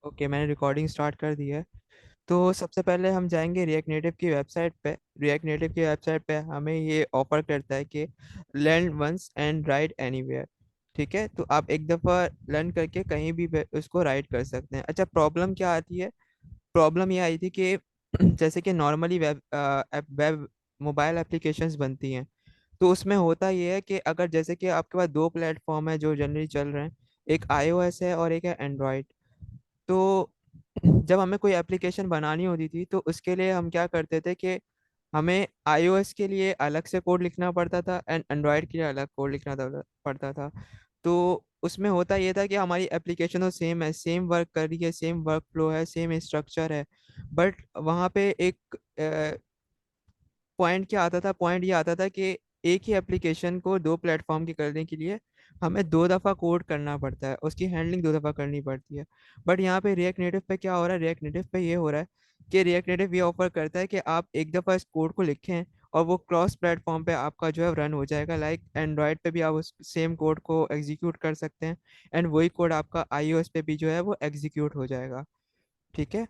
Okay, मैंने recording start कर दी है। तो सबसे पहले हम जाएंगे रिएक्ट नेटिव की वेबसाइट पे। रिएक्ट नेटिव की वेबसाइट पे हमें ये ऑफर करता है कि learn once and write anywhere. ठीक है, तो आप एक दफ़ा लर्न करके कहीं भी उसको राइट कर सकते हैं। अच्छा, प्रॉब्लम क्या आती है? प्रॉब्लम ये आई थी कि जैसे कि नॉर्मली वेब मोबाइल एप्लीकेशंस बनती हैं, तो उसमें होता ये है कि अगर जैसे कि आपके पास दो प्लेटफॉर्म है जो जनरली चल रहे हैं, एक iOS है और एक है एंड्रॉयड। तो जब हमें कोई एप्लीकेशन बनानी होती थी तो उसके लिए हम क्या करते थे कि हमें iOS के लिए अलग से कोड लिखना पड़ता था एंड एंड्रॉयड के लिए अलग कोड लिखना पड़ता था। तो उसमें होता ये था कि हमारी एप्लीकेशन तो सेम है, सेम वर्क कर रही है, सेम वर्क फ्लो है, सेम स्ट्रक्चर है, बट वहाँ पे एक पॉइंट क्या आता था, पॉइंट ये आता था कि एक ही एप्लीकेशन को दो प्लेटफॉर्म की करने के लिए हमें दो दफ़ा कोड करना पड़ता है, उसकी हैंडलिंग दो दफ़ा करनी पड़ती है। बट यहाँ पे रिएक्ट नेटिव पे क्या हो रहा है, रिएक्ट नेटिव पे ये हो रहा है कि रिएक्ट नेटिव ये ऑफर करता है कि आप एक दफ़ा इस कोड को लिखें और वो क्रॉस प्लेटफॉर्म पे आपका जो है रन हो जाएगा। लाइक एंड्रॉयड पे भी आप उस सेम कोड को एग्जीक्यूट कर सकते हैं एंड वही कोड आपका iOS पे भी जो है वो एग्जीक्यूट हो जाएगा। ठीक है,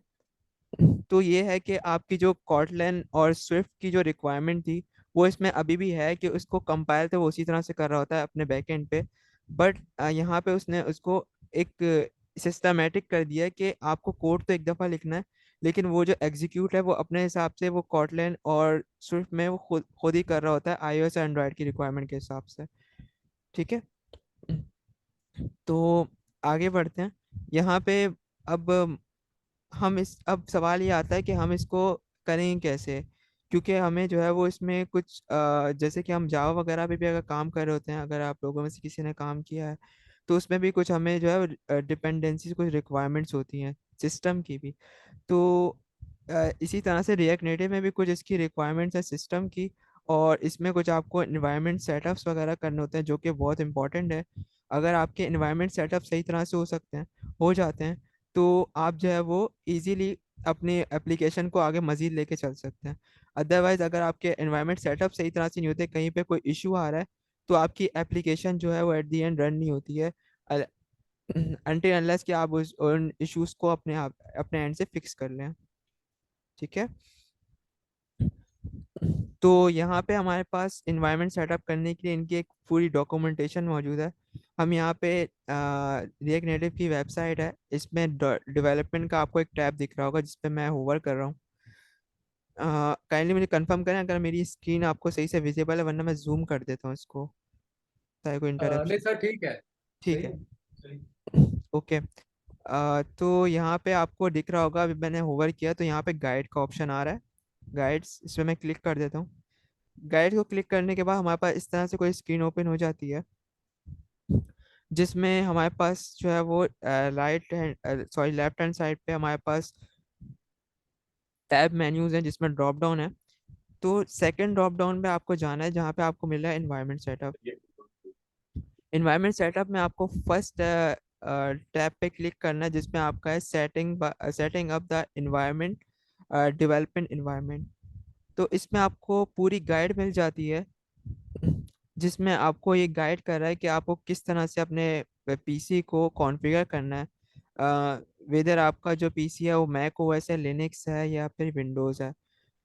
तो ये है कि आपकी जो कॉटलन और स्विफ्ट की जो रिक्वायरमेंट थी वो इसमें अभी भी है कि उसको कंपाइल तो वो उसी तरह से कर रहा होता है अपने बैकएंड पे। बट यहाँ पे उसने उसको एक सिस्टमेटिक कर दिया है कि आपको कोड तो एक दफ़ा लिखना है, लेकिन वो जो एग्जीक्यूट है वो अपने हिसाब से वो कॉटलन और स्विफ्ट में वो खुद खुद ही कर रहा होता है iOS और एंड्रॉयड की रिक्वायरमेंट के हिसाब से। ठीक है, तो आगे बढ़ते हैं यहाँ पे। अब अब सवाल ये आता है कि हम इसको करें कैसे, क्योंकि हमें जो है वो इसमें कुछ जैसे कि हम जावा वगैरह पे भी अगर काम कर रहे होते हैं, अगर आप लोगों में से किसी ने काम किया है, तो उसमें भी कुछ हमें जो है डिपेंडेंसीज, कुछ रिक्वायरमेंट्स होती हैं सिस्टम की भी। तो इसी तरह से रिएक्ट नेटिव में भी कुछ इसकी रिक्वायरमेंट्स है सिस्टम की, और इसमें कुछ आपको इन्वायरमेंट सेटअप्स वगैरह करने होते हैं जो कि बहुत इंपॉर्टेंट है। अगर आपके इन्वायरमेंट सेटअप सही तरह से हो जाते हैं, तो आप जो है वो इजीली अपनी एप्लीकेशन को आगे मजीद लेके चल सकते हैं। अदरवाइज अगर आपके एनवायरनमेंट सेटअप सही तरह से नहीं होते, कहीं पे कोई इशू आ रहा है, तो आपकी एप्लीकेशन जो है वो एट दी एंड रन नहीं होती है अनटिल अनलेस कि आप उन इश्यूज को अपने एंड से फिक्स कर लें। ठीक है, तो यहाँ पे हमारे पास इन्वायरमेंट सेटअप करने के लिए इनकी एक पूरी डॉक्यूमेंटेशन मौजूद है। हम यहाँ पे रिएक्ट नेटिव की वेबसाइट है, इसमें डेवलपमेंट का आपको एक टैब दिख रहा होगा जिस पे मैं होवर कर रहा हूँ। काइंडली मुझे कंफर्म करें अगर मेरी स्क्रीन आपको सही से विजिबल है, वरना मैं जूम कर देता हूँ इसको ताकि कोई नहीं इंटरप्शन। सर, ठीक है। ठीक सही है, है। सही। ओके। तो यहाँ पे आपको दिख रहा होगा, अभी मैंने होवर किया तो यहाँ पे गाइड का ऑप्शन आ रहा है। गाइड्स, इसमें मैं क्लिक कर देता हूँ। गाइड को क्लिक करने के बाद हमारे पास इस तरह से कोई स्क्रीन ओपन हो जाती है, जिसमें हमारे पास जो है वो right hand sorry left hand side पे हमारे पास टैब मेन्यूज हैं जिसमें ड्रॉप डाउन है। तो सेकंड ड्रॉप डाउन पे आपको जाना है जहाँ पे आपको मिल रहा है एनवायरनमेंट सेटअप। एनवायरनमेंट सेटअप में आपको फर्स्ट टैब पे क्लिक करना है जिसमें आपका है setting up the environment, development environment. तो इसमें आपको पूरी गाइड मिल जाती है, जिसमें आपको ये गाइड कर रहा है कि आपको किस तरह से अपने पीसी को कॉन्फ़िगर करना है। वेदर आपका जो पीसी है वो मैक ओएस है, लिनक्स है, या फिर विंडोज़ है।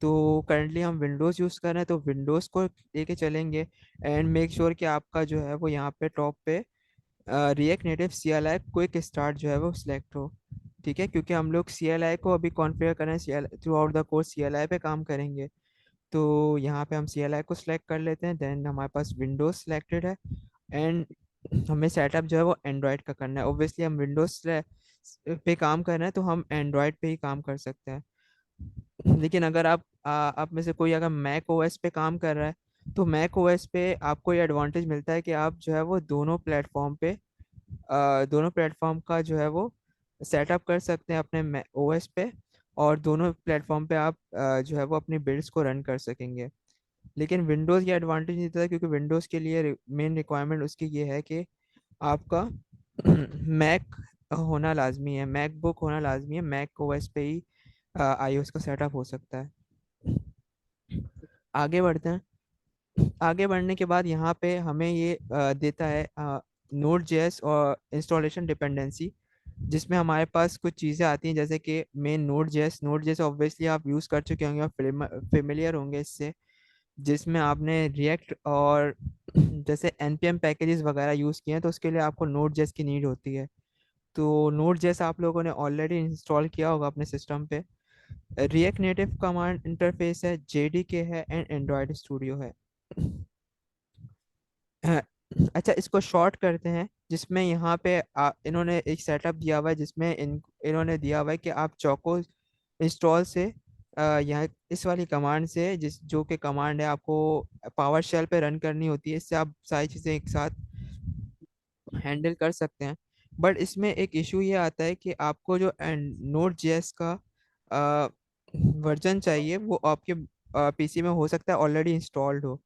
तो करंटली हम विंडोज़ यूज़ कर रहे हैं, तो विंडोज़ को लेके चलेंगे एंड मेक श्योर कि आपका जो है वो यहाँ पे टॉप पे React native CLI quick start जो है वो सिलेक्ट हो। ठीक है, क्योंकि हम लोग CLI को अभी कॉन्फ़िगर करें, CLI through out the course CLI पे काम करेंगे। तो यहाँ पे हम CLI को सिलेक्ट कर लेते हैं, देन हमारे पास विंडोज सिलेक्टेड है एंड हमें सेटअप जो है वो एंड्रॉयड का करना है। ऑब्वियसली हम विंडोज पे काम कर रहे हैं तो हम एंड्रॉयड पे ही काम कर सकते हैं। लेकिन अगर आप में से कोई अगर मैक ओएस पे काम कर रहा है, तो मैक ओएस पे आपको ये एडवांटेज मिलता है कि आप जो है वो दोनों प्लेटफॉर्म का जो है वो सेटअप कर सकते हैं अपने ओएस पे, और दोनों प्लेटफॉर्म पे आप जो है वो अपनी बिल्ड्स को रन कर सकेंगे। लेकिन विंडोज़ ये एडवांटेज नहीं देता, क्योंकि विंडोज़ के लिए मेन रिक्वायरमेंट उसकी ये है कि आपका मैक होना लाजमी है, मैकबुक होना लाजमी है, मैक ओएस पे ही iOS का सेटअप हो सकता है। आगे बढ़ते हैं। आगे बढ़ने के बाद यहाँ पे हमें ये देता है नोड जेएस और इंस्टॉलेशन डिपेंडेंसी। जिसमें हमारे पास कुछ चीज़ें आती हैं, जैसे कि मेन नोड जेएस ऑब्वियसली आप यूज़ कर चुके होंगे, फेमिलियर होंगे इससे, जिसमें आपने रिएक्ट और जैसे npm पैकेजेस वगैरह यूज़ किए हैं, तो उसके लिए आपको नोड जेएस की नीड होती है। तो नोड जेएस आप लोगों ने ऑलरेडी इंस्टॉल किया होगा अपने सिस्टम पे। रिएक्ट नेटिव कमांड इंटरफेस है, जेडीके है एंड एंड्रॉयड स्टूडियो है। अच्छा, इसको शॉर्ट करते हैं, जिसमें यहाँ पे इन्होंने एक सेटअप दिया हुआ है, जिसमें इन्होंने दिया हुआ है कि आप चौको इंस्टॉल से यहाँ इस वाली कमांड से, जिस जो कि कमांड है आपको पावर शेल पे रन करनी होती है, इससे आप सारी चीज़ें एक साथ हैंडल कर सकते हैं। बट इसमें एक इशू ये आता है कि आपको जो नोड जेएस का वर्जन चाहिए, वो आपके पीसी में हो सकता है ऑलरेडी इंस्टॉल्ड हो।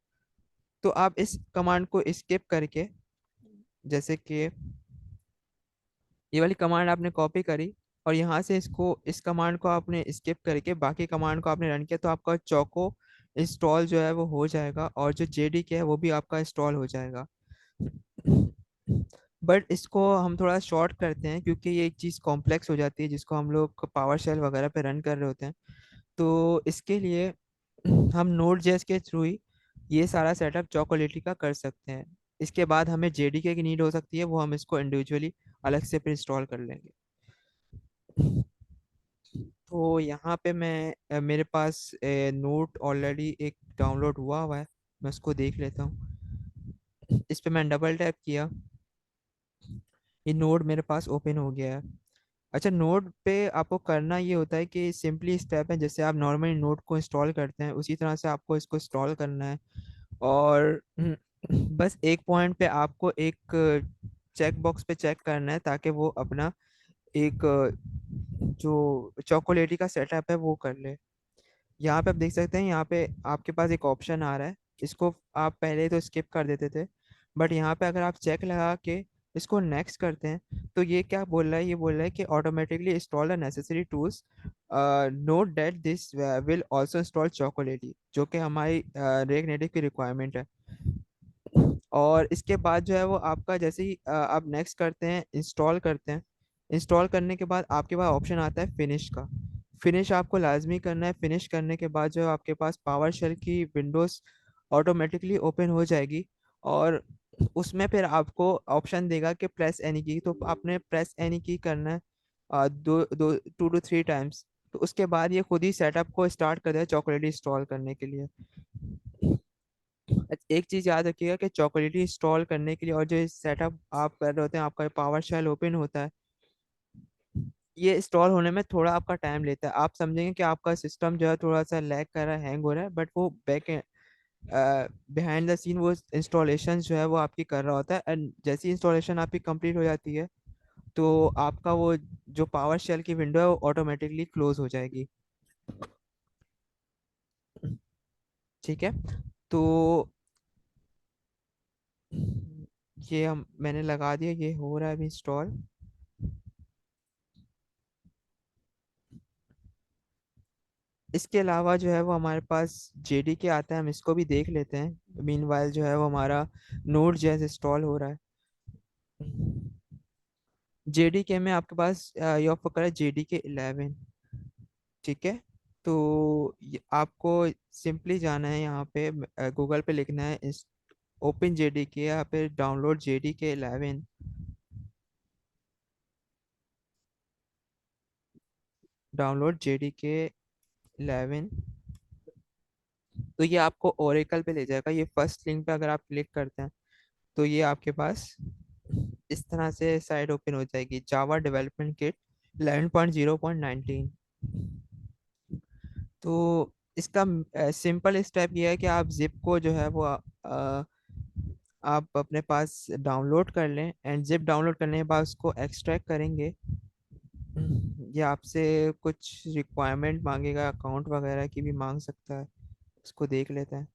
तो आप इस कमांड को स्किप करके, जैसे कि ये वाली कमांड आपने कॉपी करी और यहाँ से इसको, इस कमांड को आपने स्किप करके बाकी कमांड को आपने रन किया, तो आपका चौको इंस्टॉल जो है वो हो जाएगा, और जो जेडीके है वो भी आपका इंस्टॉल हो जाएगा। बट इसको हम थोड़ा शॉर्ट करते हैं, क्योंकि ये एक चीज़ कॉम्प्लेक्स हो जाती है जिसको हम लोग पावर शेल वगैरह पे रन कर रहे होते हैं। तो इसके लिए हम नोड जेएस के थ्रू ही ये सारा सेटअप चॉकोलेटी का कर सकते हैं। इसके बाद हमें जेडीके की नीड हो सकती है, वो हम इसको इंडिविजुअली अलग से फिर इंस्टॉल कर लेंगे। तो यहाँ पे मैं मेरे पास नोट ऑलरेडी एक डाउनलोड हुआ हुआ है, मैं उसको देख लेता हूँ। इस पे मैंने डबल टैप किया, ये नोड मेरे पास ओपन हो गया है। अच्छा, नोड पे आपको करना ये होता है कि सिंपली स्टेप है, जैसे आप नॉर्मली नोड को इंस्टॉल करते हैं उसी तरह से आपको इसको इंस्टॉल करना है। और बस एक पॉइंट पे आपको एक चेक बॉक्स पे चेक करना है, ताकि वो अपना एक जो चॉकोलेटी का सेटअप है वो कर ले। यहाँ पे आप देख सकते हैं, यहाँ पे आपके पास एक ऑप्शन आ रहा है, इसको आप पहले तो स्किप कर देते थे, बट यहाँ पे अगर आप चेक लगा के इसको नेक्स्ट करते हैं, तो ये क्या बोल रहा है, ये बोल रहा है कि automatically install the necessary tools, note that this will also install chocolatey, जो कि हमारी रेग नेटिव की रिक्वायरमेंट है। और इसके बाद जो है वो आपका, जैसे ही आप नेक्स्ट करते हैं, इंस्टॉल करते हैं, इंस्टॉल करने के बाद आपके पास ऑप्शन आता है फिनिश का। फिनिश आपको लाजमी करना है। फिनिश करने के बाद जो है आपके पास पावर शेल की विंडोज ऑटोमेटिकली ओपन हो जाएगी, और उसमें फिर आपको ऑप्शन देगा कि प्रेस एनी की, तो आपने प्रेस एनी की करना है दो दो 2 to 3 टाइम्स। तो उसके बाद ये खुद ही सेटअप को स्टार्ट कर देगा चॉकलेट इंस्टॉल करने के लिए। एक चीज याद रखिएगा कि चॉकलेटी इंस्टॉल करने के लिए और जो सेटअप आप कर रहे होते हैं, आपका पावर शेल ओपन होता है, ये इंस्टॉल होने में थोड़ा आपका टाइम लेता है। आप समझेंगे कि आपका सिस्टम जो है थोड़ा सा लैग कर रहा है, हैंग हो रहा है, बट वो बैक बिहाइंड द सीन वो इंस्टॉलेशन जो है वो आपकी कर रहा होता है। एंड जैसी इंस्टॉलेशन आपकी कंप्लीट हो जाती है, तो आपका वो जो पावर शेल की विंडो है वो ऑटोमेटिकली क्लोज हो जाएगी। ठीक है। तो ये हम मैंने लगा दिया, ये हो रहा है अभी इंस्टॉल। इसके अलावा जो है वो हमारे पास जेडीके आता है, हम इसको भी देख लेते हैं। मीनवाइल जो है वो हमारा नोड जेएस इंस्टॉल हो रहा है। जेडीके में आपके पास ये ऑफर करा है JDK 11। ठीक है। तो आपको सिंपली जाना है, यहाँ पे गूगल पे लिखना है इस ओपन जेडीके, या फिर डाउनलोड JDK 11। Download JDK 11। तो ये आपको ओरेकल पे ले जाएगा। ये फर्स्ट लिंक पे अगर आप क्लिक करते हैं, तो ये आपके पास इस तरह से साइट ओपन हो जाएगी, जावा डेवलपमेंट किट 11.0.19। तो इसका सिंपल स्टेप ये है कि आप जिप को जो है वो आप अपने पास डाउनलोड कर लें, एंड जिप डाउनलोड करने के बाद उसको एक्सट्रैक्ट करेंगे। ये आपसे कुछ रिक्वायरमेंट मांगेगा, अकाउंट वगैरह की भी मांग सकता है, उसको देख लेते हैं।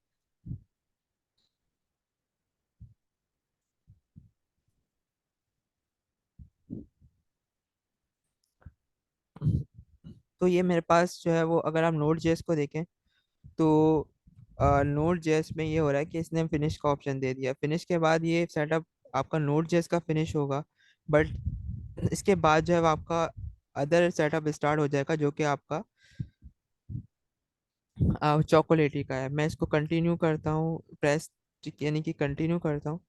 तो ये मेरे पास जो है वो, अगर आप नोड जेएस को देखें, तो नोड जेएस में ये हो रहा है कि इसने फिनिश का ऑप्शन दे दिया। फिनिश के बाद ये सेटअप आपका नोड जेएस का फिनिश होगा। बट इसके बाद जो है वो आपका अदर सेटअप स्टार्ट हो जाएगा, जो कि आपका चॉकोलेटी का है। मैं इसको कंटिन्यू करता हूँ, प्रेस यानी कि कंटिन्यू करता हूँ,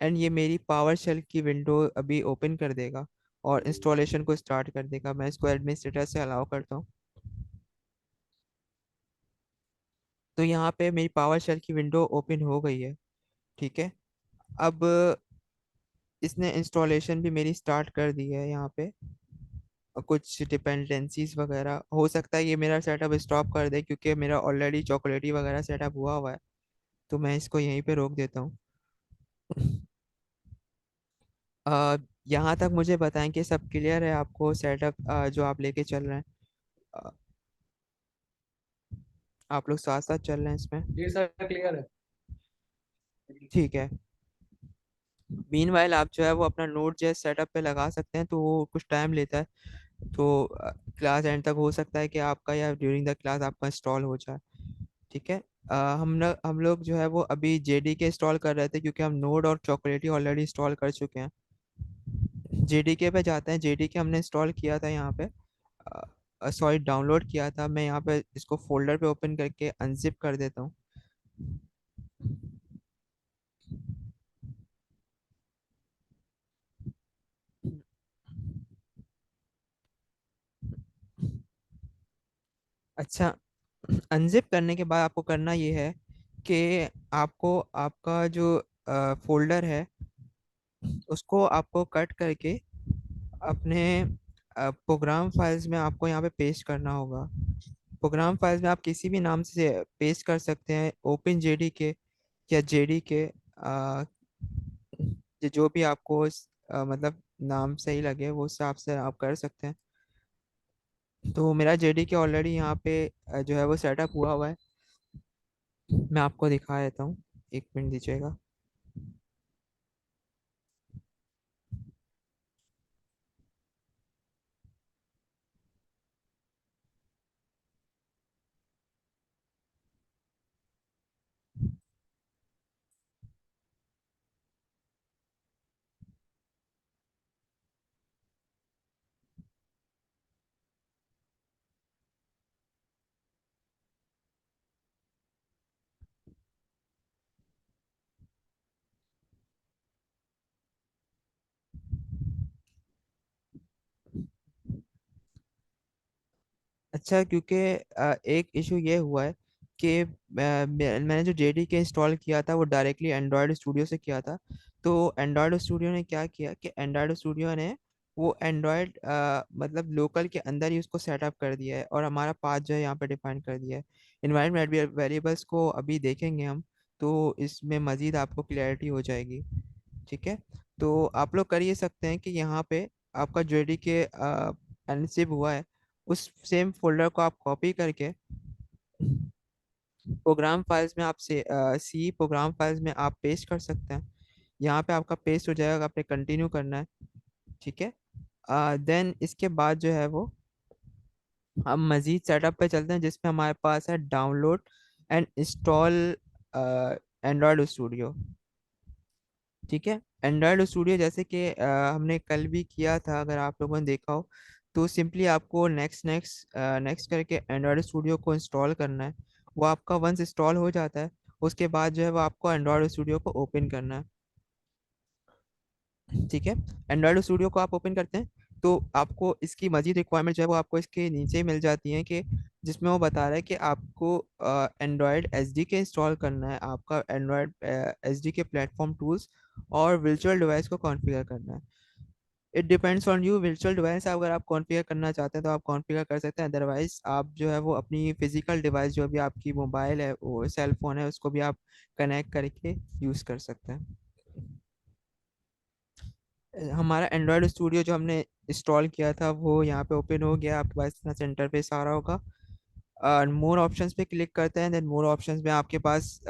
एंड ये मेरी पावर शेल की विंडो अभी ओपन कर देगा और इंस्टॉलेशन को स्टार्ट कर देगा। मैं इसको एडमिनिस्ट्रेटर से अलाउ करता हूँ। तो यहाँ पे मेरी पावर शेल की विंडो ओपन हो गई है। ठीक है। अब इसने इंस्टॉलेशन भी मेरी स्टार्ट कर दी है यहाँ पे। कुछ डिपेंडेंसीज वगैरह हो सकता है ये मेरा सेटअप स्टॉप कर दे, क्योंकि मेरा ऑलरेडी चॉकलेटी वगैरह सेटअप हुआ हुआ है। तो मैं इसको यहीं पे रोक देता हूँ। अ, यहाँ तक मुझे बताएं कि सब क्लियर है आपको, सेटअप जो आप लेके चल रहे हैं। अ, आप लोग साथ साथ चल रहे हैं इसमें? जी सर, क्लियर है। ठीक है। मीनवाइल आप जो है वो अपना नोट जेएस सेटअप पे लगा सकते हैं, तो वो कुछ टाइम लेता है। तो क्लास एंड तक हो सकता है कि आपका या ड्यूरिंग द क्लास आपका इंस्टॉल हो जाए। ठीक है। हम लोग जो है वो अभी जेडीके इंस्टॉल कर रहे थे, क्योंकि हम नोड और चॉकलेटी ऑलरेडी इंस्टॉल कर चुके हैं। जेडीके पे जाते हैं। जेडीके हमने इंस्टॉल किया था यहाँ पे, सॉरी डाउनलोड किया था। मैं यहाँ पे इसको फोल्डर पे ओपन करके अनजिप कर देता हूँ। अच्छा, अनजिप करने के बाद आपको करना ये है कि आपको आपका जो फोल्डर है उसको आपको कट करके अपने प्रोग्राम फाइल्स में आपको यहाँ पे पेस्ट करना होगा। प्रोग्राम फाइल्स में आप किसी भी नाम से पेस्ट कर सकते हैं, ओपन जेडी के या जेडी के, जो भी आपको मतलब नाम सही लगे वो हिसाब से आप कर सकते हैं। तो मेरा जेडी के ऑलरेडी यहाँ पे जो है वो सेटअप हुआ हुआ है। मैं आपको दिखा देता हूँ, एक मिनट दीजिएगा। अच्छा, क्योंकि एक इशू ये हुआ है कि मैंने जो जेडी के इंस्टॉल किया था वो डायरेक्टली एंड्रॉयड स्टूडियो से किया था। तो एंड्रॉयड स्टूडियो ने क्या किया कि एंड्रॉयड स्टूडियो ने वो एंड्रॉयड मतलब लोकल के अंदर ही उसको सेटअप कर दिया है, और हमारा पाथ जो है यहाँ पे डिफाइन कर दिया है। इन्वायरमेंट वेरिएबल्स को अभी देखेंगे हम, तो इसमें मज़ीद आपको क्लैरिटी हो जाएगी। ठीक है। तो आप लोग कर ये सकते हैं कि यहाँ पे आपका जेडी के अनसिप हुआ है, उस सेम फोल्डर को आप कॉपी करके प्रोग्राम फाइल्स में आप से सी प्रोग्राम फाइल्स में आप पेस्ट कर सकते हैं। यहाँ पे आपका पेस्ट हो जाएगा, आपने कंटिन्यू करना है। ठीक है। देन इसके बाद जो है वो हम मज़ीद सेटअप पे चलते हैं, जिसमें हमारे पास है download and install Android studio. ठीक है। एंड्रॉयड स्टूडियो जैसे कि हमने कल भी किया था, अगर आप लोगों ने देखा हो, तो सिंपली आपको नेक्स्ट नेक्स्ट नेक्स्ट करके एंड्रॉयड स्टूडियो को इंस्टॉल करना है। वो आपका वंस इंस्टॉल हो जाता है, उसके बाद जो है वो आपको एंड्रॉयड स्टूडियो को ओपन करना है। ठीक है। एंड्रॉयड स्टूडियो को आप ओपन करते हैं, तो आपको इसकी मजीद रिक्वायरमेंट जो है वो आपको इसके नीचे ही मिल जाती है, कि जिसमें वो बता रहा है कि आपको एंड्रॉयड एस डी के इंस्टॉल करना है, आपका एंड्रॉयड एस डी के प्लेटफॉर्म टूल्स और वर्चुअल डिवाइस को कॉन्फ़िगर करना है। It depends on you. Virtual device अगर आप कॉन्फ़िगर करना चाहते हैं तो आप कॉन्फ़िगर कर सकते हैं, अदरवाइज आप जो है वो अपनी फिजिकल डिवाइस जो भी आपकी मोबाइल है, वो सेल फोन है, उसको भी आप कनेक्ट करके यूज़ कर सकते हैं। हमारा एंड्रॉयड स्टूडियो जो हमने इंस्टॉल किया था वो यहाँ पे ओपन हो गया, आपके पास इतना सेंटर पे सारा होगा। मोर ऑप्शंस पे क्लिक करते हैं, देन मोर ऑप्शंस में आपके पास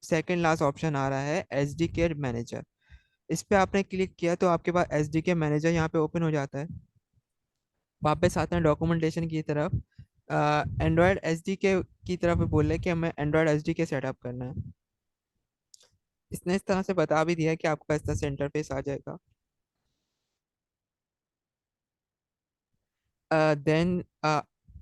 सेकंड लास्ट ऑप्शन आ रहा है एच डी केयर मैनेजर। इस पे आपने क्लिक किया तो आपके पास एच डी के मैनेजर यहाँ पे ओपन हो जाता है। वापस आते हैं डॉक्यूमेंटेशन की तरफ। एंड्रॉयड एच डी के की तरफ बोल रहे हैं कि हमें एंड्रॉयड एच डी के सेटअप करना है। इसने इस तरह से बता भी दिया है कि आपका इस तरह से इंटरफेस आ जाएगा। देन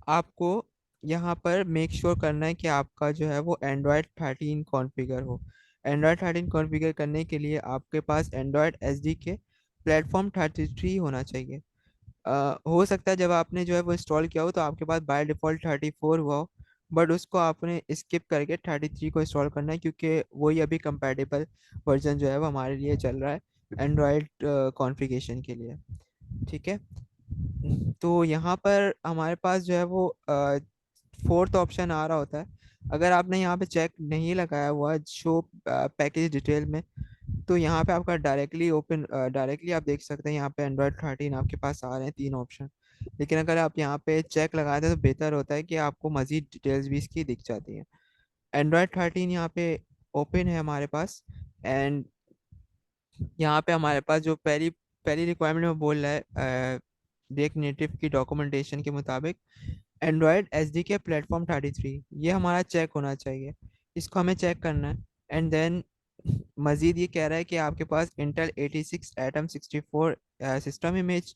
आपको यहाँ पर मेक श्योर करना है कि आपका जो है वो एंड्रॉयड 13 कॉन्फ़िगर हो। एंड्रॉयड 13 कॉन्फ़िगर करने के लिए आपके पास एंड्रॉयड एस डी के प्लेटफॉर्म 33 होना चाहिए। हो सकता है जब आपने जो है वो इंस्टॉल किया हो तो आपके पास बाय डिफ़ॉल्ट 34 हुआ हो, बट उसको आपने स्किप करके 33 को इंस्टॉल करना है, क्योंकि वही अभी कंपैटिबल वर्जन जो है वो हमारे लिए चल रहा है एंड्रॉयड कॉन्फ़िगरेशन के लिए। ठीक है। तो यहाँ पर हमारे पास जो है वो फोर्थ ऑप्शन आ रहा होता है। अगर आपने यहाँ पे चेक नहीं लगाया हुआ शो पैकेज डिटेल में, तो यहाँ पे आपका डायरेक्टली आप देख सकते हैं यहाँ पे एंड्रॉयड 13 आपके पास आ रहे हैं 3 ऑप्शन। लेकिन अगर आप यहाँ पे चेक लगाते हैं तो बेहतर होता है कि आपको मज़ीद डिटेल्स भी इसकी दिख जाती हैं। एंड्रॉयड 13 यहाँ पे ओपन है हमारे पास। एंड यहाँ पे हमारे पास जो पहली पहली रिक्वायरमेंट में बोल रहा है रिएक्ट नेटिव की डॉक्यूमेंटेशन के मुताबिक एंड्रॉयड एस डी के प्लेटफॉर्म 33 ये हमारा चेक होना चाहिए। इसको हमें चेक करना है। एंड देन मजीद ये कह रहा है कि आपके पास इंटेल 86 एटम 64 सिस्टम इमेज,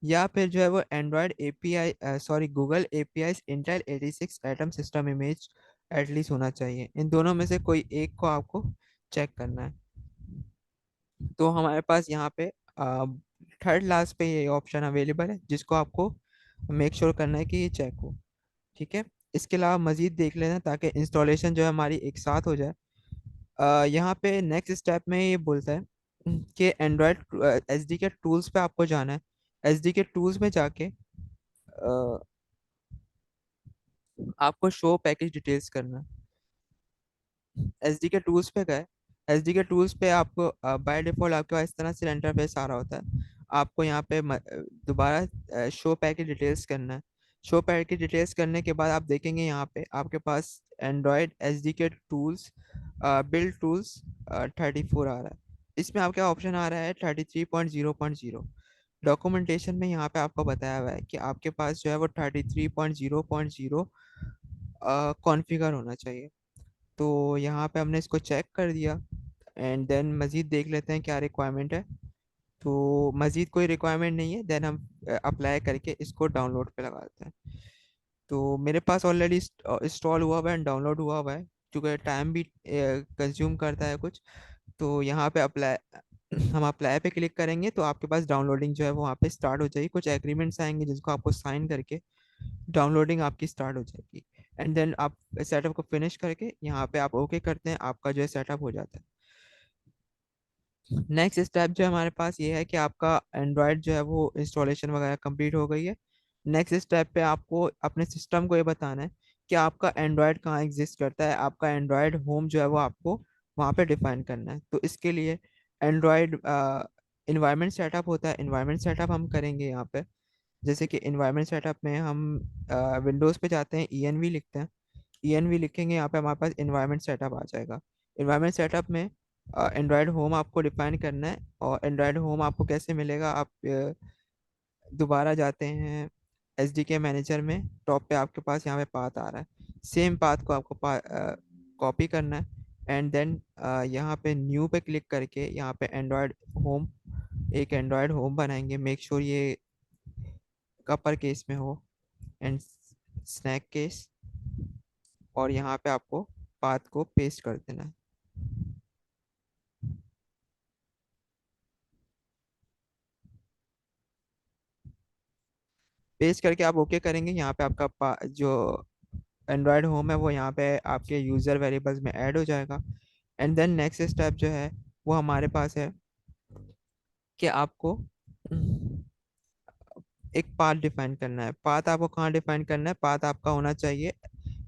या फिर जो है वो Android API sorry Google API Intel 86 atom system image at least होना चाहिए। इन दोनों में से कोई एक को आपको चेक करना है। तो हमारे पास यहाँ पे थर्ड लास्ट पे ये ऑप्शन अवेलेबल है जिसको आपको मेक श्योर करना है कि ये चेक हो। ठीक है। इसके अलावा मजीद देख लेना ताकि इंस्टॉलेशन जो है हमारी एक साथ हो जाए। यहाँ पे नेक्स्ट स्टेप में ये बोलता है कि एंड्रॉयड एस डी के टूल्स पे आपको जाना है। एस डी के टूल्स में जाके आपको शो पैकेज डिटेल्स करना है। एस डी के टूल्स पे गए। एस डी के टूल्स पे आपको बाय डिफॉल्ट आपके पास इस तरह से इंटरफेस आ रहा होता है। आपको यहाँ पे दोबारा शो पैकेज डिटेल्स करना है। शो पैकेज डिटेल्स करने के बाद आप देखेंगे यहाँ पे आपके पास एंड्रॉयड एस डी के टूल्स बिल्ड टूल्स 34 आ रहा है। इसमें आपका ऑप्शन आ रहा है 33.0.0। डॉक्यूमेंटेशन में यहाँ पे आपको बताया हुआ है कि आपके पास जो है वो 33.0.0 कॉन्फ़िगर होना चाहिए। तो यहाँ पे हमने इसको चेक कर दिया। एंड देन मज़ीद देख लेते हैं क्या रिक्वायरमेंट है। तो मज़ीद कोई रिक्वायरमेंट नहीं है। देन हम अप्लाई करके इसको डाउनलोड पे लगाते हैं। तो मेरे पास ऑलरेडी इंस्टॉल हुआ हुआ है एंड डाउनलोड हुआ हुआ है, क्योंकि टाइम भी कंज्यूम करता है कुछ। तो यहाँ पे अप्लाई हम अप्लाई पे क्लिक करेंगे तो आपके पास डाउनलोडिंग जो है वो वहाँ पे स्टार्ट हो जाएगी। कुछ एग्रीमेंट्स आएंगे जिसको आपको साइन करके डाउनलोडिंग आपकी स्टार्ट हो जाएगी। एंड देन आप सेटअप को फिनिश करके यहाँ पे आप ओके करते हैं, आपका जो है सेटअप हो जाता है। नेक्स्ट स्टेप जो हमारे पास ये है कि आपका एंड्रॉयड जो है वो इंस्टॉलेशन वगैरह कंप्लीट हो गई है। नेक्स्ट स्टेप पे आपको अपने सिस्टम को ये बताना है कि आपका एंड्रॉयड कहाँ एग्जिस्ट करता है। आपका एंड्रॉयड होम जो है वो आपको वहाँ पे डिफाइन करना है। तो इसके लिए एंड्रॉयड इन्वायरमेंट सेटअप होता है। इन्वायरमेंट सेटअप हम करेंगे यहाँ पे। जैसे कि इन्वायरमेंट सेटअप में हम विंडोज़ पे जाते हैं, ENV लिखते हैं। ENV लिखेंगे यहाँ पे हमारे पास इन्वायरमेंट सेटअप आ जाएगा। इन्वायरमेंट सेटअप में एंड्रॉयड होम आपको डिफाइन करना है। और एंड्रॉयड होम आपको कैसे मिलेगा, आप दोबारा जाते हैं एस डी के मैनेजर में। टॉप पे आपके पास यहाँ पे पाथ आ रहा है, सेम पाथ को आपको कॉपी करना है। एंड देन यहाँ पे न्यू पे क्लिक करके यहाँ पे एंड्रॉयड होम एक एंड्रॉयड होम बनाएंगे। मेक श्योर ये अपर केस में हो एंड स्नैक केस। और यहाँ पे आपको पाथ को पेस्ट कर देना है। पेस्ट करके आप ओके करेंगे। यहाँ पे आपका जो एंड्रॉयड होम है वो यहाँ पे आपके यूज़र वेरिएबल्स में ऐड हो जाएगा। एंड देन नेक्स्ट स्टेप जो है वो हमारे पास है कि आपको एक पाथ डिफाइन करना है। पाथ आपको कहाँ डिफाइन करना है? पाथ आपका होना चाहिए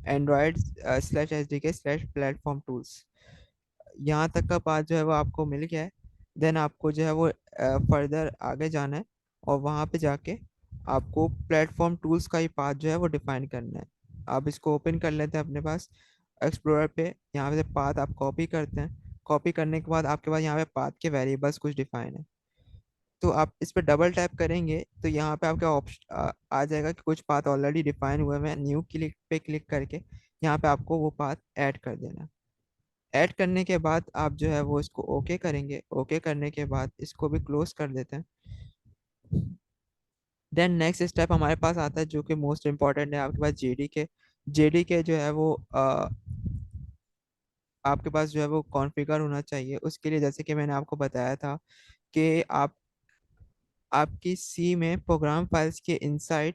Android/SDK/platform tools। यहाँ तक का पाथ जो है वो आपको मिल गया है। देन आपको जो है वो फर्दर आगे जाना है और वहाँ पे जाके आपको प्लेटफॉर्म टूल्स का ही पाथ जो है वो डिफाइन करना है। आप इसको ओपन कर लेते हैं अपने पास एक्सप्लोरर पे। यहाँ से पाथ आप कॉपी करते हैं। कॉपी करने के बाद आपके पास यहाँ पे पाथ के वेरिएबल्स कुछ डिफाइन है। तो आप इस पर डबल टैप करेंगे तो यहाँ पे आपका ऑप्शन आ जाएगा कि कुछ पाथ ऑलरेडी डिफाइन हुए हैं। न्यू क्लिक पे क्लिक करके यहाँ पे आपको वो पाथ ऐड कर देना है। ऐड करने के बाद आप जो है वो इसको ओके करेंगे। ओके करने के बाद इसको भी क्लोज कर देते हैं। देन नेक्स्ट स्टेप हमारे पास आता है जो कि मोस्ट इम्पॉर्टेंट है, आपके पास जेडीके। जेडीके जो है वो आपके पास जो है वो कॉन्फ़िगर होना चाहिए। उसके लिए जैसे कि मैंने आपको बताया था कि आपकी सी में प्रोग्राम फाइल्स के इनसाइड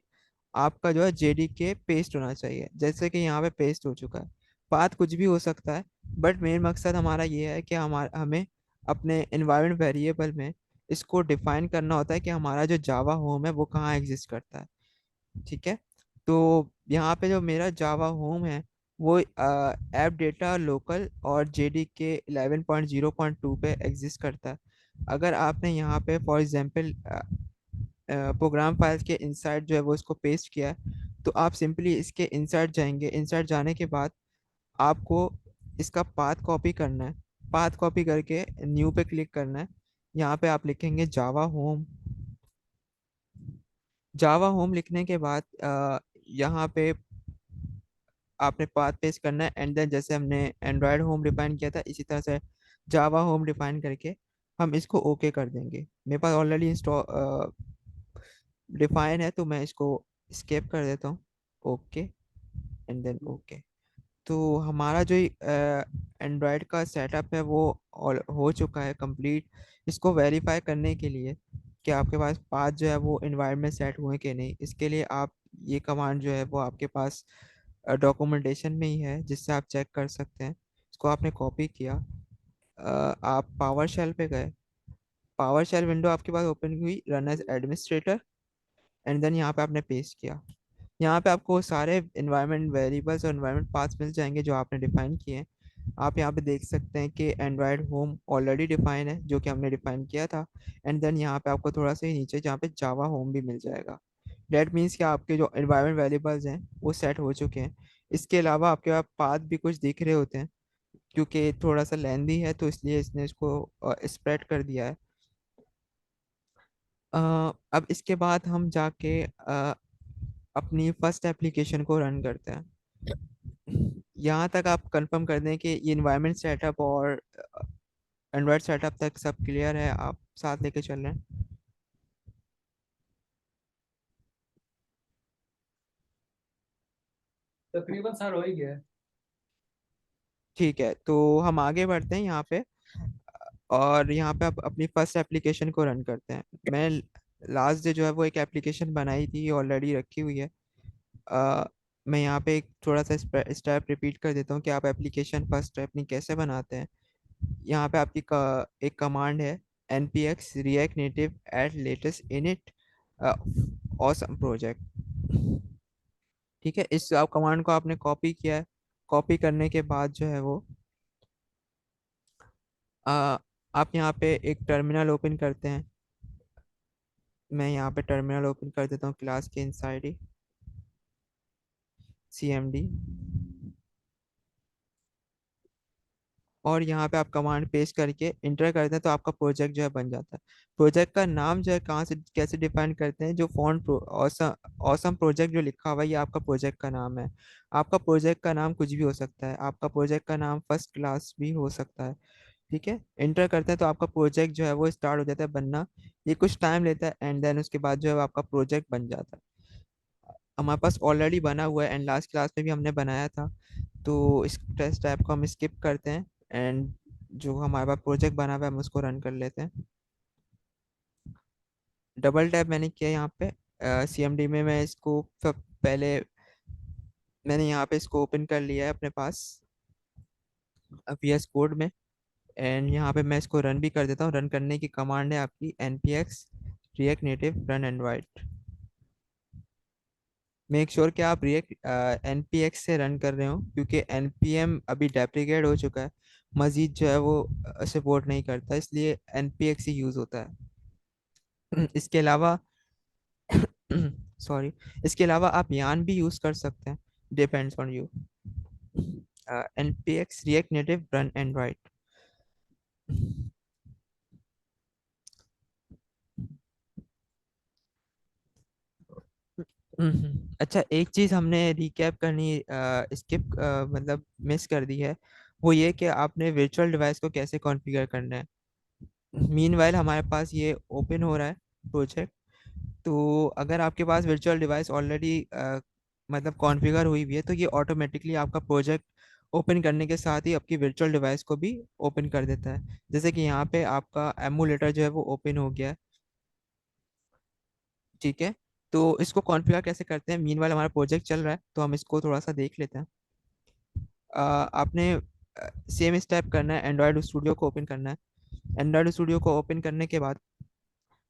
आपका जो है जेडीके पेस्ट होना चाहिए, जैसे कि यहाँ पे पेस्ट हो चुका है। बात कुछ भी हो सकता है, बट मेन मकसद हमारा ये है कि हमें अपने इन्वायरमेंट वेरिएबल में इसको डिफाइन करना होता है कि हमारा जो जावा होम है वो कहाँ एग्जिस्ट करता है। ठीक है। तो यहाँ पे जो मेरा जावा होम है वो ऐप डेटा लोकल और जेडी के 11.0.2 पे एग्जिस्ट करता है। अगर आपने यहाँ पे फॉर एग्जांपल प्रोग्राम फाइल्स के इनसाइड जो है वो इसको पेस्ट किया है, तो आप सिंपली इसके इनसाइड जाएंगे। इनसाइड जाने के बाद आपको इसका पाथ कॉपी करना है। पाथ कॉपी करके न्यू पे क्लिक करना है। यहाँ पे आप लिखेंगे जावा होम। जावा होम लिखने के बाद यहाँ पे आपने पाथ पेस्ट करना है, एंड देन जैसे हमने एंड्रॉयड होम डिफाइन किया था इसी तरह से जावा होम डिफाइन करके हम इसको ओके कर देंगे। मेरे पास ऑलरेडी इंस्टॉल डिफाइन है, तो मैं इसको स्केप कर देता हूँ। Okay, and then okay. तो हमारा जो एंड्रॉयड का सेटअप है वो हो चुका है कंप्लीट। इसको वेरीफाई करने के लिए कि आपके पास पाथ जो है वो एनवायरनमेंट सेट हुए कि नहीं, इसके लिए आप ये कमांड जो है वो आपके पास डॉक्यूमेंटेशन में ही है, जिससे आप चेक कर सकते हैं। इसको आपने कॉपी किया, आप पावर शेल पे गए। पावर शेल विंडो आपके पास ओपन हुई, run as administrator, and then यहाँ पे आपने पेस्ट किया। यहाँ पे आपको सारे इन्वायरमेंट वेरिएबल्स और इन्वायरमेंट पाथ्स मिल जाएंगे जो आपने डिफाइन किए हैं। आप यहाँ पे देख सकते हैं कि एंड्रॉयड होम ऑलरेडी डिफाइन है, जो कि हमने डिफाइन किया था। एंड देन यहाँ पे आपको थोड़ा सा ही नीचे जहाँ पे जावा होम भी मिल जाएगा। डेट मीन्स कि आपके जो इन्वायरमेंट वेरिएबल्स हैं वो सेट हो चुके हैं। इसके अलावा आपके पास पाथ भी कुछ दिख रहे होते हैं, क्योंकि थोड़ा सा लेंदी है तो इसलिए इसने इसको स्प्रेड कर दिया है। अब इसके बाद हम जाके अपनी फर्स्ट एप्लीकेशन को रन करते हैं। यहाँ तक आप कंफर्म कर दें कि ये इन्वायरमेंट सेटअप और एंड्रॉयड सेटअप तक सब क्लियर है, आप साथ लेके चल रहे हैं। तकरीबन सर हो ही गया है। ठीक है, तो हम आगे बढ़ते हैं यहाँ पे, और यहाँ पे आप अपनी फर्स्ट एप्लीकेशन को रन करते हैं। मैं लास्ट डे जो है वो एक एप्लीकेशन बनाई थी, ऑलरेडी रखी हुई है। अ, मैं यहाँ पे एक थोड़ा सा स्टेप रिपीट कर देता हूँ कि आप एप्लीकेशन फर्स्ट स्टेप नहीं कैसे बनाते हैं। यहाँ पे आपकी एक कमांड है, npx react native at latest init awesome project। ठीक है, इस आप कमांड को आपने कॉपी किया है। कॉपी करने के बाद जो है वो आप यहाँ पे एक टर्मिनल ओपन करते हैं। मैं यहाँ पे टर्मिनल ओपन कर देता हूँ क्लास के इनसाइड ही, cmd। और यहाँ पे आप कमांड पेस्ट करके इंटर करते हैं तो आपका प्रोजेक्ट जो है बन जाता है। प्रोजेक्ट का नाम जो है कहाँ से कैसे डिफाइन करते हैं, जो फॉन्ट ऑसम ऑसम प्रोजेक्ट जो लिखा हुआ है ये आपका प्रोजेक्ट का नाम है। आपका प्रोजेक्ट का नाम कुछ भी हो सकता है, आपका प्रोजेक्ट का नाम फर्स्ट क्लास भी हो सकता है। ठीक है, इंटर करते हैं तो आपका प्रोजेक्ट जो है वो स्टार्ट हो जाता है बनना। ये कुछ टाइम लेता है, एंड देन उसके बाद जो है वो आपका प्रोजेक्ट बन जाता है। हमारे पास ऑलरेडी बना हुआ है, एंड लास्ट क्लास में भी हमने बनाया था। तो इस टेस्ट टाइप को हम स्किप करते हैं, एंड जो हमारे पास प्रोजेक्ट बना हुआ है हम उसको रन कर लेते हैं। डबल टैप मैंने किया यहाँ पे सीएमडी में। मैं इसको पहले मैंने यहाँ पे इसको ओपन कर लिया है अपने पास VS कोड में। एंड यहाँ पे मैं इसको रन भी कर देता हूँ। रन करने की कमांड है आपकी npx react native run android। Make sure कि आप रिएक्ट npx से रन कर रहे हो, क्योंकि npm अभी डेप्रिकेट हो चुका है। मजीद जो है वो सपोर्ट नहीं करता, इसलिए npx ही यूज़ होता है। इसके अलावा सॉरी, इसके अलावा आप यान भी यूज़ कर सकते हैं, depends on you. npx react native run android। अच्छा, एक चीज़ हमने रिकैप करनी स्किप मतलब मिस कर दी है, वो ये कि आपने वर्चुअल डिवाइस को कैसे कॉन्फ़िगर करना है। मीनवाइल हमारे पास ये ओपन हो रहा है प्रोजेक्ट। तो अगर आपके पास वर्चुअल डिवाइस ऑलरेडी मतलब कॉन्फ़िगर हुई हुई है, तो ये ऑटोमेटिकली आपका प्रोजेक्ट ओपन करने के साथ ही आपकी वर्चुअल डिवाइस को भी ओपन कर देता है। जैसे कि यहाँ पे आपका एमुलेटर जो है वो ओपन हो गया है। ठीक है, तो इसको कॉन्फ़िगर कैसे करते हैं, मीनवाइल हमारा प्रोजेक्ट चल रहा है तो हम इसको थोड़ा सा देख लेते हैं। आपने सेम स्टेप करना है, एंड्रॉयड स्टूडियो को ओपन करना है। एंड्रॉयड स्टूडियो को ओपन करने के बाद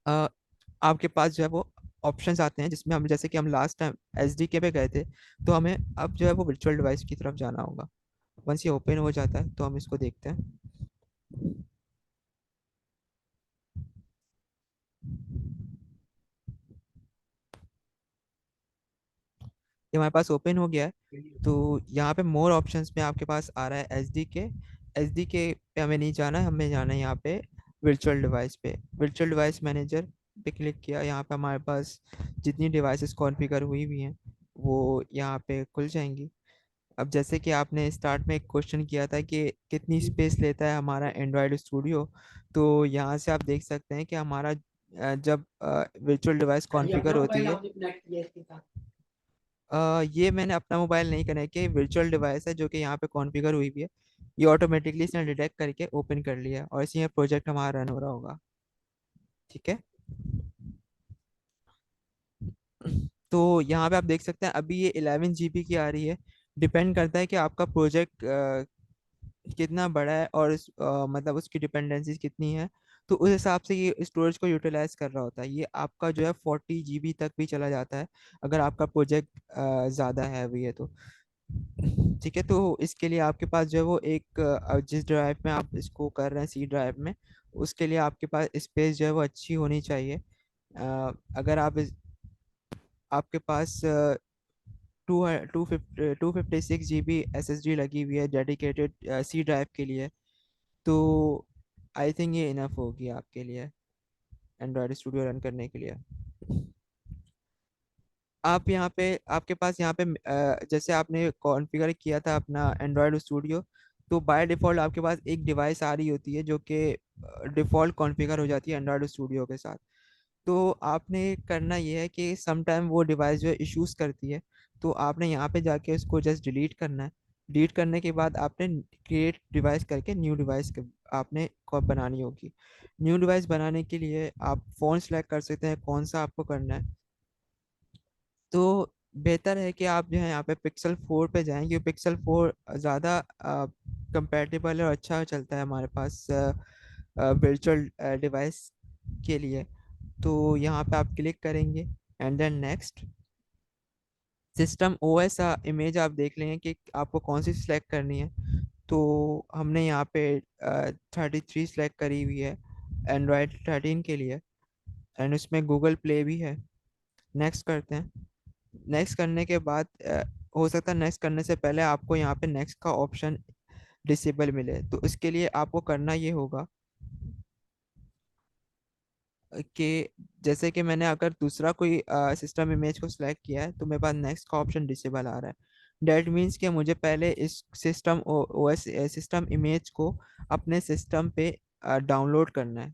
अ, आपके पास जो है वो ऑप्शंस आते हैं, जिसमें हम जैसे कि हम लास्ट टाइम एसडीके पे गए थे, तो हमें अब जो है वो वर्चुअल डिवाइस की तरफ जाना होगा। वंस ये ओपन हो जाता है तो हम इसको देखते हैं। ये हमारे पास ओपन हो गया है। तो यहाँ पे मोर ऑप्शंस में आपके पास आ रहा है एसडीके। एसडीके पे हमें नहीं जाना है, हमें जाना है यहाँ पे वर्चुअल डिवाइस पे। वर्चुअल डिवाइस मैनेजर पे क्लिक किया, यहाँ पे हमारे पास जितनी डिवाइसेस कॉन्फ़िगर हुई हुई हैं वो यहाँ पे खुल जाएंगी। अब जैसे कि आपने स्टार्ट में एक क्वेश्चन किया था कि कितनी स्पेस लेता है हमारा एंड्रॉयड स्टूडियो, तो यहाँ से आप देख सकते हैं कि हमारा जब वर्चुअल डिवाइस कॉन्फ़िगर होती है। ये मैंने अपना मोबाइल नहीं कनेक्ट किया, वर्चुअल डिवाइस है जो कि यहाँ पे कॉन्फ़िगर हुई भी है। ये ऑटोमेटिकली इसने डिटेक्ट करके ओपन कर लिया है और इसी में प्रोजेक्ट हमारा रन हो रहा होगा। ठीक है, तो यहाँ पे आप देख सकते हैं अभी ये 11 GB की आ रही है। डिपेंड करता है कि आपका प्रोजेक्ट कितना बड़ा है और मतलब उसकी डिपेंडेंसीज कितनी है। तो उस हिसाब से ये स्टोरेज को यूटिलाइज कर रहा होता है। ये आपका जो है 40 GB तक भी चला जाता है अगर आपका प्रोजेक्ट ज़्यादा हैवी है तो। ठीक है, तो इसके लिए आपके पास जो है वो एक जिस ड्राइव में आप इसको कर रहे हैं, सी ड्राइव में, उसके लिए आपके पास स्पेस जो है वो अच्छी होनी चाहिए। अगर आपके पास 256 GB SSD लगी हुई है डेडिकेटेड सी ड्राइव के लिए, तो आई थिंक ये इनफ होगी आपके लिए एंड्रॉयड स्टूडियो रन करने के लिए। आप यहाँ पे आपके पास यहाँ पे जैसे आपने कॉन्फ़िगर किया था अपना एंड्रॉयड स्टूडियो, तो बाय डिफ़ॉल्ट आपके पास एक डिवाइस आ रही होती है जो कि डिफ़ॉल्ट कॉन्फ़िगर हो जाती है एंड्रॉयड स्टूडियो के साथ। तो आपने करना ये है कि सम टाइम वो डिवाइस जो है इश्यूज करती है, तो आपने यहाँ पे जाके उसको जस्ट डिलीट करना है। डिलीट करने के बाद आपने क्रिएट डिवाइस करके न्यू डिवाइस आपने को बनानी होगी। न्यू डिवाइस बनाने के लिए आप फ़ोन सेलेक्ट कर सकते हैं कौन सा आपको करना है। तो बेहतर है कि आप जो है यहाँ पे पिक्सल 4 पे जाएं, क्योंकि पिक्सल 4 ज़्यादा कंपैटिबल और अच्छा चलता है हमारे पास वर्चुअल डिवाइस के लिए। तो यहाँ पे आप क्लिक करेंगे and then next. System OS image आप देख लेंगे कि आपको कौन सी सिलेक्ट करनी है। तो हमने यहाँ पे 33 सेलेक्ट करी हुई है Android 13 के लिए, एंड उसमें गूगल प्ले भी है। नेक्स्ट करते हैं। नेक्स्ट करने के बाद हो सकता है नेक्स्ट करने से पहले आपको यहाँ पे नेक्स्ट का ऑप्शन डिसेबल मिले, तो इसके लिए आपको करना ये होगा कि जैसे कि मैंने अगर दूसरा कोई सिस्टम इमेज को सिलेक्ट किया है तो मेरे पास नेक्स्ट का ऑप्शन डिसेबल आ रहा है। डेट मीन्स कि मुझे पहले इस सिस्टम ओएस सिस्टम इमेज को अपने सिस्टम पे डाउनलोड करना है,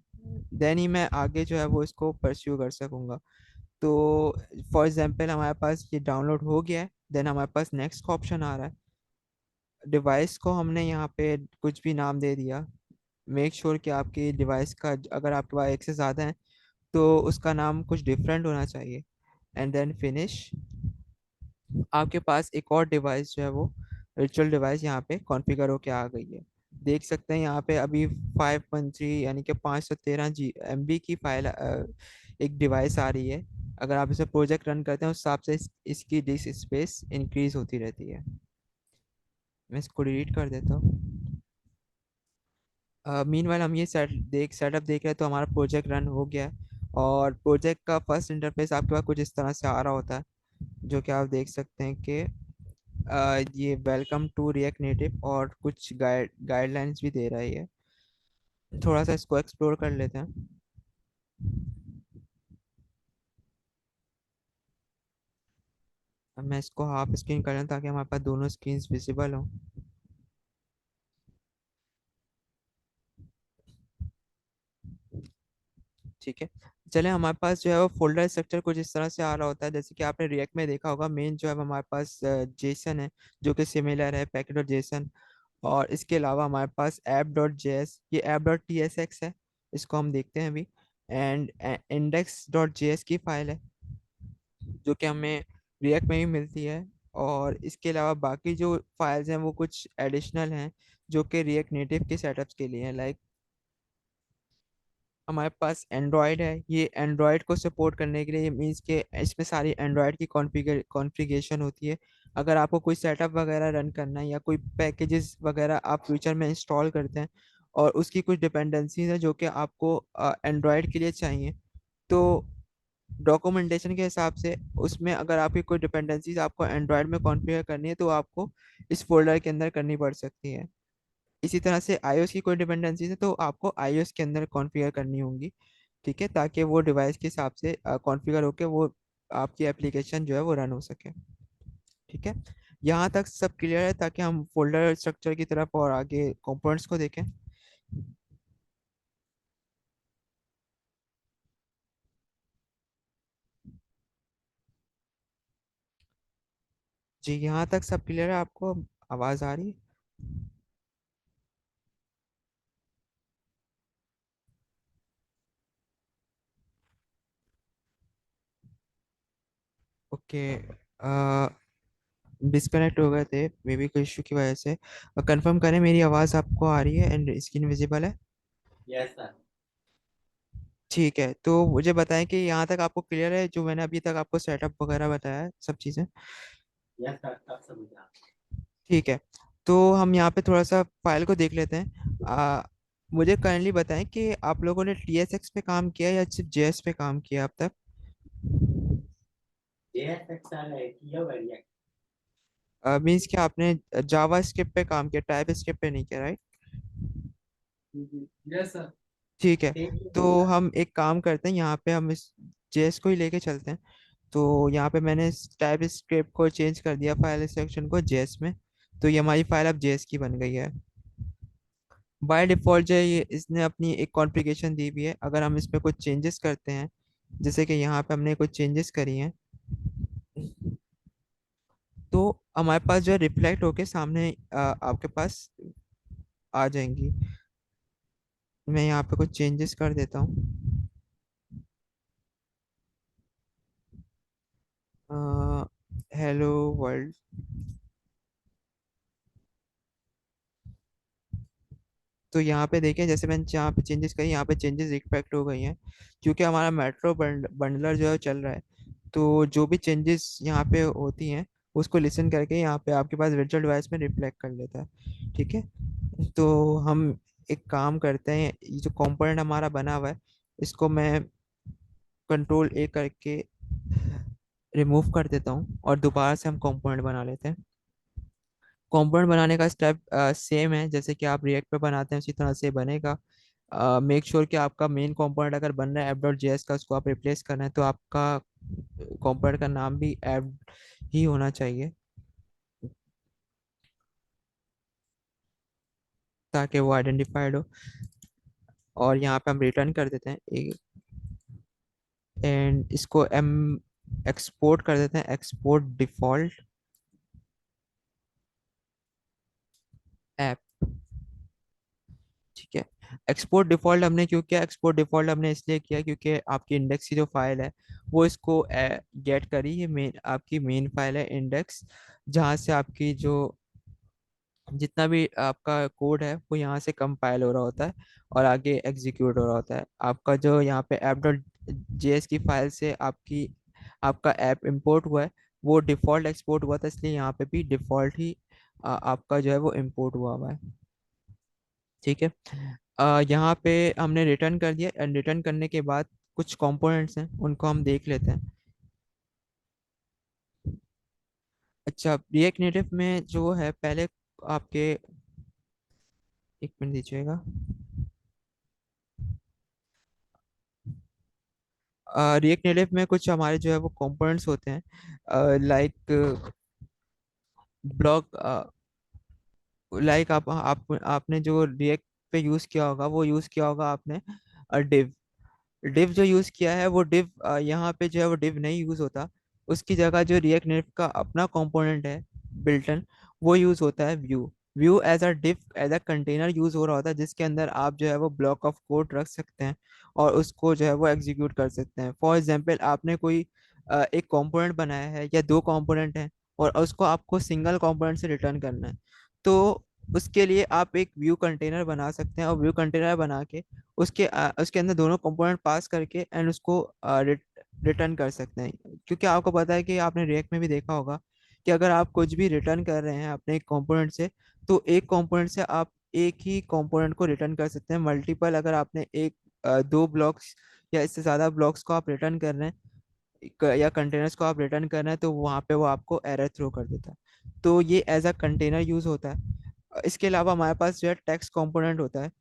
देन ही मैं आगे जो है वो इसको परस्यू कर सकूंगा। तो फॉर एग्जांपल हमारे पास ये डाउनलोड हो गया है, देन हमारे पास नेक्स्ट का ऑप्शन आ रहा है। डिवाइस को हमने यहाँ पे कुछ भी नाम दे दिया। मेक श्योर कि आपकी डिवाइस का अगर आपके पास एक से ज़्यादा है तो उसका नाम कुछ डिफरेंट होना चाहिए, एंड देन फिनिश। आपके पास एक और डिवाइस जो है वो वर्चुअल डिवाइस यहाँ पे कॉन्फ़िगर होके आ गई है। देख सकते हैं यहाँ पे अभी 513 यानी कि 513 MB की फाइल एक डिवाइस आ रही है। अगर आप इसे प्रोजेक्ट रन करते हैं उस हिसाब से इसकी डिस्क स्पेस इंक्रीज होती रहती है। मैं इसको डिलीट कर देता हूँ। मीनवाइल हम ये सेटअप देख रहे हैं, तो हमारा प्रोजेक्ट रन हो गया है। और प्रोजेक्ट का फर्स्ट इंटरफेस आपके पास कुछ इस तरह से आ रहा होता है, जो कि आप देख सकते हैं कि ये वेलकम टू रिएक्ट नेटिव और कुछ गाइडलाइंस भी दे रही है। थोड़ा सा इसको एक्सप्लोर कर लेते हैं। अब मैं इसको हाफ स्क्रीन कर लें ताकि हमारे पास दोनों स्क्रीन्स विजिबल हों। ठीक है। चले, हमारे पास जो है वो फोल्डर स्ट्रक्चर कुछ इस तरह से आ रहा होता है, जैसे कि आपने रिएक्ट में देखा होगा, मेन जो है वो हमारे पास जेसन है, जो कि सिमिलर है पैकेट और जेसन। और इसके अलावा हमारे पास ऐप डॉट जेएस, ये app dot T S x है, इसको हम देखते हैं अभी। एंड इंडेक्स डॉट जेएस की फाइल है, जो कि हमें रिएक्ट में ही मिलती है। और इसके अलावा बाकी जो फाइल्स हैं वो कुछ एडिशनल हैं, जो कि रिएक्ट नेटिव के सेटअप्स के लिए हैं। लाइक हमारे पास एंड्रॉयड है, ये एंड्रॉयड को सपोर्ट करने के लिए मीन्स के इसमें सारी एंड्रॉयड की कॉन्फ़िगरेशन होती है। अगर आपको कोई सेटअप वगैरह रन करना है या कोई पैकेजेस वगैरह आप फ्यूचर में इंस्टॉल करते हैं और उसकी कुछ डिपेंडेंसीज है जो कि आपको एंड्रॉयड के लिए चाहिए, तो डॉक्यूमेंटेशन के हिसाब से उसमें अगर आपकी कोई डिपेंडेंसीज आपको एंड्रॉयड में कॉन्फ़िगर करनी है तो आपको इस फोल्डर के अंदर करनी पड़ सकती है। इसी तरह से iOS की कोई डिपेंडेंसीज है तो आपको iOS के अंदर कॉन्फ़िगर करनी होंगी, ठीक है, ताकि वो डिवाइस के हिसाब से कॉन्फ़िगर होकर वो आपकी एप्लीकेशन जो है वो रन हो सके। ठीक है, यहाँ तक सब क्लियर है, ताकि हम फोल्डर स्ट्रक्चर की तरफ और आगे कंपोनेंट्स को देखें। जी, यहाँ तक सब क्लियर है, आपको आवाज़ आ रही है? ओके, डिस्कनेक्ट हो गए थे मे बी कोई इशू की वजह से। कंफर्म करें मेरी आवाज़ आपको आ रही है एंड स्क्रीन विजिबल है? Yes sir. ठीक है, तो मुझे बताएं कि यहाँ तक आपको क्लियर है जो मैंने अभी तक आपको सेटअप वगैरह बताया है, सब चीज़ें? यस सर, सब समझा। ठीक है, तो हम यहाँ पे थोड़ा सा फाइल को देख लेते हैं। मुझे काइंडली बताएं कि आप लोगों ने TSX पे काम किया या सिर्फ JS पे काम किया अब तक? JSX सर है किया वेरिएंट। मीन्स कि आपने जावा स्क्रिप्ट पे काम किया, टाइप स्क्रिप्ट पे नहीं किया, राइट? Yes sir. ठीक है, सेम ही तो बोला। हम एक काम करते हैं, यहाँ पे हम इस JS को ही लेके चलते हैं। तो यहाँ पे मैंने टाइप स्क्रिप्ट को चेंज कर दिया, फाइल सेक्शन को JS में। तो ये हमारी फाइल अब JS की बन गई है। बाय डिफॉल्ट जो है ये इसने अपनी एक कॉन्फ़िगरेशन दी हुई है, अगर हम इसमें कुछ चेंजेस करते हैं, जैसे कि यहाँ पे हमने कुछ चेंजेस करी हैं, तो हमारे पास जो है रिफ्लेक्ट होके सामने आपके पास आ जाएंगी। मैं यहाँ पे कुछ चेंजेस कर देता हूँ। Hello world. तो यहाँ पे देखें, जैसे मैंने यहाँ पे चेंजेस करी, यहाँ पे चेंजेस रिफ्लेक्ट हो गई हैं, क्योंकि हमारा मेट्रो बंडलर जो है चल रहा है। तो जो भी चेंजेस यहाँ पे होती हैं उसको लिसन करके यहाँ पे आपके पास वर्चुअल डिवाइस में रिफ्लेक्ट कर लेता है। ठीक है, तो हम एक काम करते हैं, ये जो कंपोनेंट हमारा बना हुआ है इसको मैं कंट्रोल करके रिमूव कर देता हूँ और दोबारा से हम कंपोनेंट बना लेते हैं। कंपोनेंट बनाने का स्टेप सेम है, जैसे कि आप रिएक्ट पे बनाते हैं उसी तरह से बनेगा। मेक श्योर कि आपका मेन कंपोनेंट अगर बन रहा है app.js का, उसको आप रिप्लेस करना है तो आपका कंपोनेंट का नाम भी ऐप ही होना चाहिए, ताकि वो आइडेंटिफाइड हो। और यहाँ पे हम रिटर्न कर देते हैं एंड इसको हम एक्सपोर्ट कर देते हैं, एक्सपोर्ट डिफॉल्ट ऐप। ठीक है, एक्सपोर्ट डिफॉल्ट हमने क्यों किया? एक्सपोर्ट डिफॉल्ट हमने इसलिए किया क्योंकि आपकी इंडेक्स की जो फाइल है वो इसको गेट करी, ये मेन आपकी मेन फाइल है इंडेक्स, जहाँ से आपकी जो जितना भी आपका कोड है वो यहाँ से कंपाइल हो रहा होता है और आगे एग्जीक्यूट हो रहा होता है। आपका जो यहाँ पे app.js की फाइल से आपका ऐप इंपोर्ट हुआ है, वो डिफ़ॉल्ट एक्सपोर्ट हुआ था, इसलिए यहाँ पे भी डिफ़ॉल्ट ही आपका जो है वो इंपोर्ट हुआ हुआ है। ठीक है, यहाँ पे हमने रिटर्न कर दिया एंड रिटर्न करने के बाद कुछ कंपोनेंट्स हैं उनको हम देख लेते हैं। अच्छा, रिएक्ट नेटिव में जो है पहले आपके, एक मिनट दीजिएगा। रिएक्ट नेटिव में कुछ हमारे जो है वो कंपोनेंट्स होते हैं, लाइक ब्लॉक, लाइक आपने जो रिएक्ट पे यूज़ किया होगा वो यूज़ किया होगा आपने डिव। डिव जो यूज किया है वो डिव यहाँ पे जो है वो डिव नहीं यूज होता। उसकी जगह जो रिएक्ट नेटिव का अपना कंपोनेंट है बिल्टन, वो यूज होता है view. View as a div as a container use हो रहा होता है, जिसके अंदर आप जो है वो ब्लॉक ऑफ कोड रख सकते हैं और उसको जो है वो एग्जीक्यूट कर सकते हैं। फॉर एग्जांपल आपने कोई एक कंपोनेंट बनाया है या दो कंपोनेंट हैं और उसको आपको सिंगल कंपोनेंट से रिटर्न करना है, तो उसके लिए आप एक व्यू कंटेनर बना सकते हैं और व्यू कंटेनर बना के उसके अंदर दोनों कंपोनेंट पास करके एंड उसको रिटर्न कर सकते हैं। क्योंकि आपको पता है कि आपने रिएक्ट में भी देखा होगा कि अगर आप कुछ भी रिटर्न कर रहे हैं अपने एक कंपोनेंट से, तो एक कंपोनेंट से आप एक ही कंपोनेंट को रिटर्न कर सकते हैं। मल्टीपल अगर आपने दो ब्लॉक्स या इससे ज़्यादा ब्लॉक्स को आप रिटर्न कर रहे हैं या कंटेनर्स को आप रिटर्न कर रहे हैं, तो वहाँ पे वो आपको एरर थ्रो कर देता है। तो ये एज अ कंटेनर यूज होता है। इसके अलावा हमारे पास जो है टेक्स्ट कंपोनेंट होता है।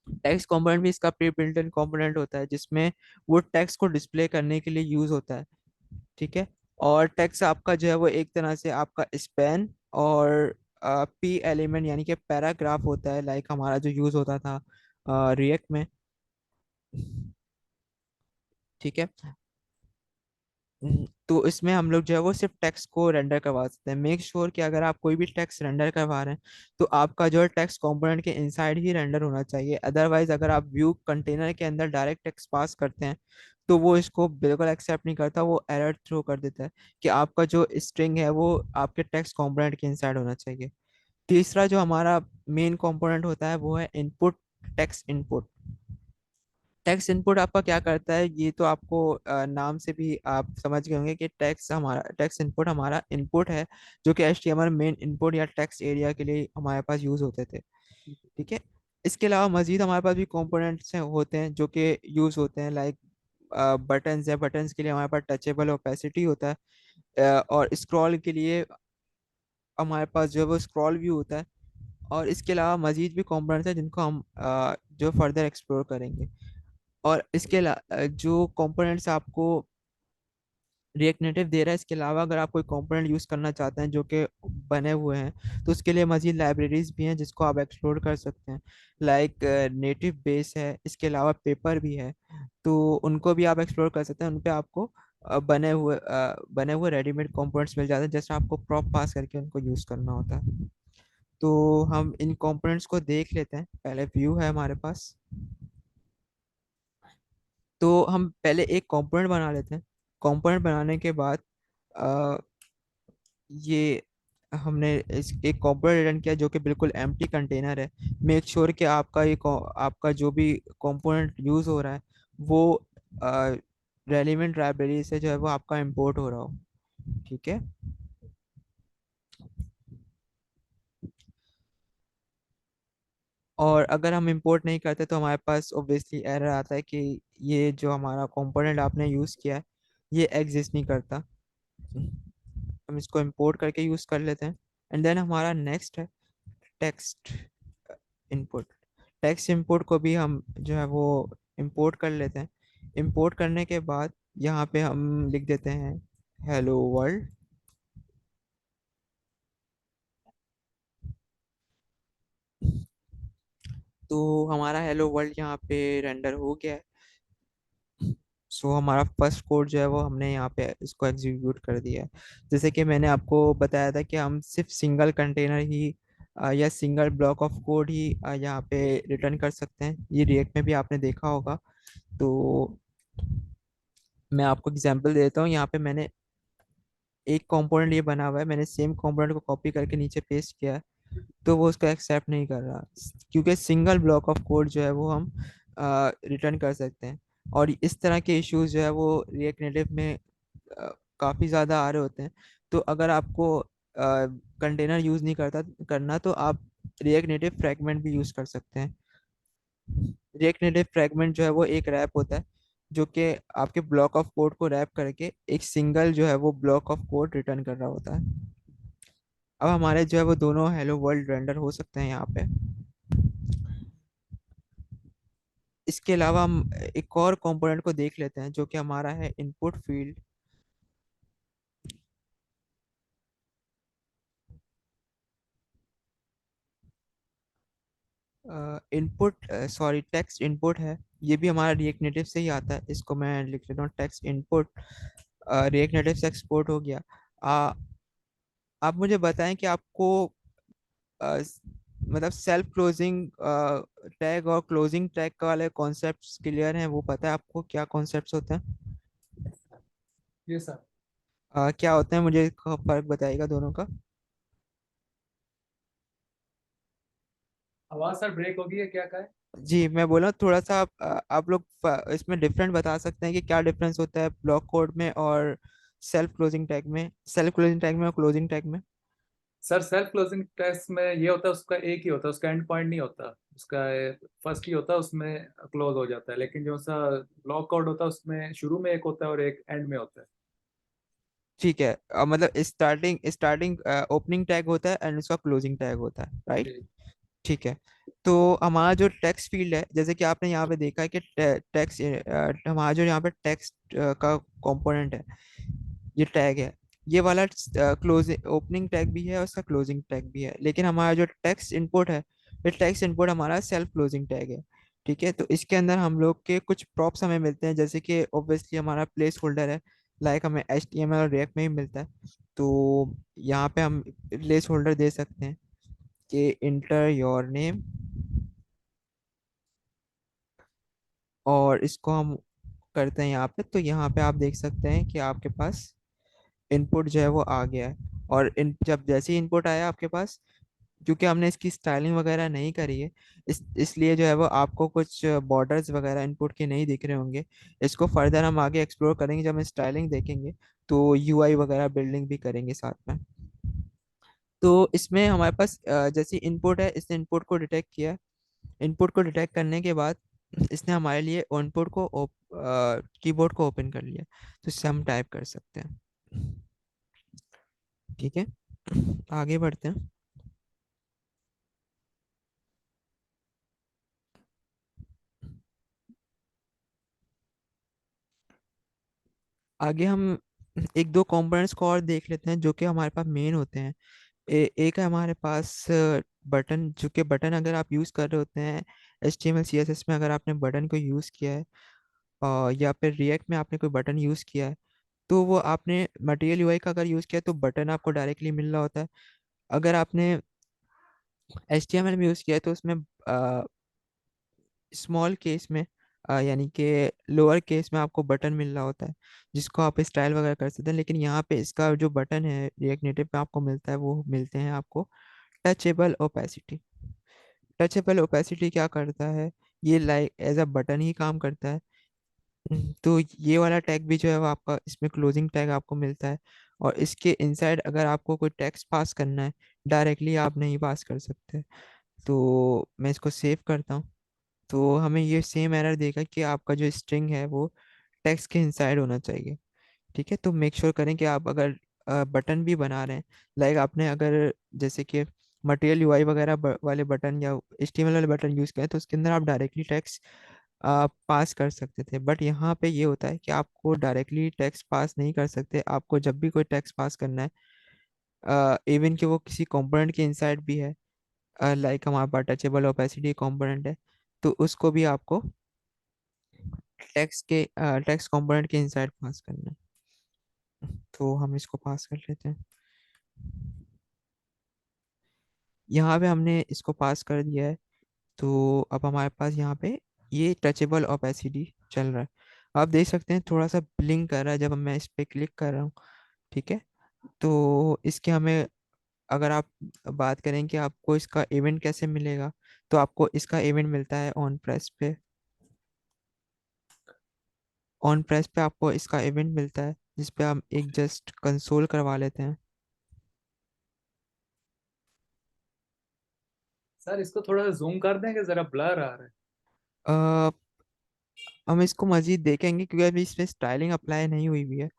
टेक्स्ट कंपोनेंट भी इसका प्री बिल्ट इन कंपोनेंट होता है, जिसमें वो टेक्स्ट को डिस्प्ले करने के लिए यूज होता है। ठीक है। और टेक्स्ट आपका जो है वो एक तरह से आपका स्पैन और पी एलिमेंट यानी कि पैराग्राफ होता है, लाइक हमारा जो यूज होता था रिएक्ट में। ठीक है। तो इसमें हम लोग जो है वो सिर्फ टेक्स्ट को रेंडर करवा सकते हैं। मेक श्योर कि अगर आप कोई भी टेक्स्ट रेंडर करवा रहे हैं तो आपका जो है टेक्स्ट कंपोनेंट के इनसाइड ही रेंडर होना चाहिए। अदरवाइज अगर आप व्यू कंटेनर के अंदर डायरेक्ट टेक्स्ट पास करते हैं तो वो इसको बिल्कुल एक्सेप्ट नहीं करता, वो एरर थ्रो कर देता है कि आपका जो स्ट्रिंग है वो आपके टेक्स्ट कंपोनेंट के इनसाइड होना चाहिए। तीसरा जो हमारा मेन कंपोनेंट होता है वो है input. Text input. Text input आपका क्या करता है, ये तो आपको नाम से भी आप समझ गए होंगे कि टेक्स्ट इनपुट हमारा इनपुट है, जो कि एचटीएमएल मेन इनपुट या टेक्स्ट एरिया के लिए हमारे पास यूज होते थे। ठीक है। इसके अलावा मजीद हमारे पास भी कंपोनेंट्स होते हैं जो कि यूज होते हैं, लाइक बटन्स है। बटन्स के लिए हमारे पास टचेबल ओपेसिटी होता है। और स्क्रॉल के लिए हमारे पास जो है वो स्क्रॉल व्यू होता है। और इसके अलावा मजीद भी कंपोनेंट्स हैं जिनको हम जो फर्दर एक्सप्लोर करेंगे। और इसके अलावा जो कंपोनेंट्स आपको रिएक्ट नेटिव दे रहा है, इसके अलावा अगर आप कोई कंपोनेंट यूज करना चाहते हैं जो कि बने हुए हैं, तो उसके लिए मजीद लाइब्रेरीज भी हैं जिसको आप एक्सप्लोर कर सकते हैं। लाइक नेटिव बेस है, इसके अलावा पेपर भी है, तो उनको भी आप एक्सप्लोर कर सकते हैं। उन पे आपको बने हुए रेडीमेड कंपोनेंट्स मिल जाते हैं, जैसे आपको प्रॉप पास करके उनको यूज करना होता है। तो हम इन कंपोनेंट्स को देख लेते हैं। पहले व्यू है हमारे पास, तो हम पहले एक कंपोनेंट बना लेते हैं। कंपोनेंट बनाने के बाद अ, ये हमने एक कंपोनेंट रिटर्न किया जो कि बिल्कुल एम्प्टी कंटेनर है। मेक श्योर कि आपका जो भी कंपोनेंट यूज हो रहा है वो रेलिवेंट लाइब्रेरी से जो है वो आपका इंपोर्ट हो रहा हो। ठीक है। और अगर हम इंपोर्ट नहीं करते तो हमारे पास ऑब्वियसली एरर आता है कि ये जो हमारा कंपोनेंट आपने यूज किया है ये एग्जिस्ट नहीं करता। हम इसको इंपोर्ट करके यूज कर लेते हैं। एंड देन हमारा नेक्स्ट है टेक्स्ट इनपुट। टेक्स्ट इनपुट को भी हम जो है वो इंपोर्ट कर लेते हैं। इंपोर्ट करने के बाद यहाँ पे हम लिख देते हैं हेलो वर्ल्ड। तो हमारा हेलो वर्ल्ड यहाँ पे रेंडर हो गया है। सो हमारा फर्स्ट कोड जो है वो हमने यहाँ पे इसको एग्जीक्यूट कर दिया है। जैसे कि मैंने आपको बताया था कि हम सिर्फ सिंगल कंटेनर ही या सिंगल ब्लॉक ऑफ कोड ही यहाँ पे रिटर्न कर सकते हैं। ये रिएक्ट में भी आपने देखा होगा। तो मैं आपको एग्जांपल देता हूँ। यहाँ पे मैंने एक कंपोनेंट ये बना हुआ है, मैंने सेम कंपोनेंट को कॉपी करके नीचे पेस्ट किया है, तो वो उसको एक्सेप्ट नहीं कर रहा, क्योंकि सिंगल ब्लॉक ऑफ कोड जो है वो हम रिटर्न कर सकते हैं। और इस तरह के इश्यूज जो है वो रिएक्ट नेटिव में काफ़ी ज़्यादा आ रहे होते हैं। तो अगर आपको कंटेनर यूज़ नहीं करता करना, तो आप रिएक्ट नेटिव फ्रैगमेंट भी यूज़ कर सकते हैं। रिएक्ट नेटिव फ्रैगमेंट जो है वो एक रैप होता है जो कि आपके ब्लॉक ऑफ कोड को रैप करके एक सिंगल जो है वो ब्लॉक ऑफ कोड रिटर्न कर रहा होता है। अब हमारे जो है वो दोनों हेलो वर्ल्ड रेंडर हो सकते हैं यहाँ पे। इसके अलावा हम एक और कंपोनेंट को देख लेते हैं जो कि हमारा है input field. Input, sorry, text input है। ये भी हमारा रिएक्ट नेटिव से ही आता है। इसको मैं लिख लेता हूँ, टेक्स्ट इनपुट रिएक्ट नेटिव से एक्सपोर्ट हो गया। आ, आप मुझे बताएं कि आपको अ, मतलब सेल्फ क्लोजिंग टैग और क्लोजिंग टैग वाले कॉन्सेप्ट्स क्लियर हैं? वो पता है आपको क्या कॉन्सेप्ट्स होते हैं? Yes sir. ये सर। क्या होते हैं, मुझे इसका फर्क बताइएगा दोनों का। आवाज सर ब्रेक होगी है, क्या कहा है? जी, मैं बोला थोड़ा सा आप लोग इसमें डिफरेंट बता सकते हैं कि क्या डिफरेंस होता है ब्लॉक कोड में और सेल्फ क्लोजिंग टैग में, सेल्फ क्लोजिंग टैग में और क्लोजिंग टैग में? सर सेल्फ क्लोजिंग टेस्ट में ये होता है, उसका एक ही होता है, उसका एंड पॉइंट नहीं होता, उसका फर्स्ट ही होता है, उसमें क्लोज हो जाता है। लेकिन जो सा ब्लॉक कोड होता है उसमें शुरू में एक होता है और एक एंड में होता है। ठीक है, मतलब स्टार्टिंग स्टार्टिंग ओपनिंग टैग होता है एंड उसका क्लोजिंग टैग होता है, राइट? जी। ठीक है। तो हमारा जो टेक्स्ट फील्ड है, जैसे कि आपने यहाँ पे देखा है कि टेक्स्ट, हमारा जो यहाँ पे टेक्स्ट का कंपोनेंट है, ये टैग है, ये वाला क्लोजिंग ओपनिंग टैग भी है और उसका क्लोजिंग टैग भी है। लेकिन हमारा जो टेक्स्ट इनपुट है, ये टेक्स्ट इनपुट हमारा सेल्फ क्लोजिंग टैग है। ठीक है, तो इसके अंदर हम लोग के कुछ प्रॉप्स हमें मिलते हैं, जैसे कि ऑब्वियसली हमारा प्लेस होल्डर है, लाइक हमें HTML और React में ही मिलता है। तो यहाँ पे हम प्लेस होल्डर दे सकते हैं कि इंटर योर नेम, और इसको हम करते हैं यहाँ पे। तो यहाँ पे आप देख सकते हैं कि आपके पास इनपुट जो है वो आ गया है। और इन जब जैसे ही इनपुट आया आपके पास, क्योंकि हमने इसकी स्टाइलिंग वगैरह नहीं करी है, इसलिए जो है वो आपको कुछ बॉर्डर्स वगैरह इनपुट के नहीं दिख रहे होंगे। इसको फर्दर हम आगे एक्सप्लोर करेंगे, जब हम स्टाइलिंग देखेंगे तो UI वगैरह बिल्डिंग भी करेंगे साथ में। तो इसमें हमारे पास जैसे इनपुट है, इसने इनपुट को डिटेक्ट किया। इनपुट को डिटेक्ट करने के बाद इसने हमारे लिए इनपुट को कीबोर्ड को ओपन कर लिया। तो इससे हम टाइप कर सकते हैं। ठीक है, आगे बढ़ते हैं। आगे हम एक दो कंपोनेंट्स को और देख लेते हैं जो कि हमारे पास मेन होते हैं। एक है हमारे पास बटन, जो कि बटन अगर आप यूज़ कर रहे होते हैं HTML CSS में, अगर आपने बटन को यूज़ किया है या फिर रिएक्ट में आपने कोई बटन यूज़ किया है, तो वो आपने मटेरियल यूआई का अगर यूज़ किया है तो बटन आपको डायरेक्टली मिल रहा होता है। अगर आपने HTML में यूज़ किया है तो उसमें स्मॉल केस में, यानी कि लोअर केस में आपको बटन मिल रहा होता है, जिसको आप स्टाइल वगैरह कर सकते हैं। लेकिन यहाँ पे इसका जो बटन है रिएक्ट नेटिव पे आपको मिलता है, वो मिलते हैं आपको टचेबल ओपेसिटी। टचेबल ओपेसिटी क्या करता है? ये लाइक एज अ बटन ही काम करता है। तो ये वाला टैग भी जो है वो आपका, इसमें क्लोजिंग टैग आपको मिलता है। और इसके इनसाइड अगर आपको कोई टेक्स्ट पास करना है, डायरेक्टली आप नहीं पास कर सकते। तो मैं इसको सेव करता हूँ। तो हमें ये सेम एरर देगा कि आपका जो स्ट्रिंग है वो टेक्स्ट के इनसाइड होना चाहिए। ठीक है, तो मेक श्योर करें कि आप अगर बटन भी बना रहे हैं, लाइक आपने अगर जैसे कि मटेरियल यूआई वगैरह वाले बटन या HTML वाले बटन यूज़ करें, तो उसके अंदर आप डायरेक्टली टेक्स्ट पास कर सकते थे। बट यहाँ पे ये होता है कि आपको डायरेक्टली टेक्स्ट पास नहीं कर सकते। आपको जब भी कोई टेक्स्ट पास करना है, इवन कि वो किसी कंपोनेंट के इनसाइड भी है, लाइक हमारे पास टचेबल ओपेसिटी कंपोनेंट है, तो उसको भी आपको टेक्स्ट कंपोनेंट के इनसाइड पास करना है। तो हम इसको पास कर लेते हैं। यहाँ पे हमने इसको पास कर दिया है। तो अब हमारे पास यहाँ पे ये टचेबल ओपेसिटी चल रहा है। आप देख सकते हैं थोड़ा सा ब्लिंक कर रहा है जब मैं इस पे क्लिक कर रहा हूँ। ठीक है, तो इसके हमें, अगर आप बात करें कि आपको इसका इवेंट कैसे मिलेगा, तो आपको इसका इवेंट मिलता है ऑन प्रेस पे। ऑन प्रेस पे आपको इसका इवेंट मिलता है, जिस पे हम एक जस्ट कंसोल करवा लेते हैं। सर इसको थोड़ा सा जूम कर देंगे, जरा ब्लर आ रहा है। अ, हम इसको मजीद देखेंगे क्योंकि अभी इसमें स्टाइलिंग अप्लाई नहीं हुई हुई है,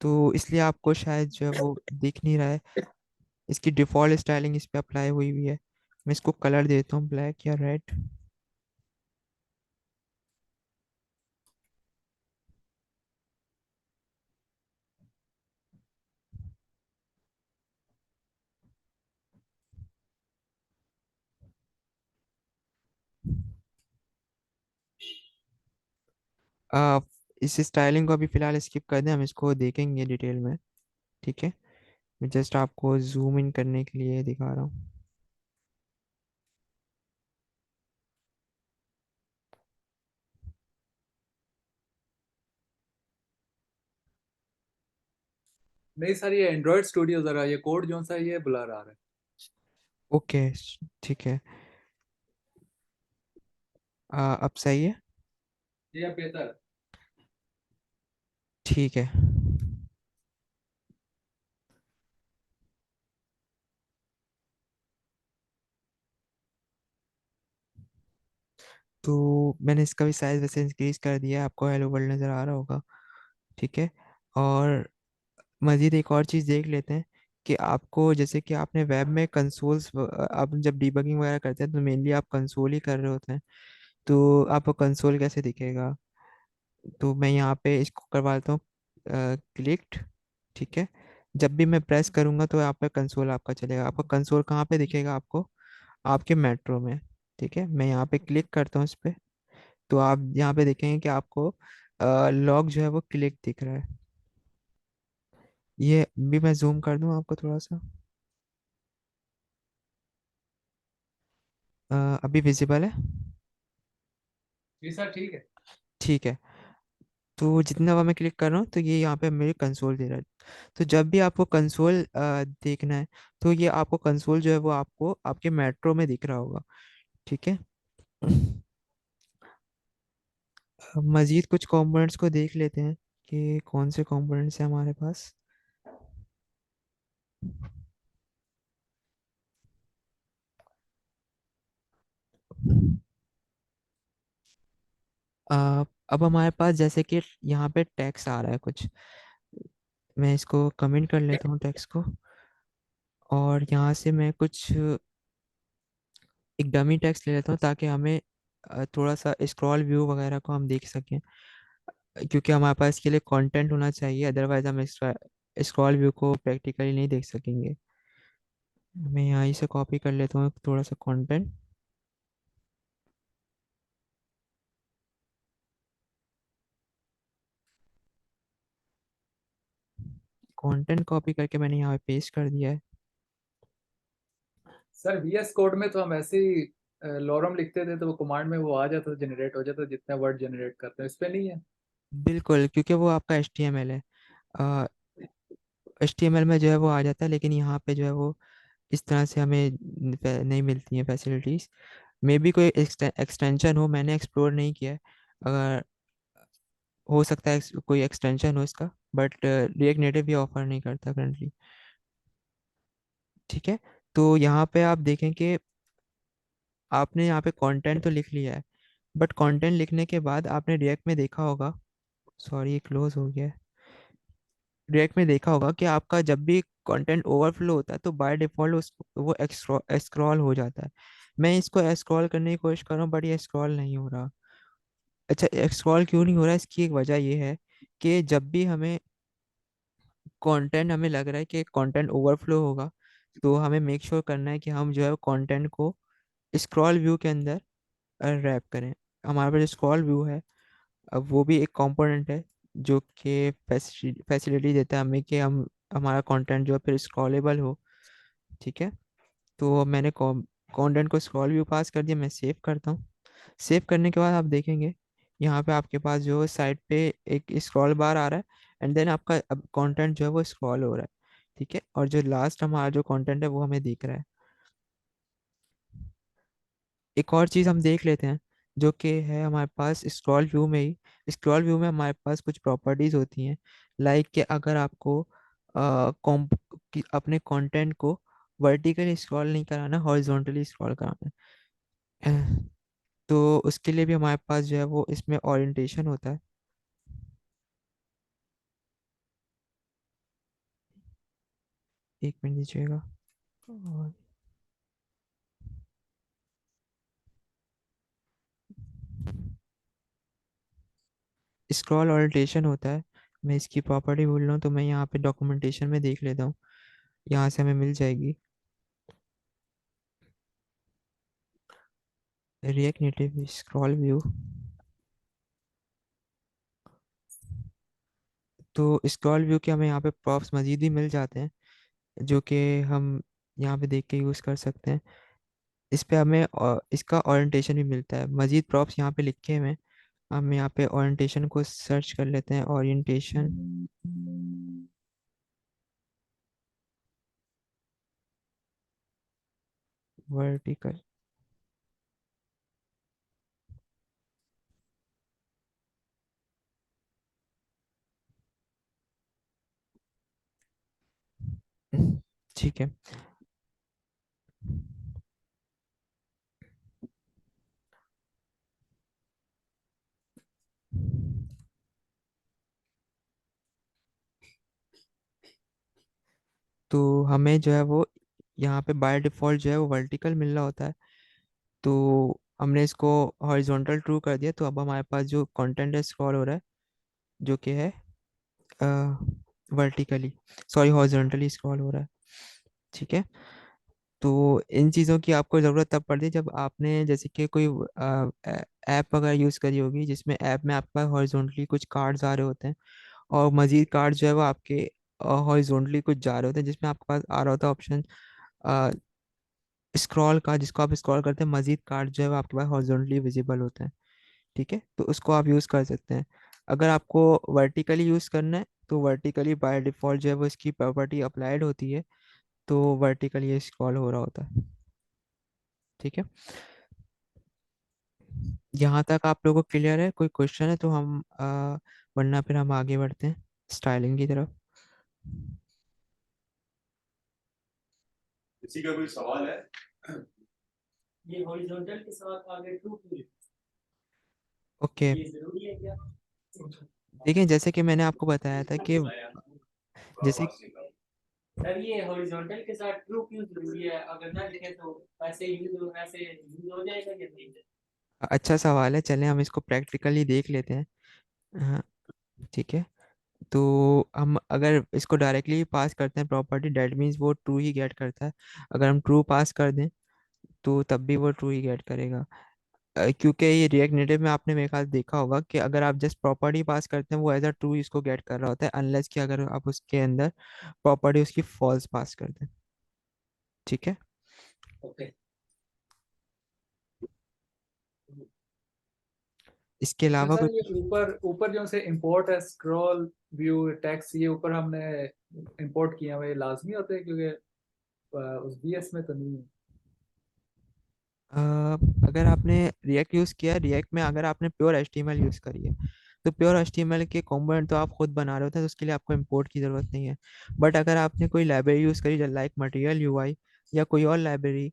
तो इसलिए आपको शायद जो है वो दिख नहीं रहा है। इसकी डिफ़ॉल्ट स्टाइलिंग इस पे अप्लाई हुई हुई है। मैं इसको कलर देता हूँ, ब्लैक या रेड। आ, इस स्टाइलिंग को अभी फिलहाल स्किप कर दें, हम इसको देखेंगे डिटेल में। ठीक है, मैं जस्ट आपको जूम इन करने के लिए दिखा रहा हूँ। नहीं सर, ये एंड्रॉयड स्टूडियो जरा ये कोड जो सा है, ये ब्लर आ रहा है। ओके, ठीक है। अब सही है। ये अब बेहतर है। ठीक है, तो मैंने इसका भी साइज वैसे इंक्रीज कर दिया है, आपको हेलो वर्ल्ड नज़र आ रहा होगा। ठीक है, और मज़ीद एक और चीज़ देख लेते हैं कि आपको, जैसे कि आपने वेब में कंसोल्स, आप जब डीबगिंग वगैरह करते हैं तो मेनली आप कंसोल ही कर रहे होते हैं, तो आपको कंसोल कैसे दिखेगा? तो मैं यहाँ पे इसको करवा लेता हूँ क्लिक्ड। ठीक है, जब भी मैं प्रेस करूँगा तो यहाँ पे कंसोल आपका चलेगा। आपका कंसोल कहाँ पे दिखेगा आपको? आपके मेट्रो में। ठीक है, मैं यहाँ पे क्लिक करता हूँ इस पे, तो आप यहाँ पे देखेंगे कि आपको लॉग जो है वो क्लिक दिख रहा है। ये भी मैं जूम कर दूँ आपको थोड़ा सा। अभी विजिबल है? जी सर, ठीक है। ठीक है, तो जितना बार मैं क्लिक कर रहा हूँ तो ये यहाँ पे मेरे कंसोल दे रहा है। तो जब भी आपको कंसोल देखना है, तो ये आपको कंसोल जो है वो आपको आपके मेट्रो में दिख रहा होगा। ठीक है। अब मज़ीद कुछ कंपोनेंट्स को देख लेते हैं कि कौन से कंपोनेंट्स हैं हमारे पास। अब हमारे पास जैसे कि यहाँ पे टैक्स आ रहा है कुछ, मैं इसको कमेंट कर लेता हूँ टैक्स को, और यहाँ से मैं कुछ एक डमी टेक्स्ट ले लेता हूँ ताकि हमें थोड़ा सा स्क्रॉल व्यू वगैरह को हम देख सकें, क्योंकि हमारे पास इसके लिए कंटेंट होना चाहिए, अदरवाइज हम स्क्रॉल व्यू को प्रैक्टिकली नहीं देख सकेंगे। मैं यहाँ से कॉपी कर लेता हूँ थोड़ा सा कंटेंट। कंटेंट कॉपी करके मैंने यहाँ पे पेस्ट कर दिया है। सर VS कोड में तो हम ऐसे ही लॉरम लिखते थे तो वो कमांड में वो आ जाता था, जनरेट हो जाता, जितने वर्ड जनरेट करते हैं। इस पे नहीं है। बिल्कुल, क्योंकि वो आपका HTML है। HTML में जो है वो आ जाता है, लेकिन यहाँ पे जो है वो इस तरह से हमें नहीं मिलती हैं फैसिलिटीज़। मे बी कोई एक्सटेंशन हो, मैंने एक्सप्लोर नहीं किया है। अगर हो सकता है कोई एक्सटेंशन हो इसका, बट रिएक्ट नेटिव भी ऑफर नहीं करता करंटली। ठीक है, तो यहाँ पे आप देखें कि आपने यहाँ पे कंटेंट तो लिख लिया है, बट कंटेंट लिखने के बाद आपने रिएक्ट में देखा होगा, सॉरी ये क्लोज हो गया है। रिएक्ट में देखा होगा कि आपका जब भी कंटेंट ओवरफ्लो होता है तो बाय डिफॉल्ट वो स्क्रॉल हो जाता है। मैं इसको स्क्रॉल करने की कोशिश कर रहा हूँ, बट ये स्क्रॉल नहीं हो रहा। अच्छा, स्क्रॉल क्यों नहीं हो रहा है? इसकी एक वजह ये है कि जब भी हमें लग रहा है कि कंटेंट ओवरफ्लो होगा, तो हमें मेक श्योर करना है कि हम जो है कंटेंट को स्क्रॉल व्यू के अंदर रैप करें। हमारे पास स्क्रॉल व्यू है, अब वो भी एक कंपोनेंट है जो कि फैसिलिटी देता है हमें कि हम हमारा कंटेंट जो है फिर स्क्रॉलेबल हो। ठीक है, तो मैंने कंटेंट को स्क्रॉल व्यू पास कर दिया, मैं सेव करता हूँ। सेव करने के बाद आप देखेंगे यहाँ पे आपके पास जो साइड पे एक स्क्रॉल बार आ रहा है, एंड देन आपका अब कंटेंट जो है वो स्क्रॉल हो रहा है। ठीक है, और जो लास्ट हमारा जो कंटेंट है वो हमें दिख रहा है। एक और चीज़ हम देख लेते हैं जो कि है हमारे पास स्क्रॉल व्यू में ही। स्क्रॉल व्यू में हमारे पास कुछ प्रॉपर्टीज होती हैं, लाइक कि अगर आपको अपने कंटेंट को वर्टिकली स्क्रॉल नहीं कराना, हॉरिजॉन्टली स्क्रॉल कराना है, तो उसके लिए भी हमारे पास जो है वो इसमें ओरिएंटेशन होता है। एक मिनट दीजिएगा। और स्क्रॉल ओरिएंटेशन होता है, मैं इसकी प्रॉपर्टी भूल रहा हूँ, तो मैं यहाँ पे डॉक्यूमेंटेशन में देख लेता हूँ, यहाँ से हमें मिल जाएगी। React native scroll view. तो स्क्रॉल व्यू के हमें यहाँ पे प्रॉप्स मजीद भी मिल जाते हैं, जो कि हम यहाँ पे देख के यूज़ कर सकते हैं। इस पे हमें इसका ओरिएंटेशन भी मिलता है, मजीद प्रॉप्स यहाँ पे लिखे हुए हैं। हम यहाँ पे ओरिएंटेशन को सर्च कर लेते हैं, ओरिएंटेशन। वर्टिकल। ठीक है। तो हमें जो है वो यहाँ पे बाय डिफ़ॉल्ट जो है वो वर्टिकल मिल रहा होता है। तो हमने इसको हॉरिजॉन्टल ट्रू कर दिया, तो अब हमारे पास जो कंटेंट है स्क्रॉल हो रहा है, जो कि है वर्टिकली, सॉरी हॉरिजॉन्टली स्क्रॉल हो रहा है। ठीक है। तो इन चीज़ों की आपको ज़रूरत तब पड़ती है जब आपने जैसे कि कोई ऐप वगैरह यूज़ करी होगी, जिसमें ऐप में आपके पास हॉरिजॉन्टली कुछ कार्ड्स आ रहे होते हैं, और मज़ीद कार्ड जो है वो आपके हॉरिजॉन्टली कुछ जा रहे होते हैं, जिसमें आपके पास आ रहा होता है ऑप्शन स्क्रॉल का, जिसको आप स्क्रॉल करते हैं मज़ीद कार्ड जो है वो आपके पास हॉरिजॉन्टली विजिबल होता है। ठीक है, तो उसको आप यूज़ कर सकते हैं। अगर आपको वर्टिकली यूज़ करना है, तो वर्टिकली बाय डिफ़ॉल्ट जो है वो इसकी प्रॉपर्टी अप्लाइड होती है, तो वर्टिकली ये स्क्रॉल हो रहा होता है। ठीक है। यहाँ तक आप लोगों को क्लियर है? कोई क्वेश्चन है तो हम वरना फिर हम आगे बढ़ते हैं स्टाइलिंग की तरफ। किसी का कोई सवाल है? ये हॉरिजॉन्टल के साथ आगे ट्रू क्यों लिखा? ओके। ये जरूरी है क्या? देखिए, जैसे कि मैंने आपको बताया था कि जैसे सर ये हॉरिजॉन्टल के साथ ट्रू क्यों जरूरी है? अगर ना लिखे तो ऐसे यूज हो जाएगा या नहीं? अच्छा सवाल है, चलें हम इसको प्रैक्टिकली देख लेते हैं। हाँ, ठीक है। तो हम अगर इसको डायरेक्टली पास करते हैं प्रॉपर्टी, डेट मीन्स वो ट्रू ही गेट करता है। अगर हम ट्रू पास कर दें तो तब भी वो ट्रू ही गेट करेगा। क्योंकि ये रिएक्ट नेटिव में आपने मेरे ख्याल देखा होगा कि अगर आप जस्ट प्रॉपर्टी पास करते हैं वो एज अ ट्रू इसको गेट कर रहा होता है, अनलेस कि अगर आप उसके अंदर प्रॉपर्टी उसकी फॉल्स पास कर दें। ठीक है। ओके। इसके अच्छा अलावा सर, कोई ये ऊपर ऊपर जो से इंपोर्ट है स्क्रॉल व्यू टेक्स्ट, ये ऊपर हमने इंपोर्ट किया हुआ, ये लाजमी होते हैं क्योंकि उस बीएस में तो नहीं है। अ, अगर आपने रिएक्ट यूज़ किया है, रिएक्ट में अगर आपने प्योर एचटीएमएल यूज़ करी है, तो प्योर एचटीएमएल के कंपोनेंट तो आप खुद बना रहे होते हैं, तो उसके लिए आपको इंपोर्ट की ज़रूरत नहीं है। बट अगर आपने कोई लाइब्रेरी यूज़ करी लाइक मटेरियल यूआई या कोई और लाइब्रेरी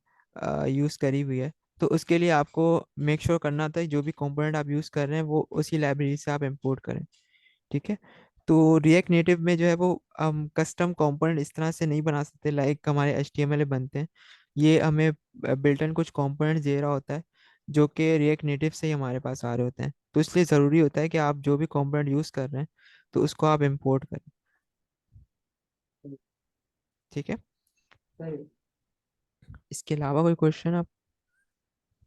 यूज़ करी हुई है, तो उसके लिए आपको मेक श्योर करना होता है जो भी कंपोनेंट आप यूज़ कर रहे हैं वो उसी लाइब्रेरी से आप इंपोर्ट करें। ठीक है। तो रिएक्ट नेटिव में जो है वो हम कस्टम कंपोनेंट इस तरह से नहीं बना सकते लाइक हमारे एचटीएमएल में बनते हैं। ये हमें बिल्ट इन कुछ कंपोनेंट दे रहा होता है, जो कि रिएक्ट नेटिव से ही हमारे पास आ रहे होते हैं, तो इसलिए ज़रूरी होता है कि आप जो भी कंपोनेंट यूज़ कर रहे हैं तो उसको आप इंपोर्ट करें। ठीक है। सही। इसके अलावा कोई क्वेश्चन आप?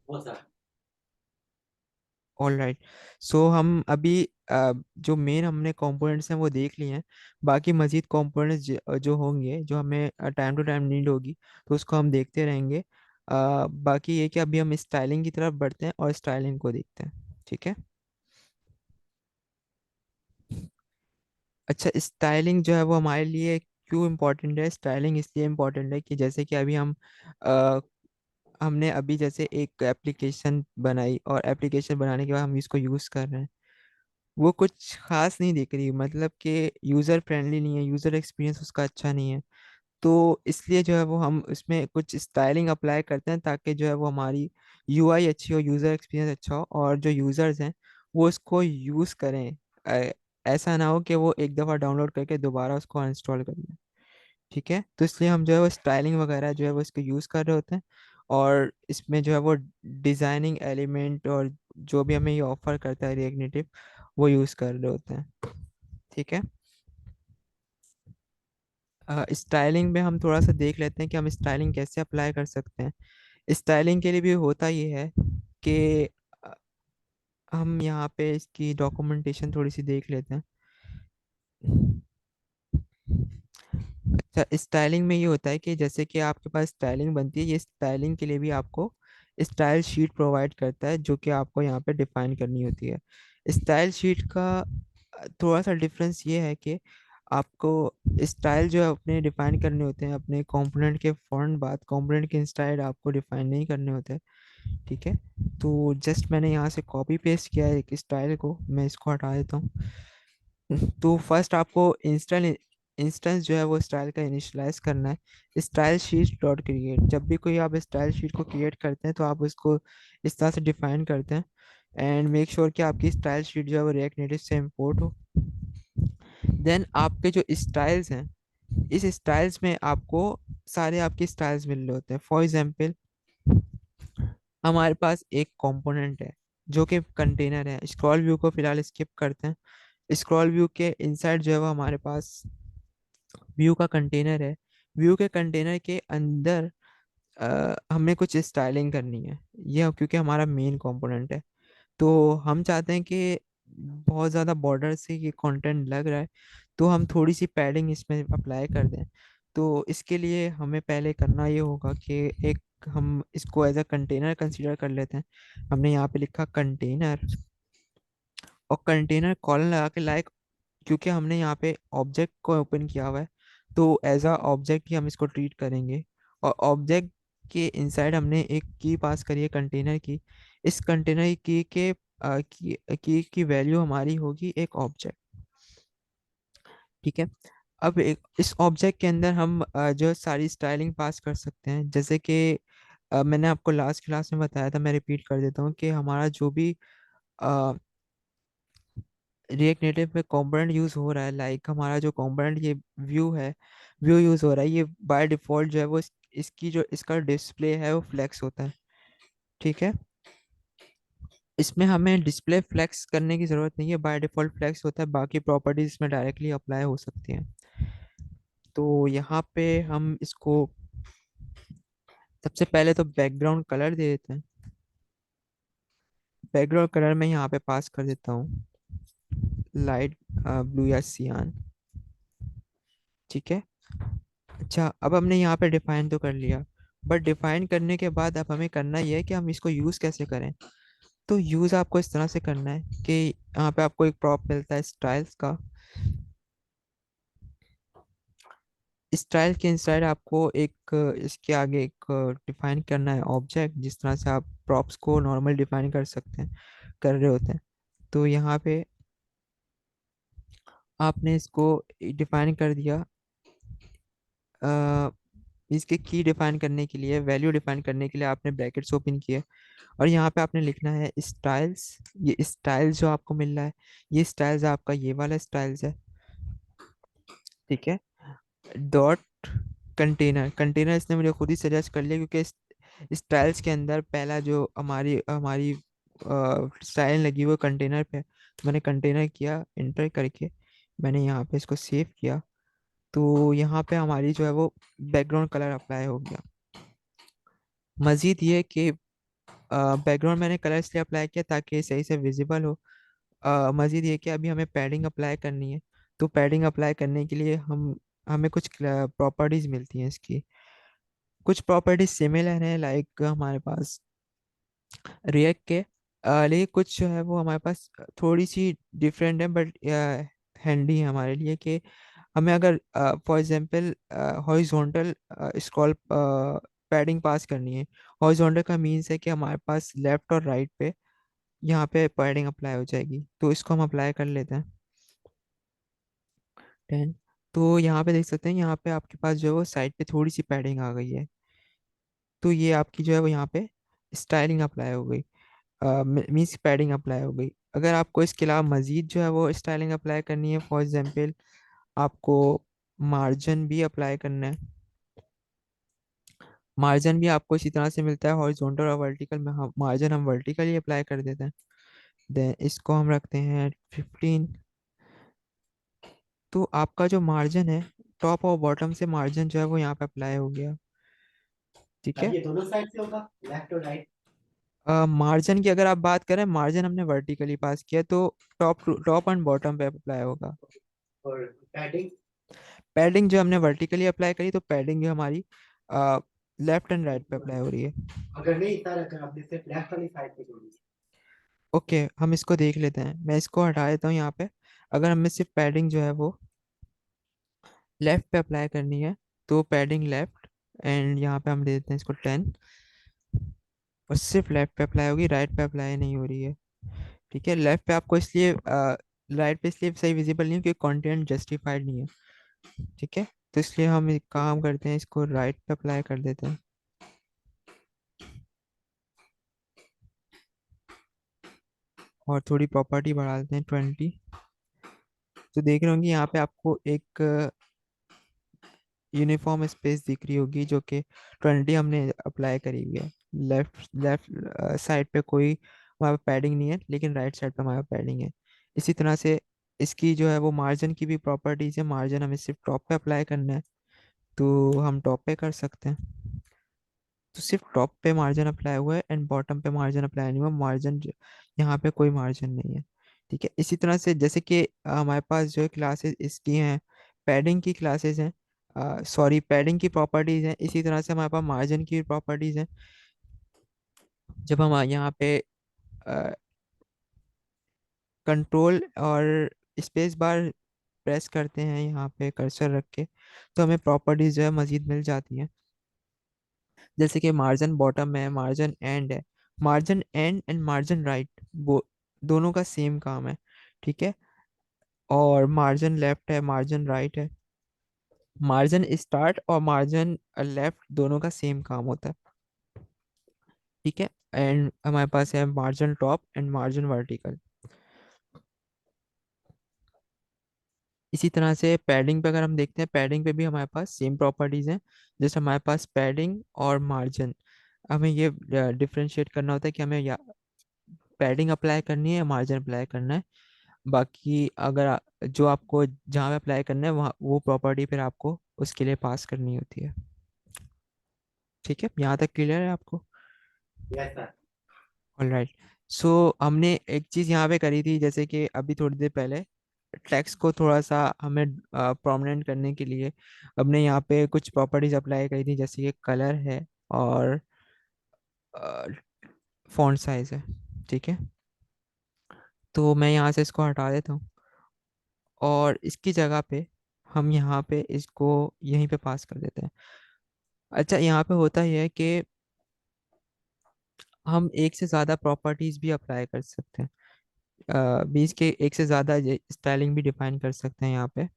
वो सर। All right. सो हम अभी जो मेन हमने कंपोनेंट्स हैं वो देख लिए हैं। बाकी मज़ीद कंपोनेंट्स जो होंगे, जो हमें टाइम टू टाइम नीड होगी, तो उसको हम देखते रहेंगे। बाकी ये कि अभी हम स्टाइलिंग की तरफ बढ़ते हैं और स्टाइलिंग को देखते हैं। ठीक है। अच्छा, स्टाइलिंग जो है वो हमारे लिए क्यों इम्पोर्टेंट है? स्टाइलिंग इसलिए इम्पोर्टेंट है कि जैसे कि अभी हम अ, हमने अभी जैसे एक एप्लीकेशन बनाई, और एप्लीकेशन बनाने के बाद हम इसको यूज़ कर रहे हैं, वो कुछ खास नहीं दिख रही, मतलब कि यूज़र फ्रेंडली नहीं है, यूज़र एक्सपीरियंस उसका अच्छा नहीं है। तो इसलिए जो है वो हम उसमें कुछ स्टाइलिंग अप्लाई करते हैं, ताकि जो है वो हमारी यूआई अच्छी हो, यूज़र एक्सपीरियंस अच्छा हो, और जो यूज़र्स हैं वो उसको यूज़ करें। अ, ऐसा ना हो कि वो एक दफ़ा डाउनलोड करके दोबारा उसको अनइंस्टॉल कर लें। ठीक है। तो इसलिए हम जो है वो स्टाइलिंग वगैरह जो है वो इसको यूज़ कर रहे होते हैं, और इसमें जो है वो डिज़ाइनिंग एलिमेंट और जो भी हमें ये ऑफर करता है रिएक्ट नेटिव, वो यूज़ कर रहे होते हैं। ठीक है। स्टाइलिंग में हम थोड़ा सा देख लेते हैं कि हम स्टाइलिंग कैसे अप्लाई कर सकते हैं। स्टाइलिंग के लिए भी होता ये है कि अ, हम यहाँ पे इसकी डॉक्यूमेंटेशन थोड़ी सी देख लेते हैं। अच्छा, स्टाइलिंग में ये होता है कि जैसे कि आपके पास स्टाइलिंग बनती है, ये स्टाइलिंग के लिए भी आपको स्टाइल शीट प्रोवाइड करता है, जो कि आपको यहाँ पे डिफाइन करनी होती है। स्टाइल शीट का थोड़ा सा डिफरेंस ये है कि आपको स्टाइल जो है अपने डिफाइन करने होते हैं अपने कंपोनेंट के फौरन बाद, कंपोनेंट के इंसाइड आपको डिफाइन नहीं करने होते। ठीक है, तो जस्ट मैंने यहाँ से कॉपी पेस्ट किया है एक स्टाइल को, मैं इसको हटा देता हूँ। तो फर्स्ट आपको इंस्टेंस जो है वो स्टाइल का इनिशियलाइज करना है, स्टाइल शीट डॉट क्रिएट। जब भी कोई आप स्टाइल शीट को क्रिएट करते हैं तो आप उसको इस तरह से डिफाइन करते हैं, एंड मेक श्योर कि आपकी स्टाइल शीट जो है वो रिएक्ट नेटिव से इंपोर्ट हो। देन आपके जो स्टाइल्स हैं, इस स्टाइल्स में आपको सारे आपके स्टाइल्स मिल रहे होते हैं। फॉर एग्जाम्पल, हमारे पास एक कंपोनेंट है जो कि कंटेनर है। स्क्रॉल व्यू को फिलहाल स्किप करते हैं। स्क्रॉल व्यू के इनसाइड जो है वो हमारे पास व्यू का कंटेनर है। व्यू के कंटेनर के अंदर हमें कुछ स्टाइलिंग करनी है, ये क्योंकि हमारा मेन कंपोनेंट है। तो हम चाहते हैं कि बहुत ज़्यादा बॉर्डर से ये कंटेंट लग रहा है, तो हम थोड़ी सी पैडिंग इसमें अप्लाई कर दें। तो इसके लिए हमें पहले करना ये होगा कि एक हम इसको एज अ कंटेनर कंसीडर कर लेते हैं। हमने यहाँ पे लिखा कंटेनर, और कंटेनर कॉलन लगा के लाइक, क्योंकि हमने यहाँ पे ऑब्जेक्ट को ओपन किया हुआ है, तो एज अ ऑब्जेक्ट ही हम इसको ट्रीट करेंगे। और ऑब्जेक्ट के इनसाइड हमने एक की पास करी है कंटेनर की। इस कंटेनर की के की वैल्यू हमारी होगी एक ऑब्जेक्ट। ठीक है, अब एक इस ऑब्जेक्ट के अंदर हम जो सारी स्टाइलिंग पास कर सकते हैं, जैसे कि मैंने आपको लास्ट क्लास में बताया था, मैं रिपीट कर देता हूँ कि हमारा जो भी रिएक्ट नेटिव में कंपोनेंट यूज हो रहा है, लाइक हमारा जो कंपोनेंट ये व्यू है, व्यू यूज हो रहा है, ये बाय डिफॉल्ट जो है वो इसकी जो इसका डिस्प्ले है वो फ्लेक्स होता है। ठीक है, इसमें हमें डिस्प्ले फ्लेक्स करने की ज़रूरत नहीं है, बाय डिफॉल्ट फ्लेक्स होता है, बाकी प्रॉपर्टीज इसमें डायरेक्टली अप्लाई हो सकती हैं। तो यहाँ पे हम इसको सबसे पहले तो बैकग्राउंड कलर दे देते हैं। बैकग्राउंड कलर मैं यहाँ पे पास कर देता हूँ लाइट ब्लू या सियान। ठीक है, अच्छा, अब हमने यहाँ पे डिफाइन तो कर लिया, बट डिफाइन करने के बाद अब हमें करना ये है कि हम इसको यूज़ कैसे करें। तो यूज़ आपको इस तरह से करना है कि यहाँ पे आपको एक प्रॉप मिलता है स्टाइल्स का। स्टाइल के इंसाइड आपको एक इसके आगे एक डिफाइन करना है ऑब्जेक्ट, जिस तरह से आप प्रॉप्स को नॉर्मल डिफाइन कर सकते हैं, कर रहे होते हैं। तो यहाँ पे आपने इसको डिफाइन कर दिया। अ, इसके की डिफाइन करने के लिए, वैल्यू डिफाइन करने के लिए आपने ब्रैकेट्स ओपन किए, और यहाँ पे आपने लिखना है स्टाइल्स। ये स्टाइल्स जो आपको मिल रहा है, ये स्टाइल्स आपका ये वाला स्टाइल्स है। ठीक है, डॉट कंटेनर। कंटेनर इसने मुझे खुद ही सजेस्ट कर लिया, क्योंकि स्टाइल्स के अंदर पहला जो हमारी हमारी स्टाइल लगी वो कंटेनर पे, तो मैंने कंटेनर किया एंटर करके, मैंने यहाँ पे इसको सेव किया। तो यहाँ पे हमारी जो है वो बैकग्राउंड कलर अप्लाई हो गया। मजीद ये कि बैकग्राउंड मैंने कलर इसलिए अप्लाई किया ताकि सही से विजिबल हो। मजीद ये कि अभी हमें पैडिंग अप्लाई करनी है, तो पैडिंग अप्लाई करने के लिए हमें कुछ प्रॉपर्टीज मिलती हैं इसकी। कुछ प्रॉपर्टीज सिमिलर हैं लाइक हमारे पास रिएक्ट के, लेकिन कुछ जो है वो हमारे पास थोड़ी सी डिफरेंट है, बट हैंडी है हमारे लिए कि हमें अगर for example horizontal scroll padding pass करनी है। हॉरिजॉन्टल का मीन्स है कि हमारे पास लेफ्ट और राइट पे यहाँ पे पैडिंग अप्लाई हो जाएगी, तो इसको हम अप्लाई कर लेते हैं 10। तो यहाँ पे देख सकते हैं, यहाँ पे आपके पास जो है वो साइड पे थोड़ी सी पैडिंग आ गई है, तो ये आपकी जो है वो यहाँ पे स्टाइलिंग अप्लाई हो गई, मीन्स पैडिंग अप्लाई हो गई। अगर आपको इसके अलावा मजीद जो है वो स्टाइलिंग अप्लाई करनी है, फॉर एग्जांपल आपको मार्जिन भी अप्लाई करना है। मार्जिन भी आपको इसी तरह से मिलता है हॉरिजॉन्टल और वर्टिकल में, हम मार्जिन हम वर्टिकली अप्लाई कर देते हैं। देन इसको हम रखते हैं 15। तो आपका जो मार्जिन है, टॉप और बॉटम से मार्जिन जो है वो यहाँ पे अप्लाई हो गया। ठीक अब है, ये दोनों साइड से होगा, लेफ्ट और राइट। मार्जिन की अगर आप बात करें, मार्जिन हमने वर्टिकली पास किया, तो टॉप टॉप एंड बॉटम पे अप्लाई होगा। और पैडिंग? पैडिंग जो हमने वर्टिकली अप्लाई करी, तो पैडिंग जो हमारी लेफ्ट एंड राइट पे अप्लाई हो रही है। अगर नहीं सर, अगर आपने सिर्फ लेफ्ट वाली साइड पे जोड़ी। ओके, हम इसको देख लेते हैं, मैं इसको हटा देता हूँ यहाँ पे। अगर हमें सिर्फ पैडिंग जो है वो लेफ्ट पे अप्लाई करनी है, तो पैडिंग लेफ्ट, एंड यहाँ पे हम दे देते हैं इसको 10, और सिर्फ लेफ्ट पे अप्लाई होगी, राइट पे अप्लाई नहीं हो रही है। ठीक है, लेफ्ट पे आपको इसलिए राइट पे इसलिए सही विजिबल नहीं है क्योंकि कंटेंट जस्टिफाइड नहीं है। ठीक है, तो इसलिए हम एक काम करते हैं, इसको राइट पे अप्लाई कर देते हैं। और थोड़ी प्रॉपर्टी बढ़ा देते हैं 20। तो देख रहे होंगे यहाँ पे आपको एक यूनिफॉर्म स्पेस दिख रही होगी, जो कि 20 हमने अप्लाई करी हुई है। लेफ्ट लेफ्ट साइड पे कोई वहाँ पे पैडिंग नहीं है, लेकिन राइट साइड पे हमारा पैडिंग है। इसी तरह से इसकी जो है वो मार्जिन की भी प्रॉपर्टीज है। मार्जिन हमें सिर्फ टॉप पे अप्लाई करना है, तो हम टॉप पे कर सकते हैं। तो सिर्फ टॉप पे मार्जिन अप्लाई हुआ है एंड बॉटम पे मार्जिन अप्लाई नहीं हुआ। मार्जिन यहाँ पे कोई मार्जिन नहीं है। ठीक है, इसी तरह से जैसे कि हमारे पास जो है क्लासेस इसकी हैं, पैडिंग की क्लासेस हैं, सॉरी पैडिंग की प्रॉपर्टीज हैं, इसी तरह से हमारे पास मार्जिन की प्रॉपर्टीज हैं। जब हम यहाँ पे कंट्रोल और स्पेस बार प्रेस करते हैं यहाँ पे कर्सर रख के, तो हमें प्रॉपर्टीज जो है मजीद मिल जाती हैं। जैसे कि मार्जिन बॉटम है, मार्जिन एंड है। Margin and and margin right, वो दोनों का सेम काम है। ठीक है, और मार्जिन लेफ्ट है, मार्जिन राइट है। मार्जिन स्टार्ट और मार्जिन लेफ्ट दोनों का सेम काम होता है। ठीक है, एंड हमारे पास है margin top and margin vertical. इसी तरह से पैडिंग पे अगर हम देखते हैं, पैडिंग पे भी हमारे पास सेम प्रॉपर्टीज हैं। जैसे हमारे पास पैडिंग और मार्जिन, हमें ये डिफरेंशिएट करना होता है कि हमें या पैडिंग अप्लाई करनी है या मार्जिन अप्लाई करना है। बाकी अगर जो आपको जहाँ पे अप्लाई करना है वहाँ वो प्रॉपर्टी फिर आपको उसके लिए पास करनी होती है। ठीक है, यहाँ तक क्लियर है आपको? Yes sir. ऑलराइट। सो हमने एक चीज़ यहाँ पे करी थी, जैसे कि अभी थोड़ी देर पहले टेक्स्ट को थोड़ा सा हमें प्रोमिनेंट करने के लिए हमने यहाँ पे कुछ प्रॉपर्टीज अप्लाई करी थी, जैसे कि कलर है और फॉन्ट साइज है। ठीक है, तो मैं यहाँ से इसको हटा देता हूँ, और इसकी जगह पे हम यहाँ पे इसको यहीं पे पास कर देते हैं। अच्छा, यहाँ पे होता यह है कि हम एक से ज़्यादा प्रॉपर्टीज भी अप्लाई कर सकते हैं। बीच के एक से ज़्यादा स्टाइलिंग भी डिफाइन कर सकते हैं यहाँ पे।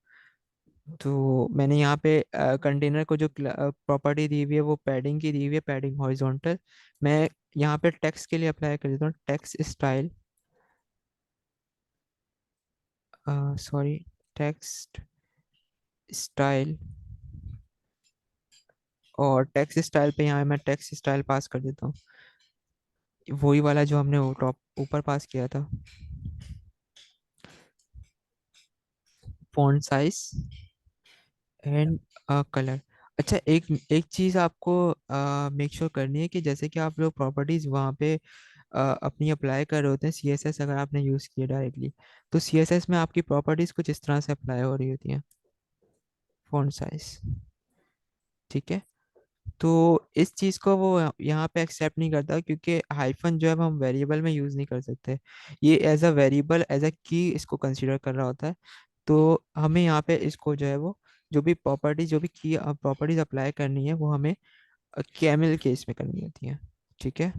तो मैंने यहाँ पे कंटेनर को जो प्रॉपर्टी दी हुई है वो पैडिंग की दी हुई है, पैडिंग हॉरिजॉन्टल। मैं यहाँ पे टेक्स्ट के लिए अप्लाई कर देता हूँ text style, sorry text style. और टेक्स्ट स्टाइल पे यहाँ मैं टेक्स्ट स्टाइल पास कर देता हूँ, वही वाला जो हमने वो टॉप ऊपर पास किया था। Font size and colour. अच्छा, एक एक चीज़ आपको मेक श्योर करनी है कि जैसे कि आप लोग प्रॉपर्टीज वहाँ पे अपनी अप्लाई कर रहे होते हैं, सीएसएस अगर आपने यूज़ किया डायरेक्टली, तो सीएसएस में आपकी प्रॉपर्टीज कुछ इस तरह से अप्लाई हो रही होती हैं। फॉन्ट साइज, ठीक है, तो इस चीज़ को वो यहाँ पे एक्सेप्ट नहीं करता, क्योंकि हाइफन जो है वो हम वेरिएबल में यूज़ नहीं कर सकते। ये as a variable, as a की इसको कंसीडर कर रहा होता है। तो हमें यहाँ पे इसको जो है वो जो भी प्रॉपर्टीज, जो भी की प्रॉपर्टीज अप्लाई करनी है वो हमें कैमल केस में करनी होती है। ठीक है,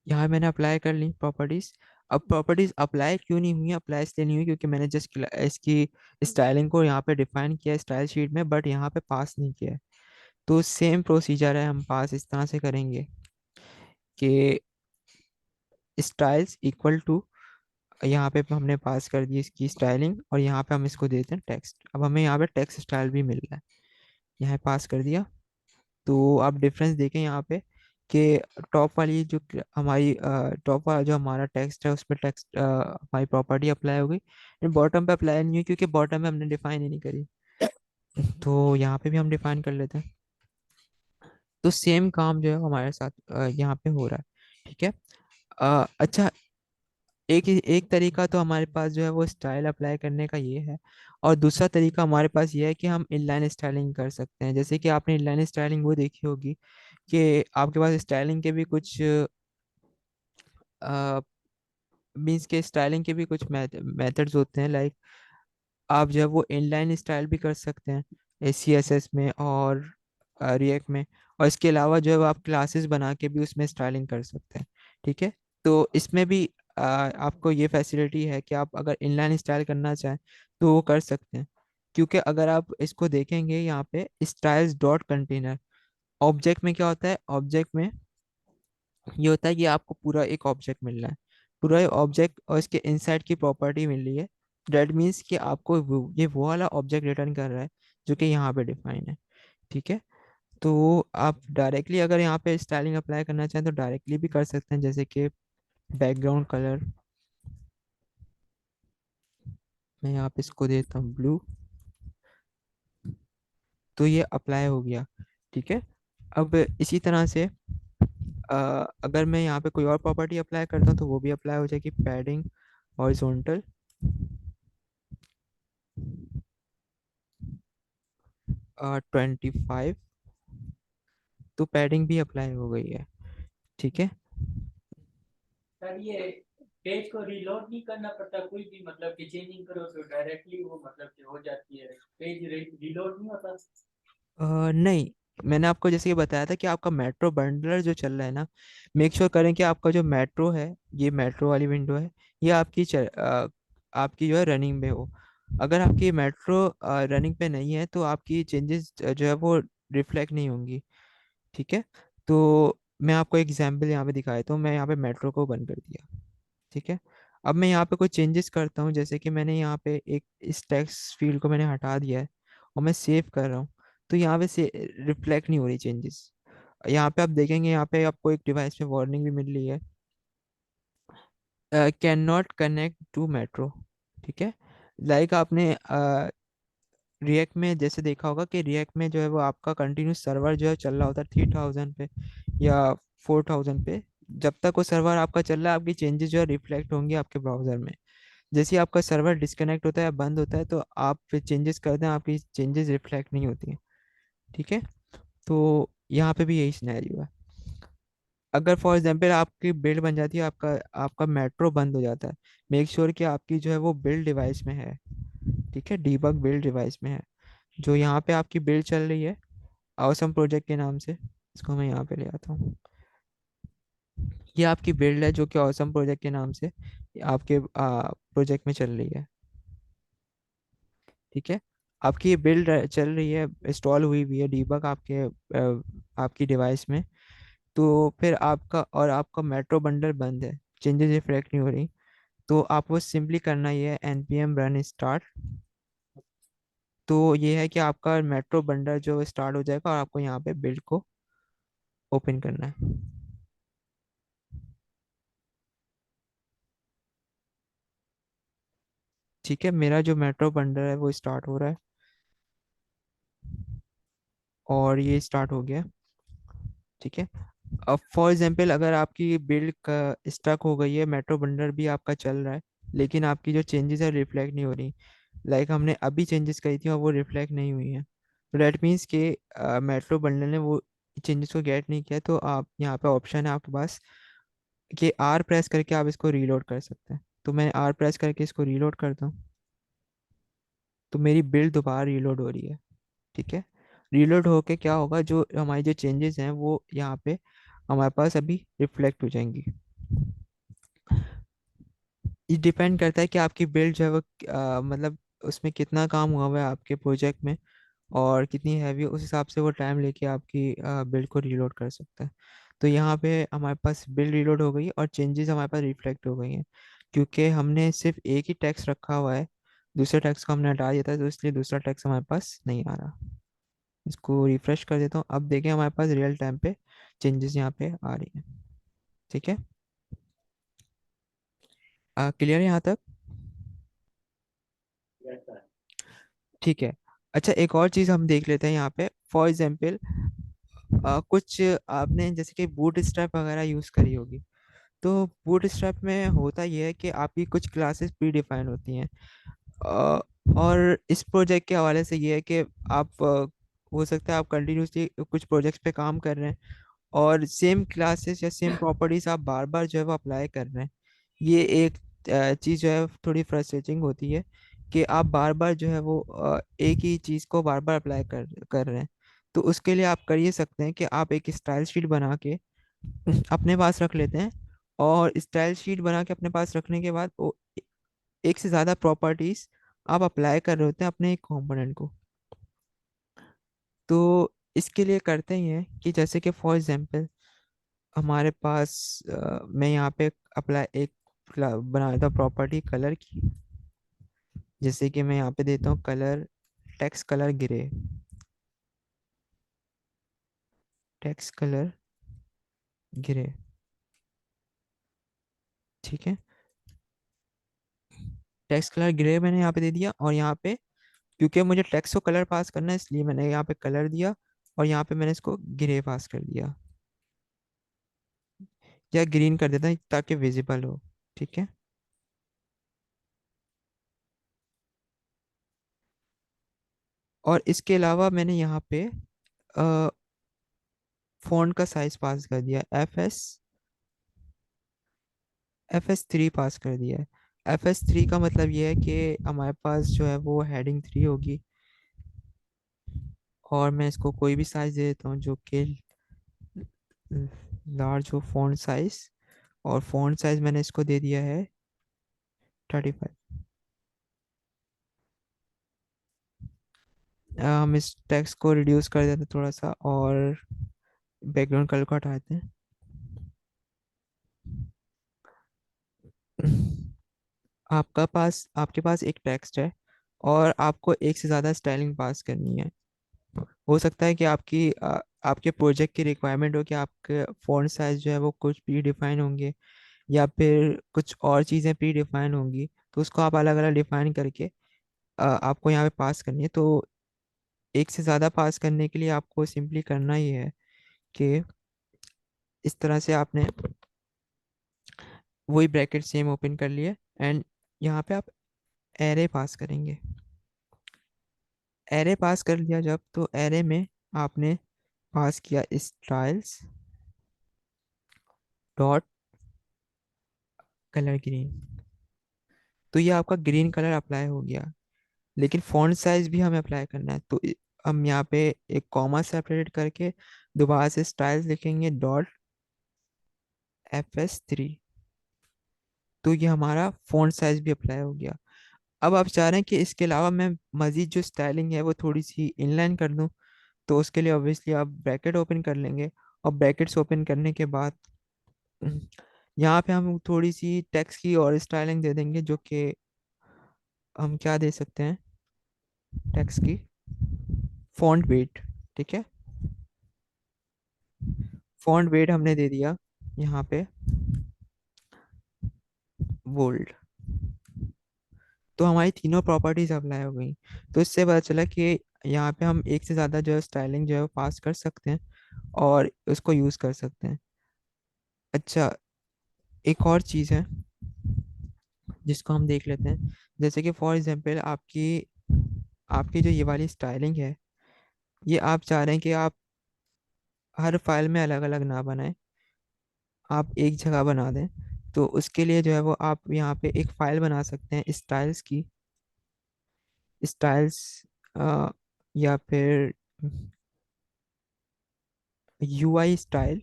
यहाँ मैंने अप्लाई कर ली प्रॉपर्टीज। अब प्रॉपर्टीज अप्लाई क्यों नहीं हुई? अप्लाई इसलिए नहीं हुई क्योंकि मैंने जस्ट इसकी स्टाइलिंग को यहाँ पे डिफाइन किया स्टाइल शीट में, बट यहाँ पे पास नहीं किया है। तो सेम प्रोसीजर है, हम पास इस तरह से करेंगे कि स्टाइल्स इक्वल टू, यहाँ पे हमने पास कर दी इसकी स्टाइलिंग, और यहाँ पे हम इसको देते हैं टेक्स्ट। अब हमें यहाँ पे टेक्स्ट स्टाइल भी मिल रहा है, यहाँ पास कर दिया। तो आप डिफरेंस देखें यहाँ पे कि टॉप वाली जो हमारी टॉप वाला जो हमारा टेक्स्ट है उसमें टेक्स्ट हमारी प्रॉपर्टी अप्लाई हो गई, बॉटम पे अप्लाई नहीं हुई क्योंकि बॉटम में हमने डिफाइन ही नहीं करी। तो यहाँ पे भी हम डिफाइन कर लेते हैं। तो सेम काम जो है हमारे साथ यहाँ पे हो रहा है। ठीक है, अच्छा, एक तरीका तो हमारे पास जो है वो स्टाइल अप्लाई करने का ये है, और दूसरा तरीका हमारे पास ये है कि हम इनलाइन स्टाइलिंग कर सकते हैं। जैसे कि आपने इनलाइन स्टाइलिंग वो देखी होगी कि आपके पास स्टाइलिंग के भी कुछ मीन्स के स्टाइलिंग के भी कुछ मेथड्स होते हैं। लाइक आप जो है वो इनलाइन स्टाइल भी कर सकते हैं CSS में और रिएक्ट में, और इसके अलावा जो है वो आप क्लासेस बना के भी उसमें स्टाइलिंग कर सकते हैं। ठीक है, तो इसमें भी आपको ये फैसिलिटी है कि आप अगर इनलाइन स्टाइल करना चाहें तो वो कर सकते हैं। क्योंकि अगर आप इसको देखेंगे यहाँ पे स्टाइल्स डॉट कंटेनर, ऑब्जेक्ट में क्या होता है, ऑब्जेक्ट में ये होता है कि आपको पूरा एक ऑब्जेक्ट मिल रहा है, पूरा ऑब्जेक्ट और इसके इनसाइड की प्रॉपर्टी मिल रही है। दैट मीन्स कि आपको ये वो वाला ऑब्जेक्ट रिटर्न कर रहा है जो कि यहाँ पे डिफाइन है। ठीक है, तो आप डायरेक्टली अगर यहाँ पे स्टाइलिंग अप्लाई करना चाहें तो डायरेक्टली भी कर सकते हैं, जैसे कि बैकग्राउंड कलर मैं यहाँ पे इसको देता हूँ ब्लू, तो ये अप्लाई हो गया। ठीक है, अब इसी तरह से अगर मैं यहाँ पे कोई और प्रॉपर्टी अप्लाई करता हूँ तो वो भी अप्लाई हो जाएगी, पैडिंग हॉरिजॉन्टल 25, तो पैडिंग भी अप्लाई हो गई है। ठीक है, सर ये पेज को रीलोड नहीं करना पड़ता कोई भी, मतलब कि चेंजिंग करो तो डायरेक्टली वो मतलब कि हो जाती है, पेज रीलोड नहीं होता? नहीं, मैंने आपको जैसे ये बताया था कि आपका मेट्रो बंडलर जो चल रहा है ना, मेक श्योर करें कि आपका जो मेट्रो है, ये मेट्रो वाली विंडो है, ये आपकी जो है रनिंग में हो। अगर आपकी मेट्रो रनिंग पे नहीं है तो आपकी चेंजेस जो है वो रिफ्लेक्ट नहीं होंगी। ठीक है, तो मैं आपको एग्जाम्पल यहाँ पे दिखा देता हूँ। मैं यहाँ पे मेट्रो को बंद कर दिया। ठीक है, अब मैं यहाँ पे कोई चेंजेस करता हूँ, जैसे कि मैंने यहाँ पे एक इस टेक्स्ट फील्ड को मैंने हटा दिया है और मैं सेव कर रहा हूँ, तो यहाँ पे से रिफ्लेक्ट नहीं हो रही चेंजेस। यहाँ पे आप देखेंगे, यहाँ पे आपको एक डिवाइस पे वार्निंग भी मिल रही है, can not connect to metro. ठीक है, लाइक आपने रिएक्ट में जैसे देखा होगा कि रिएक्ट में जो है वो आपका कंटिन्यूस सर्वर जो है चल रहा होता है 3000 पे या 4000 पे। जब तक वो सर्वर आपका चल रहा है आपकी चेंजेस जो है रिफ्लेक्ट होंगी आपके ब्राउजर में। जैसे ही आपका सर्वर डिस्कनेक्ट होता है या बंद होता है तो आप फिर चेंजेस करते हैं, आपकी चेंजेस रिफ्लेक्ट नहीं होती हैं। ठीक है, तो यहाँ पे भी यही सिनेरियो है। अगर फॉर एग्जांपल आपकी बिल्ड बन जाती है, आपका आपका मेट्रो बंद हो जाता है, मेक श्योर कि आपकी जो है वो बिल्ड डिवाइस में है। ठीक है, डीबग बिल्ड डिवाइस में है। जो यहाँ पे आपकी बिल्ड चल रही है awesome प्रोजेक्ट के नाम से, इसको मैं यहाँ पे ले आता हूँ। ये आपकी बिल्ड है जो कि awesome प्रोजेक्ट के नाम से आपके प्रोजेक्ट में चल रही है। ठीक है, आपकी ये बिल्ड चल रही है, इंस्टॉल हुई हुई है डीबग आपकी डिवाइस में। तो फिर आपका मेट्रो बंडल बंद है, चेंजेस रिफ्लेक्ट नहीं हो रही, तो आपको सिंपली करना ये है npm रन स्टार्ट। तो ये है कि आपका मेट्रो बंडल जो स्टार्ट हो जाएगा और आपको यहाँ पे बिल्ड को ओपन करना है। ठीक है, मेरा जो मेट्रो बंडल है वो स्टार्ट हो रहा है और ये स्टार्ट हो गया। ठीक है, अब फॉर एग्जांपल अगर आपकी बिल्ड का स्टक हो गई है, मेट्रो बंडल भी आपका चल रहा है लेकिन आपकी जो चेंजेस है रिफ्लेक्ट नहीं हो रही, लाइक हमने अभी चेंजेस करी थी और वो रिफ्लेक्ट नहीं हुई है, तो डेट मीन्स के मेट्रो बंडल ने वो चेंजेस को गेट नहीं किया। तो आप यहाँ पे ऑप्शन है आपके पास कि आर प्रेस करके आप इसको रीलोड कर सकते हैं। तो मैं आर प्रेस करके इसको रीलोड करता हूँ, तो मेरी बिल्ड दोबारा रीलोड हो रही है। ठीक है, रीलोड होके क्या होगा, जो हमारी जो चेंजेस हैं वो यहाँ पे हमारे पास अभी रिफ्लेक्ट हो जाएंगी। ये डिपेंड करता है कि आपकी बिल्ड जो है वो मतलब उसमें कितना काम हुआ हुआ है आपके प्रोजेक्ट में और कितनी हैवी, उस हिसाब से वो टाइम लेके आपकी बिल्ड को रीलोड कर सकता है। तो यहाँ पे हमारे पास बिल्ड रीलोड हो गई और चेंजेस हमारे पास रिफ्लेक्ट हो गई हैं, क्योंकि हमने सिर्फ एक ही टेक्स्ट रखा हुआ है, दूसरे टेक्स्ट को हमने हटा दिया था, तो इसलिए दूसरा टेक्स्ट हमारे पास नहीं आ रहा। इसको रिफ्रेश कर देता हूँ, अब देखें हमारे पास रियल टाइम पे चेंजेस यहाँ पे आ रही हैं। ठीक है, क्लियर है यहाँ तक? रहता है। ठीक है, अच्छा एक और चीज़ हम देख लेते हैं यहाँ पे। फॉर एग्जाम्पल कुछ आपने जैसे कि बूट स्ट्रैप वगैरह यूज़ करी होगी, तो बूटस्ट्रैप में होता यह है कि आपकी कुछ क्लासेस प्री डिफाइन होती हैं। अ, और इस प्रोजेक्ट के हवाले से ये है कि आप हो सकता है आप कंटिन्यूसली कुछ प्रोजेक्ट्स पे काम कर रहे हैं और सेम क्लासेस या सेम प्रॉपर्टीज आप बार बार जो है वो अप्लाई कर रहे हैं। ये एक चीज़ जो है थोड़ी फ्रस्ट्रेटिंग होती है कि आप बार बार जो है वो एक ही चीज़ को बार बार अप्लाई कर रहे हैं। तो उसके लिए आप कर ये सकते हैं कि आप एक स्टाइल शीट बना के अपने पास रख लेते हैं। और स्टाइल शीट बना के अपने पास रखने के बाद वो एक से ज़्यादा प्रॉपर्टीज आप अप्लाई कर रहे होते हैं अपने एक कंपोनेंट को। तो इसके लिए करते ही हैं कि जैसे कि फॉर एग्जांपल हमारे पास मैं यहाँ पे अप्लाई एक बना देता हूँ प्रॉपर्टी कलर की। जैसे कि मैं यहाँ पे देता हूँ colour, text colour grey, text colour grey. ठीक है, टेक्स्ट कलर ग्रे मैंने यहाँ पे दे दिया और यहाँ पे क्योंकि मुझे टेक्स्ट को कलर पास करना है इसलिए मैंने यहाँ पे कलर दिया और यहाँ पे मैंने इसको ग्रे पास कर दिया या ग्रीन कर देता हूँ ताकि विजिबल हो। ठीक है, और इसके अलावा मैंने यहाँ पे फ़ॉन्ट का साइज पास कर दिया, एफ एस 3 पास कर दिया है। एफ एस 3 का मतलब ये है कि हमारे पास जो है वो हेडिंग 3 होगी और मैं इसको कोई भी साइज दे देता हूँ जो कि लार्ज हो फ़ॉन्ट साइज। और फ़ॉन्ट साइज मैंने इसको दे दिया है 35। हम इस टेक्स्ट को रिड्यूस कर देते हैं थोड़ा सा और बैकग्राउंड कलर को हटाते हैं। आपके पास एक टेक्स्ट है और आपको एक से ज़्यादा स्टाइलिंग पास करनी है। हो सकता है कि आपके प्रोजेक्ट की रिक्वायरमेंट हो कि आपके फ़ॉन्ट साइज जो है वो कुछ प्री डिफाइन होंगे या फिर कुछ और चीज़ें प्री डिफाइन होंगी। तो उसको आप अलग अलग डिफाइन करके आपको यहाँ पे पास करनी है। तो एक से ज़्यादा पास करने के लिए आपको सिंपली करना ही है कि इस तरह से आपने वही ब्रैकेट सेम ओपन कर लिए एंड यहाँ पे आप एरे पास करेंगे। एरे पास कर लिया जब तो एरे में आपने पास किया स्टाइल्स डॉट कलर ग्रीन। तो ये आपका ग्रीन कलर अप्लाई हो गया। लेकिन फॉन्ट साइज भी हमें अप्लाई करना है तो हम यहाँ पे एक कॉमा सेपरेट करके दोबारा से स्टाइल्स लिखेंगे डॉट एफ एस 3। तो ये हमारा फॉन्ट साइज भी अप्लाई हो गया। अब आप चाह रहे हैं कि इसके अलावा मैं मज़ीद जो स्टाइलिंग है वो थोड़ी सी इनलाइन कर दूं। तो उसके लिए ऑब्वियसली आप ब्रैकेट ओपन कर लेंगे और ब्रैकेट्स ओपन करने के बाद यहाँ पे हम थोड़ी सी टेक्स्ट की और स्टाइलिंग दे देंगे जो कि हम क्या दे सकते हैं टेक्स्ट की फॉन्ट वेट। ठीक है, फॉन्ट वेट हमने दे दिया यहाँ पे बोल्ड। तो हमारी तीनों प्रॉपर्टीज अप्लाई हो गई। तो इससे पता चला कि यहाँ पे हम एक से ज़्यादा जो है स्टाइलिंग जो है वो पास कर सकते हैं और उसको यूज़ कर सकते हैं। अच्छा, एक और चीज़ है जिसको हम देख लेते हैं। जैसे कि फॉर एग्जांपल आपकी आपकी जो ये वाली स्टाइलिंग है ये आप चाह रहे हैं कि आप हर फाइल में अलग अलग ना बनाएं, आप एक जगह बना दें। तो उसके लिए जो है वो आप यहाँ पे एक फाइल बना सकते हैं स्टाइल्स की, स्टाइल्स या फिर UI स्टाइल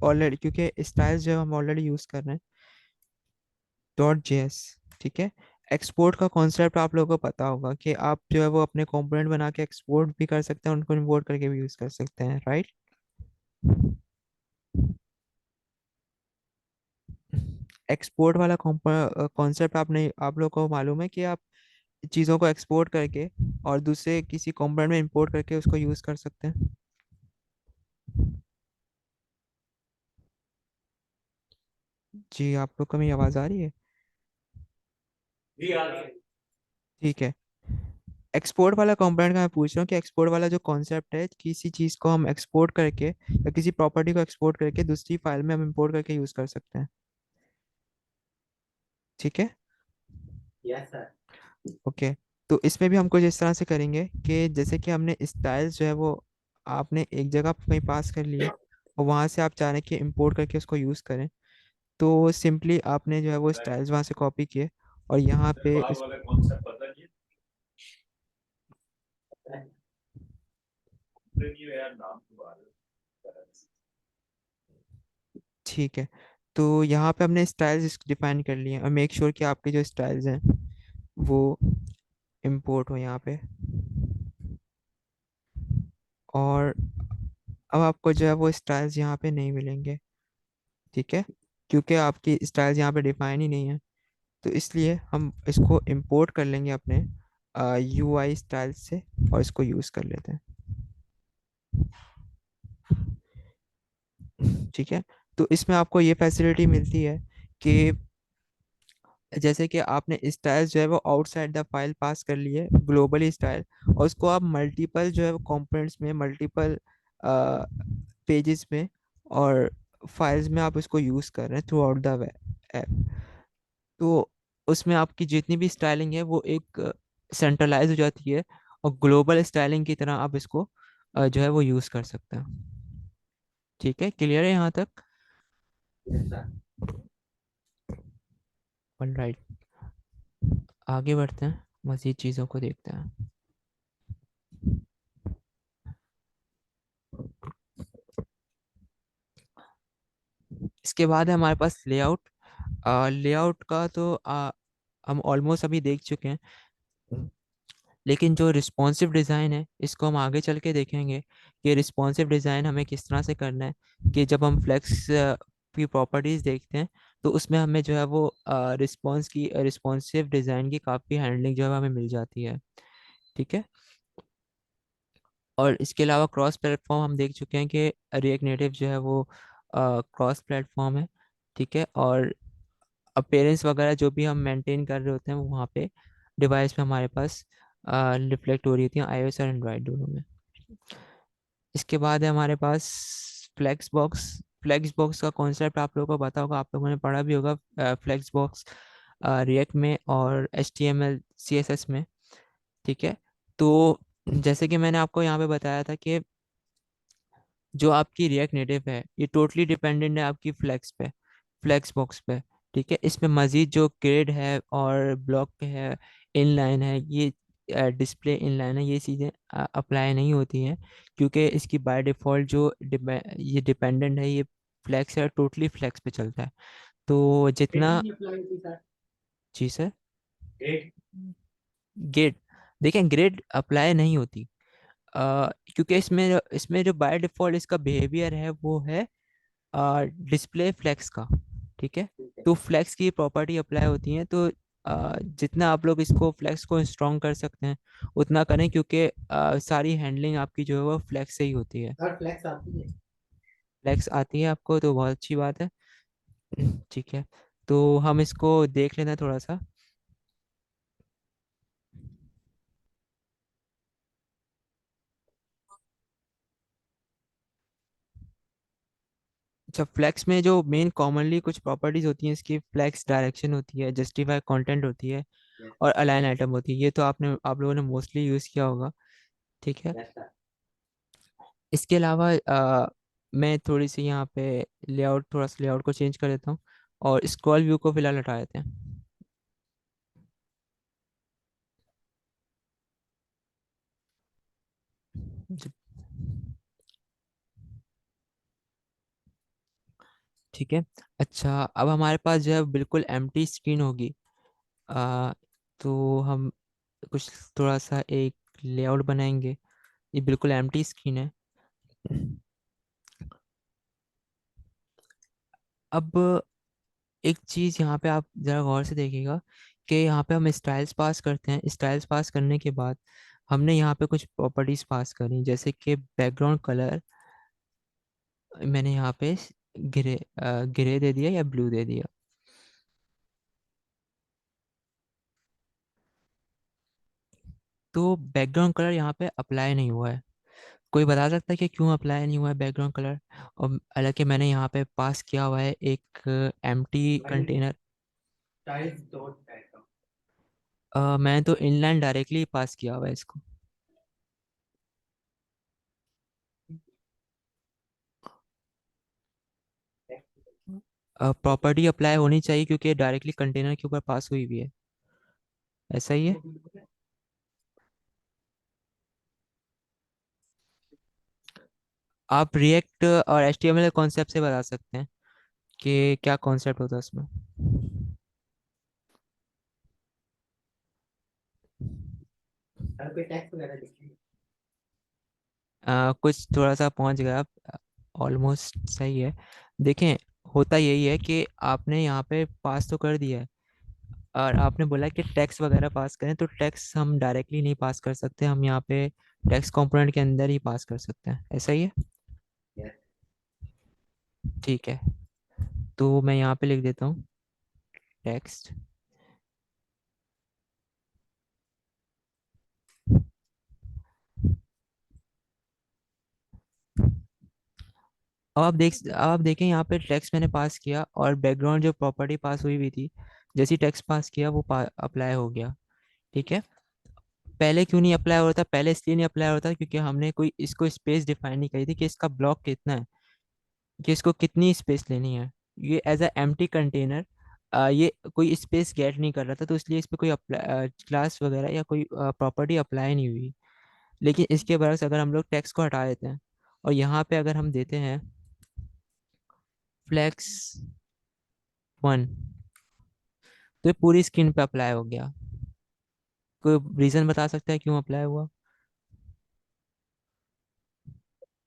ऑलरेडी, क्योंकि स्टाइल्स जो हम ऑलरेडी यूज़ कर रहे हैं .js। ठीक है, एक्सपोर्ट का कॉन्सेप्ट आप लोगों को पता होगा कि आप जो है वो अपने कंपोनेंट बना के एक्सपोर्ट भी कर सकते हैं, उनको इंपोर्ट करके भी यूज़ कर सकते हैं, राइट। एक्सपोर्ट वाला कॉन्सेप्ट आपने आप लोग को मालूम है कि आप चीज़ों को एक्सपोर्ट करके और दूसरे किसी कंपोनेंट में इंपोर्ट करके उसको यूज़ कर सकते हैं। जी, आप लोग को मेरी आवाज़ आ रही है? भी आ गए। ठीक है, एक्सपोर्ट वाला कंपोनेंट का मैं पूछ रहा हूँ कि एक्सपोर्ट वाला जो कॉन्सेप्ट है, किसी चीज़ को हम एक्सपोर्ट करके या किसी प्रॉपर्टी को एक्सपोर्ट करके दूसरी फाइल में हम इंपोर्ट करके यूज़ कर सकते हैं। ठीक है। Yes sir. ओके। तो इसमें भी हम कुछ इस तरह से करेंगे कि जैसे कि हमने स्टाइल्स जो है वो आपने एक जगह पे कहीं पास कर लिए और वहाँ से आप चाह रहे हैं कि इंपोर्ट करके उसको यूज़ करें, तो सिंपली आपने जो है वो स्टाइल्स वहाँ से कॉपी किए और यहाँ पे इस ठीक है। तो यहाँ पे हमने स्टाइल्स डिफाइन कर लिए हैं और मेक श्योर कि आपके जो स्टाइल्स हैं वो इंपोर्ट हो यहाँ पे। और अब आपको जो है वो स्टाइल्स यहाँ पे नहीं मिलेंगे। ठीक है, क्योंकि आपकी स्टाइल्स यहाँ पे डिफाइन ही नहीं है, तो इसलिए हम इसको इंपोर्ट कर लेंगे अपने UI स्टाइल्स से और इसको यूज़ कर लेते हैं। ठीक है। तो इसमें आपको ये फैसिलिटी मिलती है कि जैसे कि आपने स्टाइल जो है वो आउटसाइड द फाइल पास कर लिए ग्लोबली स्टाइल, और उसको आप मल्टीपल जो है वो कंपोनेंट्स में, मल्टीपल पेजेस में और फाइल्स में आप इसको यूज़ कर रहे हैं थ्रू आउट द ऐप। तो उसमें आपकी जितनी भी स्टाइलिंग है वो एक सेंट्रलाइज हो जाती है और ग्लोबल स्टाइलिंग की तरह आप इसको जो है वो यूज़ कर सकते हैं। ठीक है, क्लियर है यहाँ तक? Yes sir. ऑलराइट, आगे बढ़ते हैं, मज़ीद चीज़ों को देखते हैं। इसके बाद है हमारे पास लेआउट। लेआउट का तो हम ऑलमोस्ट अभी देख चुके हैं, लेकिन जो रिस्पॉन्सिव डिज़ाइन है इसको हम आगे चल के देखेंगे कि रिस्पॉन्सिव डिज़ाइन हमें किस तरह से करना है। कि जब हम फ्लेक्स की प्रॉपर्टीज़ देखते हैं तो उसमें हमें जो है वो रिस्पॉन्सिव डिज़ाइन की काफ़ी हैंडलिंग जो है हमें मिल जाती है। ठीक है। और इसके अलावा क्रॉस प्लेटफॉर्म हम देख चुके हैं कि रिएक्ट नेटिव जो है वो क्रॉस प्लेटफॉर्म है। ठीक है। और अपेयरेंस वगैरह जो भी हम मेंटेन कर रहे होते हैं वो वहाँ पे डिवाइस पे हमारे पास रिफ्लेक्ट हो रही होती हैं, iOS और एंड्रॉयड दोनों में। इसके बाद है हमारे पास फ्लेक्स बॉक्स। फ्लेक्स बॉक्स का कॉन्सेप्ट आप लोगों को पता होगा, आप लोगों ने पढ़ा भी होगा। फ्लेक्स बॉक्स रिएक्ट में और HTML CSS में। ठीक है। तो जैसे कि मैंने आपको यहाँ पे बताया था कि जो आपकी रिएक्ट नेटिव है ये टोटली डिपेंडेंट है आपकी फ्लेक्स पे, फ्लेक्स बॉक्स पे। ठीक है। इसमें मज़ीद जो ग्रिड है और ब्लॉक है, इनलाइन है, ये डिस्प्ले इनलाइन है, ये चीज़ें अप्लाई नहीं होती हैं, क्योंकि इसकी बाय डिफ़ॉल्ट ये डिपेंडेंट है, ये फ्लेक्स है, टोटली फ्लेक्स पे चलता है। तो जितना कितनी अप्लाई होती सर? जी सर। एक। ग्रिड, देखें ग्रिड अप्लाई नहीं होती, क्योंकि इसमें जो बाय डिफ़ॉल्ट इसका बिहेवियर है वो है डिस्प्ले फ्लेक्स का। ठीक है। ठीक है। तो फ्लेक्स की प्रॉपर्टी अप्लाई होती है, तो जितना आप लोग इसको फ्लेक्स को स्ट्रॉन्ग कर सकते हैं उतना करें, क्योंकि सारी हैंडलिंग आपकी जो है वो फ्लेक्स से ही होती है। सर फ्लैक्स आती है? फ्लेक्स आती है आपको तो बहुत अच्छी बात है। ठीक है। तो हम इसको देख लेना थोड़ा सा। अच्छा, फ्लेक्स में जो मेन कॉमनली कुछ प्रॉपर्टीज होती हैं इसकी, फ्लेक्स डायरेक्शन होती है, जस्टिफाई कंटेंट होती है यस। और अलाइन आइटम होती है। ये तो आप लोगों ने मोस्टली यूज़ किया होगा। ठीक है। Yes sir. इसके अलावा मैं थोड़ी सी यहाँ पे लेआउट, थोड़ा सा लेआउट को चेंज कर देता हूँ और स्क्रॉल व्यू को फिलहाल हटा देते हैं। जी, ठीक है। अच्छा, अब हमारे पास जो है बिल्कुल एम्प्टी स्क्रीन होगी। आ, तो हम कुछ थोड़ा सा एक लेआउट बनाएंगे। ये बिल्कुल एम्प्टी स्क्रीन है। अब एक चीज़ यहाँ पे आप ज़रा गौर से देखिएगा कि यहाँ पे हम स्टाइल्स पास करते हैं। स्टाइल्स पास करने के बाद हमने यहाँ पे कुछ प्रॉपर्टीज पास करी, जैसे कि बैकग्राउंड कलर मैंने यहाँ पे ग्रे दे दिया या ब्लू दे दिया। तो बैकग्राउंड कलर यहाँ पे अप्लाई नहीं हुआ है। कोई बता सकता है कि क्यों अप्लाई नहीं हुआ है बैकग्राउंड कलर? और हालांकि मैंने यहाँ पे पास किया हुआ है एक empty container. Tiles dot diagram. मैंने तो इनलाइन डायरेक्टली पास किया हुआ है इसको। प्रॉपर्टी अप्लाई होनी चाहिए क्योंकि डायरेक्टली कंटेनर के ऊपर पास हुई हुई है। ऐसा ही है। आप रिएक्ट और एचटीएमएल कॉन्सेप्ट से बता सकते हैं कि क्या कॉन्सेप्ट होता है उसमें। सर कोई टैक्स वगैरह लिखी? कुछ थोड़ा सा पहुंच गया आप। ऑलमोस्ट सही है। देखें, होता यही है कि आपने यहाँ पे पास तो कर दिया है, और आपने बोला कि टैक्स वगैरह पास करें, तो टैक्स हम डायरेक्टली नहीं पास कर सकते, हम यहाँ पे टैक्स कंपोनेंट के अंदर ही पास कर सकते हैं। ऐसा ही है। Yes. ठीक है, तो मैं यहाँ पे लिख देता हूँ टेक्स्ट। अब आप देखें यहाँ पे टेक्स्ट मैंने पास किया, और बैकग्राउंड जो प्रॉपर्टी पास हुई हुई थी, जैसी टेक्स्ट पास किया वो अप्लाई हो गया। ठीक है। पहले क्यों नहीं अप्लाई हो रहा था? पहले इसलिए नहीं अप्लाई हो रहा था क्योंकि हमने कोई इसको स्पेस डिफाइन नहीं करी थी कि इसका ब्लॉक कितना है, कि इसको कितनी स्पेस लेनी है। ये एज अ एम्प्टी कंटेनर, ये कोई स्पेस गेट नहीं कर रहा था, तो इसलिए इस पर कोई क्लास वगैरह या कोई प्रॉपर्टी अप्लाई नहीं हुई। लेकिन इसके बरक्स अगर हम लोग टेक्स्ट को हटा देते हैं और यहाँ पे अगर हम देते हैं फ्लेक्स 1, तो ये पूरी स्क्रीन पे अप्लाई हो गया। कोई रीजन बता सकता है क्यों अप्लाई हुआ?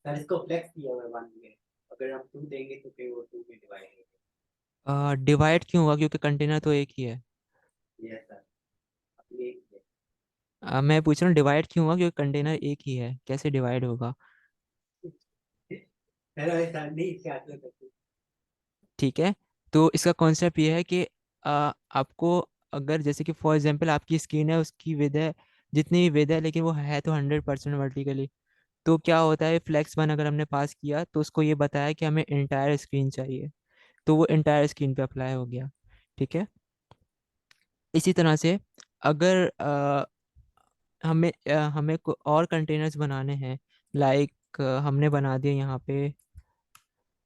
सर इसको फ्लेक्स किया हुआ है वन में, अगर हम टू देंगे तो फिर वो टू में डिवाइड होगा। डिवाइड क्यों हुआ? क्योंकि कंटेनर तो एक ही है। यस सर, अब ये मैं पूछ रहा हूँ डिवाइड क्यों हुआ? क्योंकि कंटेनर एक ही है, कैसे डिवाइड होगा? सर ऐसा नहीं क्या करते। ठीक है, तो इसका कॉन्सेप्ट ये है कि आपको, अगर जैसे कि फॉर एग्जांपल आपकी स्क्रीन है, उसकी विड्थ है जितनी भी विड्थ है, लेकिन वो है तो 100% वर्टिकली, तो क्या होता है, फ्लेक्स 1 अगर हमने पास किया तो उसको ये बताया कि हमें इंटायर स्क्रीन चाहिए, तो वो इंटायर स्क्रीन पे अप्लाई हो गया। ठीक है। इसी तरह से अगर हमें और कंटेनर्स बनाने हैं, लाइक हमने बना दिया यहाँ पे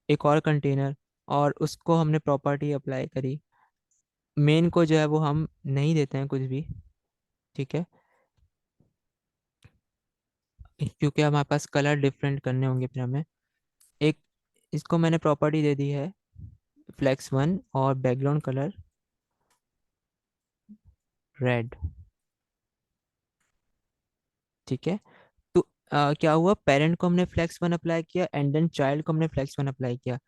एक और कंटेनर, और उसको हमने प्रॉपर्टी अप्लाई करी, मेन को जो है वो हम नहीं देते हैं कुछ भी। ठीक है, क्योंकि हमारे पास कलर डिफरेंट करने होंगे फिर हमें। एक, इसको मैंने प्रॉपर्टी दे दी है फ्लेक्स 1 और बैकग्राउंड कलर रेड। ठीक है, तो क्या हुआ, पेरेंट को हमने फ्लेक्स 1 अप्लाई किया एंड देन चाइल्ड को हमने फ्लेक्स 1 अप्लाई किया,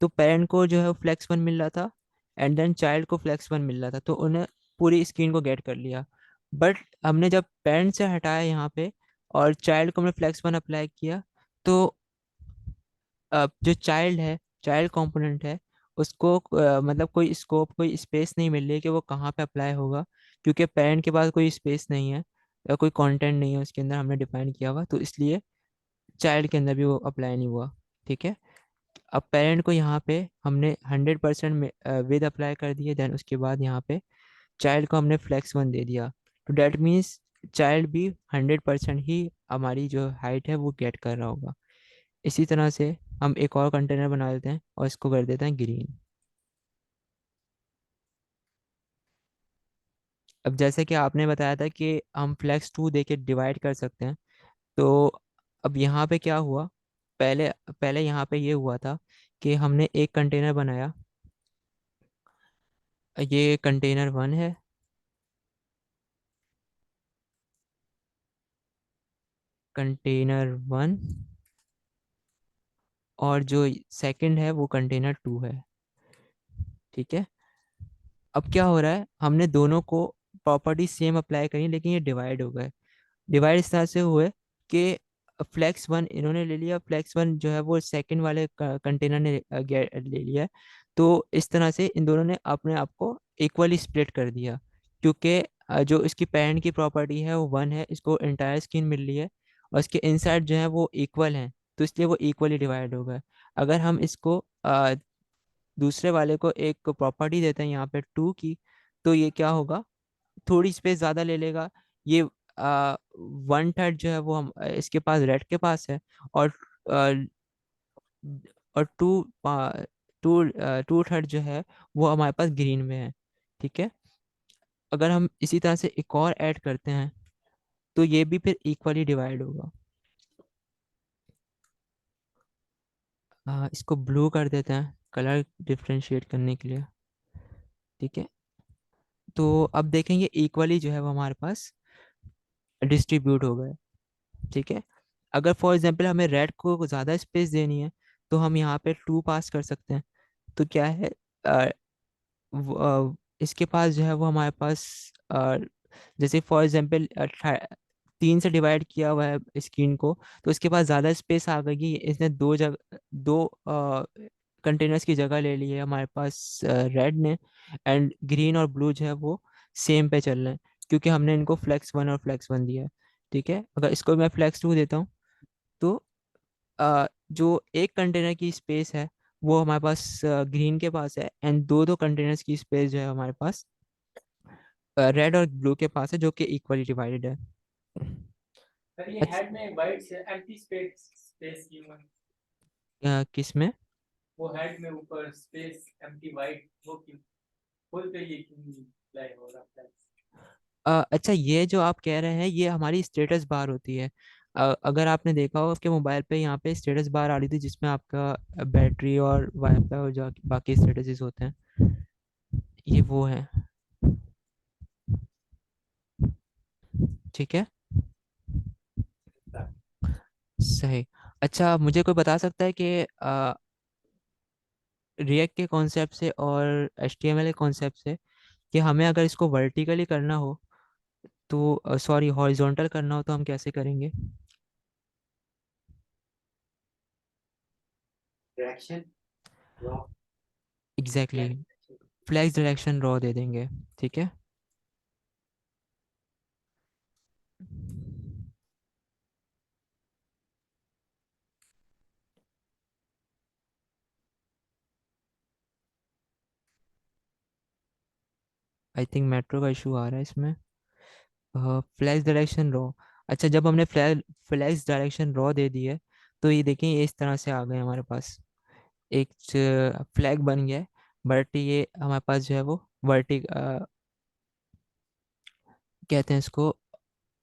तो पेरेंट को जो है फ्लेक्स 1 मिल रहा था एंड देन चाइल्ड को फ्लेक्स 1 मिल रहा था, तो उन्हें पूरी स्क्रीन को गेट कर लिया। बट हमने जब पेरेंट से हटाया यहाँ पे और चाइल्ड को हमने फ्लेक्स 1 अप्लाई किया, तो जो चाइल्ड है, चाइल्ड कंपोनेंट है, उसको मतलब कोई स्कोप, कोई स्पेस नहीं मिल रही है कि वो कहाँ पे अप्लाई होगा, क्योंकि पेरेंट के पास कोई स्पेस नहीं है या कोई कंटेंट नहीं है उसके अंदर हमने डिफाइन किया हुआ, तो इसलिए चाइल्ड के अंदर भी वो अप्लाई नहीं हुआ। ठीक है। अब पेरेंट को यहाँ पे हमने 100% विद अप्लाई कर दिए, देन उसके बाद यहाँ पे चाइल्ड को हमने फ्लेक्स 1 दे दिया, तो डैट मीन्स चाइल्ड भी 100% ही हमारी जो हाइट है वो गेट कर रहा होगा। इसी तरह से हम एक और कंटेनर बना देते हैं और इसको कर देते हैं ग्रीन। अब जैसे कि आपने बताया था कि हम फ्लेक्स 2 दे के डिवाइड कर सकते हैं, तो अब यहाँ पे क्या हुआ, पहले पहले यहाँ पे ये हुआ था कि हमने एक कंटेनर बनाया, ये कंटेनर 1 है, कंटेनर 1, और जो सेकंड है वो कंटेनर 2 है। ठीक है। अब क्या हो रहा है, हमने दोनों को प्रॉपर्टी सेम अप्लाई करी, लेकिन ये डिवाइड हो गए। डिवाइड इस तरह से हुए कि फ्लेक्स 1 इन्होंने ले लिया, फ्लेक्स 1 जो है वो सेकंड वाले कंटेनर ने ले लिया है। तो इस तरह से इन दोनों ने अपने आप को इक्वली स्प्लिट कर दिया, क्योंकि जो इसकी पेरेंट की प्रॉपर्टी है वो 1 है, इसको इंटायर स्क्रीन मिल रही है, और इसके इनसाइड जो है वो इक्वल है, तो इसलिए वो इक्वली डिवाइड होगा। अगर हम इसको दूसरे वाले को एक प्रॉपर्टी देते हैं यहाँ पे 2 की, तो ये क्या होगा, थोड़ी स्पेस ज़्यादा ले लेगा। ये 1/3 जो है वो हम इसके पास रेड के पास है, और आ, और 2/3 जो है वो हमारे पास ग्रीन में है। ठीक है, अगर हम इसी तरह से एक और ऐड करते हैं तो ये भी फिर इक्वली डिवाइड होगा। इसको ब्लू कर देते हैं कलर डिफ्रेंशिएट करने के लिए। ठीक है, तो अब देखेंगे इक्वली जो है वो हमारे पास डिस्ट्रीब्यूट हो गए। ठीक है, अगर फॉर एग्जांपल हमें रेड को ज़्यादा स्पेस देनी है तो हम यहाँ पे 2 पास कर सकते हैं। तो क्या है, अ, इसके पास जो है वो हमारे पास जैसे फॉर एग्जांपल 3 से डिवाइड किया हुआ है स्क्रीन को, तो इसके पास ज़्यादा स्पेस आ गई, इसने दो कंटेनर्स की जगह ले ली है हमारे पास रेड ने, एंड ग्रीन और ब्लू जो है वो सेम पे चल रहे हैं, क्योंकि हमने इनको फ्लेक्स 1 और फ्लेक्स 1 दिया है। ठीक है, अगर इसको मैं फ्लेक्स 2 देता हूँ तो जो एक कंटेनर की स्पेस है वो हमारे पास ग्रीन के पास है, एंड दो दो कंटेनर्स की स्पेस जो है हमारे पास रेड और ब्लू के पास है, जो कि इक्वली डिवाइडेड है। सर ये अच्छा, हेड में वाइट से एम्प्टी स्पेस स्पेस क्यों है? किस में? वो हेड में ऊपर स्पेस एम्प्टी वाइट वो क्यों? फुल पे ये क्यों अप्लाई हो रहा है? अच्छा, ये जो आप कह रहे हैं ये हमारी स्टेटस बार होती है। अगर आपने देखा हो आपके मोबाइल पे यहाँ पे स्टेटस बार आ रही थी जिसमें आपका बैटरी और वाईफाई और जो बाकी स्टेटसेस होते हैं, ये वो है। ठीक है, सही। अच्छा, मुझे कोई बता सकता है कि रिएक्ट के कॉन्सेप्ट से और HTML के कॉन्सेप्ट से कि हमें अगर इसको वर्टिकली करना हो तो सॉरी हॉरिजॉन्टल करना हो तो हम कैसे करेंगे? Direction row exactly, flag. Flex direction row दे देंगे। ठीक है, आई थिंक मेट्रो का इशू आ रहा है इसमें। फ्लैक्स डायरेक्शन रॉ, अच्छा, जब हमने फ्लैक्स डायरेक्शन रॉ दे दी है तो ये देखें ये इस तरह से आ गए हमारे पास, एक फ्लैग बन गया है, बट ये हमारे पास जो है वो वर्टिक कहते हैं इसको,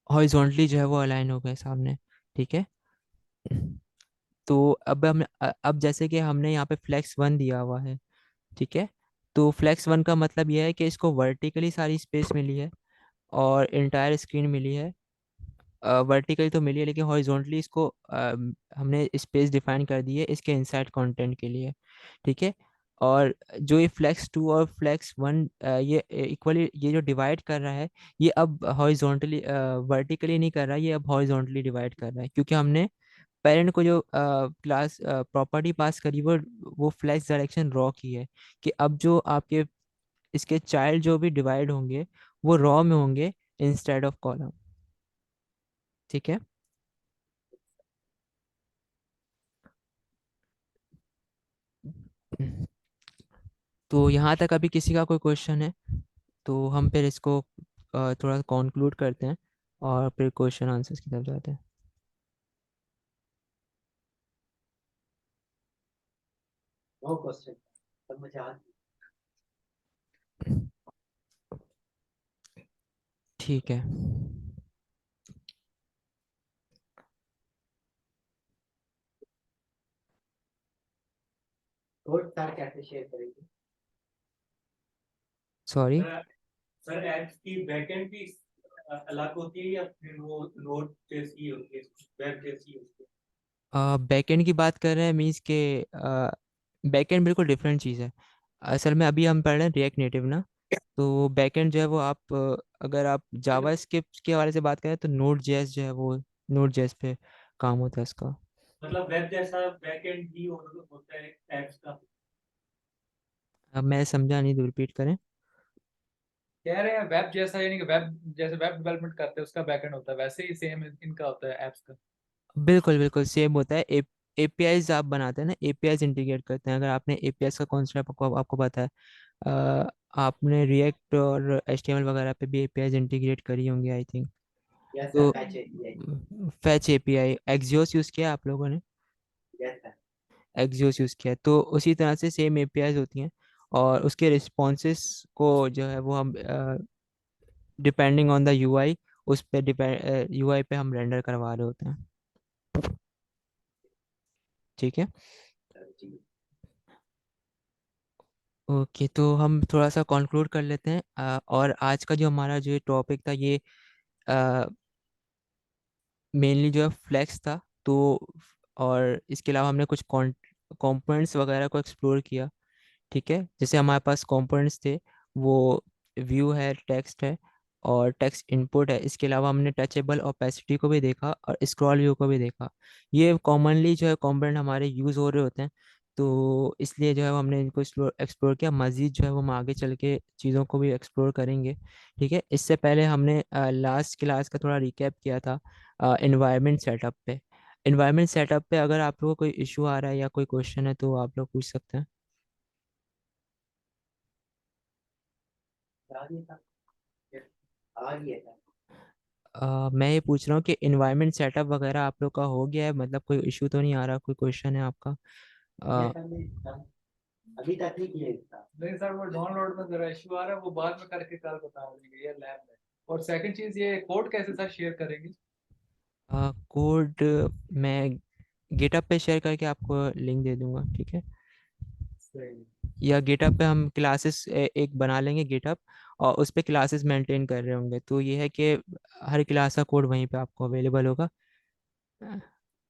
हॉरिजॉन्टली जो है वो अलाइन हो गए सामने। ठीक है, तो अब जैसे कि हमने यहाँ पे फ्लैक्स 1 दिया हुआ है। ठीक है, तो फ्लैक्स 1 का मतलब यह है कि इसको वर्टिकली सारी स्पेस मिली है और इंटायर स्क्रीन मिली है। वर्टिकली तो मिली है लेकिन हॉरिजॉन्टली इसको हमने स्पेस डिफाइन कर दी है इसके इनसाइड कंटेंट के लिए। ठीक है, और जो ये फ्लैक्स 2 और फ्लैक्स 1 ये इक्वली ये जो डिवाइड कर रहा है, ये अब हॉरिजॉन्टली वर्टिकली नहीं कर रहा है, ये अब हॉरिजॉन्टली डिवाइड कर रहा है, क्योंकि हमने पेरेंट को जो क्लास प्रॉपर्टी पास करी वो फ्लैक्स डायरेक्शन रॉ की है, कि अब जो आपके इसके चाइल्ड जो भी डिवाइड होंगे वो रॉ में होंगे इंस्टेड ऑफ कॉलम। ठीक है, तो यहाँ तक अभी किसी का कोई क्वेश्चन है तो हम फिर इसको थोड़ा कंक्लूड करते हैं और फिर क्वेश्चन आंसर्स की तरफ जाते हैं। नो क्वेश्चन पर मुझे आज ठीक है, कोड सर कैसे शेयर करेंगे? सॉरी। सर सर ऐप्स की बैकएंड भी अलग होती है या फिर वो नोड जैसी होती है, वेब जैसी होती है? बैकएंड की बात कर रहे हैं, मीन्स के बैकएंड बिल्कुल डिफरेंट चीज़ है। असल में अभी हम पढ़ रहे हैं रिएक्ट नेटिव ना, तो बैकएंड जो है वो आप अगर आप जावा स्क्रिप्ट के हवाले से बात करें तो नोड जेएस जो है वो नोड जेएस पे काम होता है इसका। मतलब वेब जैसा बैकएंड भी होता है ऐप्स का? अब मैं समझा नहीं, तो रिपीट करें। कह रहे हैं वेब जैसा, यानी कि वेब जैसे वेब डेवलपमेंट करते हैं उसका बैकएंड होता है, वैसे ही सेम इनका होता है एप्स का। बिल्कुल बिल्कुल सेम होता है। एपीआईज आप बनाते हैं ना, एपीआईज इंटीग्रेट करते हैं। अगर आपने एपीआईज का कॉन्सेप्ट आपको पता है, अ, आपने रिएक्ट और एचटीएमएल वगैरह पे भी एपीआईज इंटीग्रेट करी होंगी आई थिंक। यस सर, तो patch API. Fetch API, Axios use किया आप लोगों ने? Yes sir. एक्सियोस यूज़ किया है। तो उसी तरह से सेम एपीआईज होती हैं, और उसके रिस्पॉन्सेस को जो है वो हम डिपेंडिंग ऑन द यूआई, उस पे डिपेंड यूआई पे हम रेंडर करवा रहे होते हैं। ठीक है। जी। ओके, तो हम थोड़ा सा कंक्लूड कर लेते हैं। और आज का जो हमारा जो टॉपिक था ये मेनली जो है फ्लेक्स था। तो और इसके अलावा हमने कुछ कंपोनेंट्स वगैरह को एक्सप्लोर किया। ठीक है, जैसे हमारे पास कंपोनेंट्स थे, वो व्यू है, टेक्स्ट है और टेक्स्ट इनपुट है। इसके अलावा हमने टचेबल ओपेसिटी को भी देखा और स्क्रॉल व्यू को भी देखा। ये कॉमनली जो है कंपोनेंट हमारे यूज़ हो रहे होते हैं, तो इसलिए जो है वो हमने इनको एक्सप्लोर किया। मज़ीद जो है वो हम आगे चल के चीज़ों को भी एक्सप्लोर करेंगे। ठीक है, इससे पहले हमने लास्ट क्लास का थोड़ा रिकैप किया था इन्वायरमेंट सेटअप पे। इन्वायरमेंट सेटअप पे अगर आप लोगों को कोई इशू आ रहा है या कोई क्वेश्चन है तो आप लोग पूछ सकते हैं। आ गया था। आ गया था। मैं ये पूछ रहा हूँ कि इन्वायरमेंट सेटअप वगैरह आप लोग का हो गया है, मतलब कोई इशू तो नहीं आ रहा, कोई क्वेश्चन है आपका? ये अ, सर अभी तक नहीं किया इसका। नहीं सर, वो डाउनलोड में जरा इशू आ रहा है, वो बाद में करके कल बता देंगे, ये लैब में। और सेकंड चीज, ये कोड कैसे सर शेयर करेंगे? कोड मैं गिटअप पे शेयर करके आपको लिंक दे दूंगा। ठीक है, सही। या गिटअप पे हम क्लासेस एक बना लेंगे गिटअप, और उस पे क्लासेस मेंटेन कर रहे होंगे, तो ये है कि हर क्लास का कोड वहीं पे आपको अवेलेबल होगा। अ,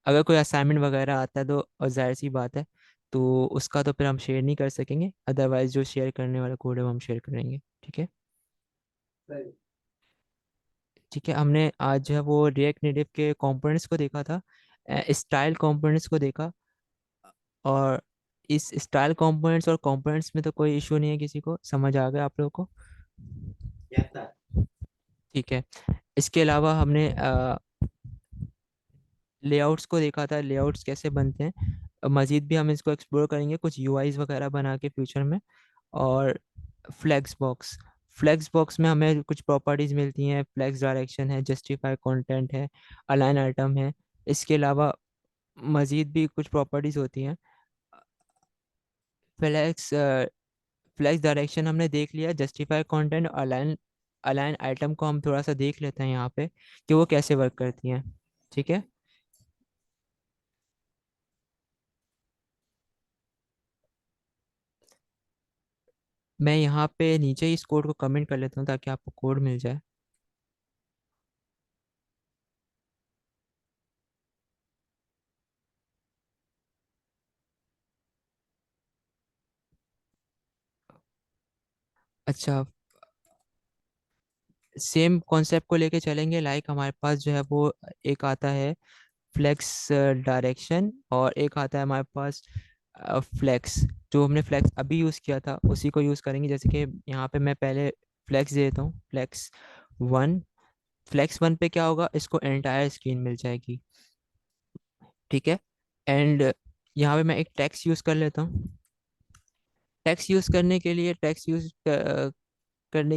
अगर कोई असाइनमेंट वगैरह आता है तो और जाहिर सी बात है, तो उसका तो फिर हम शेयर नहीं कर सकेंगे, अदरवाइज जो शेयर करने वाला कोड है वो हम शेयर करेंगे। ठीक है। सही। ठीक है, हमने आज जो है वो रिएक्ट नेटिव के कंपोनेंट्स को देखा था, स्टाइल कंपोनेंट्स को देखा। और इस स्टाइल कंपोनेंट्स और कंपोनेंट्स में तो कोई इशू नहीं है, किसी को समझ आ गया आप लोगों को? Yes sir. ठीक है, इसके अलावा हमने लेआउट्स को देखा था, लेआउट्स कैसे बनते हैं। मज़ीद भी हम इसको एक्सप्लोर करेंगे कुछ यूआईज वगैरह बना के फ्यूचर में। और फ्लेक्स बॉक्स में हमें कुछ प्रॉपर्टीज मिलती हैं, फ्लेक्स डायरेक्शन है, जस्टिफाई कंटेंट है, अलाइन आइटम है। इसके अलावा मज़ीद भी कुछ प्रॉपर्टीज होती हैं। फ्लेक्स फ्लेक्स डायरेक्शन हमने देख लिया, justify content, align align item को हम थोड़ा सा देख लेते हैं यहाँ पे कि वो कैसे वर्क करती हैं। ठीक है, मैं यहाँ पे नीचे ही इस कोड को कमेंट कर लेता हूँ ताकि आपको कोड मिल जाए। अच्छा, सेम कॉन्सेप्ट को लेके चलेंगे। लाइक हमारे पास जो है वो एक आता है फ्लेक्स डायरेक्शन, और एक आता है हमारे पास फ्लेक्स। जो हमने फ्लेक्स अभी यूज़ किया था उसी को यूज़ करेंगे। जैसे कि यहाँ पे मैं पहले फ्लेक्स दे देता हूँ, वन फ्लेक्स वन पे क्या होगा, इसको एंटायर स्क्रीन मिल जाएगी। ठीक है, एंड यहाँ पे मैं एक टेक्स्ट यूज़ कर लेता हूँ। टेक्स्ट यूज़ करने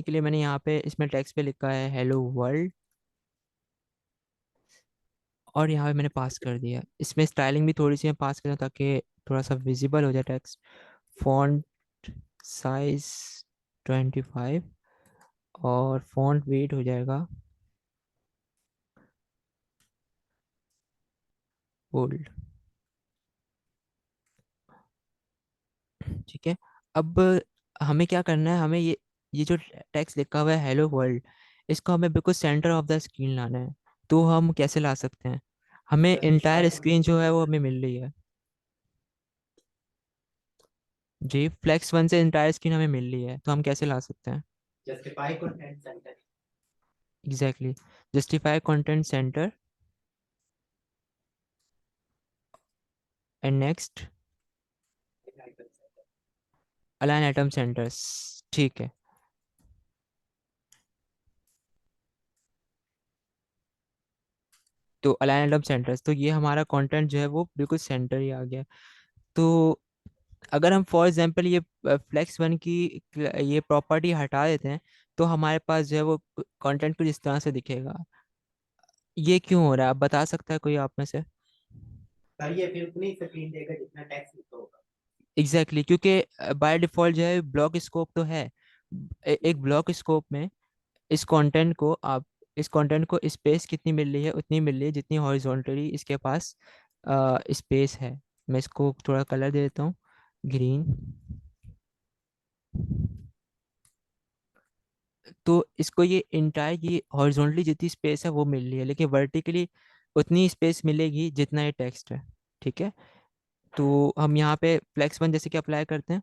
के लिए मैंने यहाँ पे इसमें टेक्स्ट पे लिखा है हेलो वर्ल्ड, और यहाँ पे मैंने पास कर दिया। इसमें स्टाइलिंग भी थोड़ी सी मैं पास कर दूँ ताकि थोड़ा सा विजिबल हो जाए टेक्स्ट। फॉन्ट साइज 25, और फॉन्ट वेट हो जाएगा बोल्ड। ठीक है, अब हमें क्या करना है, हमें ये जो टेक्स्ट लिखा हुआ है हेलो वर्ल्ड, इसको हमें बिल्कुल सेंटर ऑफ द स्क्रीन लाना है। तो हम कैसे ला सकते हैं? हमें इंटायर स्क्रीन जो है वो हमें मिल रही है। जी, फ्लेक्स वन से इंटायर स्क्रीन हमें मिल रही है, तो हम कैसे ला सकते हैं? Justify content centre. Exactly, justify content centre, and next align item centres. ठीक है, तो अलाइन एटम सेंटर्स, तो ये हमारा कंटेंट जो है वो बिल्कुल सेंटर ही आ गया। तो अगर हम फॉर एग्जांपल ये फ्लेक्स वन की ये प्रॉपर्टी हटा देते हैं, तो हमारे पास जो है वो कंटेंट कुछ इस तरह से दिखेगा। ये क्यों हो रहा है, आप बता सकता है कोई आप में से? सर ये फिर उतनी स्क्रीन देगा जितना टेक्स्ट लिखा होगा। एग्जैक्टली क्योंकि बाय डिफॉल्ट जो है ब्लॉक स्कोप तो है। एक ब्लॉक स्कोप में इस कंटेंट को आप इस कंटेंट को स्पेस कितनी मिल रही है, उतनी मिल रही है जितनी हॉरिजॉन्टली इसके पास स्पेस है। मैं इसको थोड़ा कलर दे देता हूँ, ग्रीन। तो इसको ये इंटायर ये हॉरिजॉन्टली जितनी स्पेस है वो मिल रही है, लेकिन वर्टिकली उतनी स्पेस मिलेगी जितना ये टेक्स्ट है। ठीक है, तो हम यहाँ पे फ्लेक्स वन जैसे कि अप्लाई करते हैं,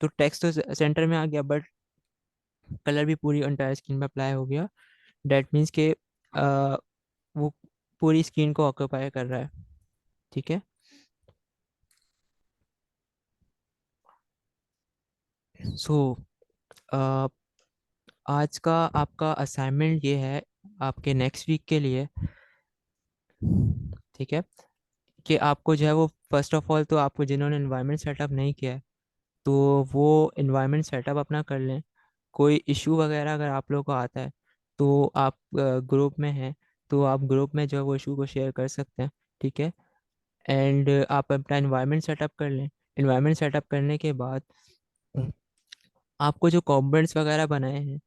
तो टेक्स्ट तो सेंटर में आ गया, बट कलर भी पूरी एंटायर स्क्रीन में अप्लाई हो गया। डेट मीन्स के वो पूरी स्क्रीन को ऑक्यूपाई कर रहा है। ठीक है, सो आज का आपका असाइनमेंट ये है आपके नेक्स्ट वीक के लिए। ठीक है, कि आपको जो है वो फर्स्ट ऑफ ऑल तो आपको जिन्होंने इन्वायरमेंट सेटअप नहीं किया है, तो वो इन्वायरमेंट सेटअप अपना कर लें। कोई इशू वगैरह अगर आप लोगों को आता है, तो आप ग्रुप में हैं, तो आप ग्रुप में जो है वो इशू को शेयर कर सकते हैं। ठीक है, एंड आप अपना इन्वायरमेंट सेटअप कर लें। इन्वायरमेंट सेटअप करने के बाद आपको जो कॉम्पोनेंट्स वगैरह बनाए हैं,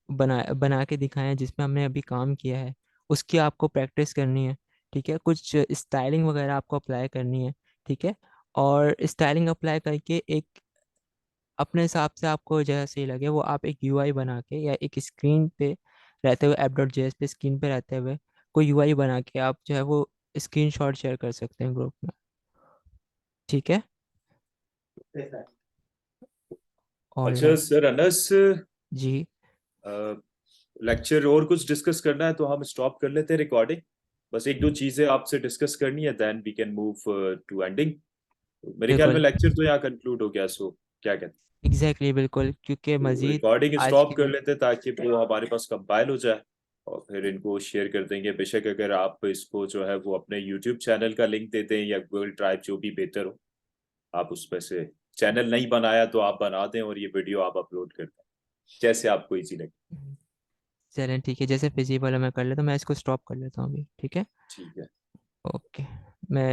बना के दिखाए हैं जिसमें हमने अभी काम किया है, उसकी आपको प्रैक्टिस करनी है। ठीक है, कुछ स्टाइलिंग वगैरह आपको अप्लाई करनी है। ठीक है, और स्टाइलिंग अप्लाई करके एक अपने हिसाब से आपको जैसा सही लगे वो आप एक यूआई बना के या एक स्क्रीन पे रहते हुए app.js पे स्क्रीन पे रहते हुए कोई यूआई बना के आप जो है वो स्क्रीन शॉट शेयर कर सकते हैं ग्रुप में। ठीक है, ओके सर। अच्छा और सर अनस, जी लेक्चर और कुछ डिस्कस करना है तो हम स्टॉप कर लेते हैं रिकॉर्डिंग। बस एक दो चीजें आपसे डिस्कस करनी है, then we can move to ending. मेरे ख्याल में बिल्कुल लेक्चर तो यहाँ कंक्लूड हो गया, सो क्या कहते हैं? बिल्कुल, क्योंकि तो मज़ीद रिकॉर्डिंग आज स्टॉप के कर दिन। लेते हैं ताकि वो हमारे पास कंपाइल हो जाए और फिर इनको शेयर कर देंगे। बेशक अगर आप इसको जो है वो अपने यूट्यूब चैनल का लिंक दे दें या गूगल ड्राइव, जो भी बेहतर हो, आप उसमें से चैनल नहीं बनाया तो आप बना दें और ये वीडियो आप अपलोड कर दें, जैसे आपको इजी लगे। चलें ठीक है, जैसे फिजिबल है मैं कर लेता हूँ, मैं इसको स्टॉप कर लेता हूँ अभी। ठीक है, ठीक है। ओके। मैं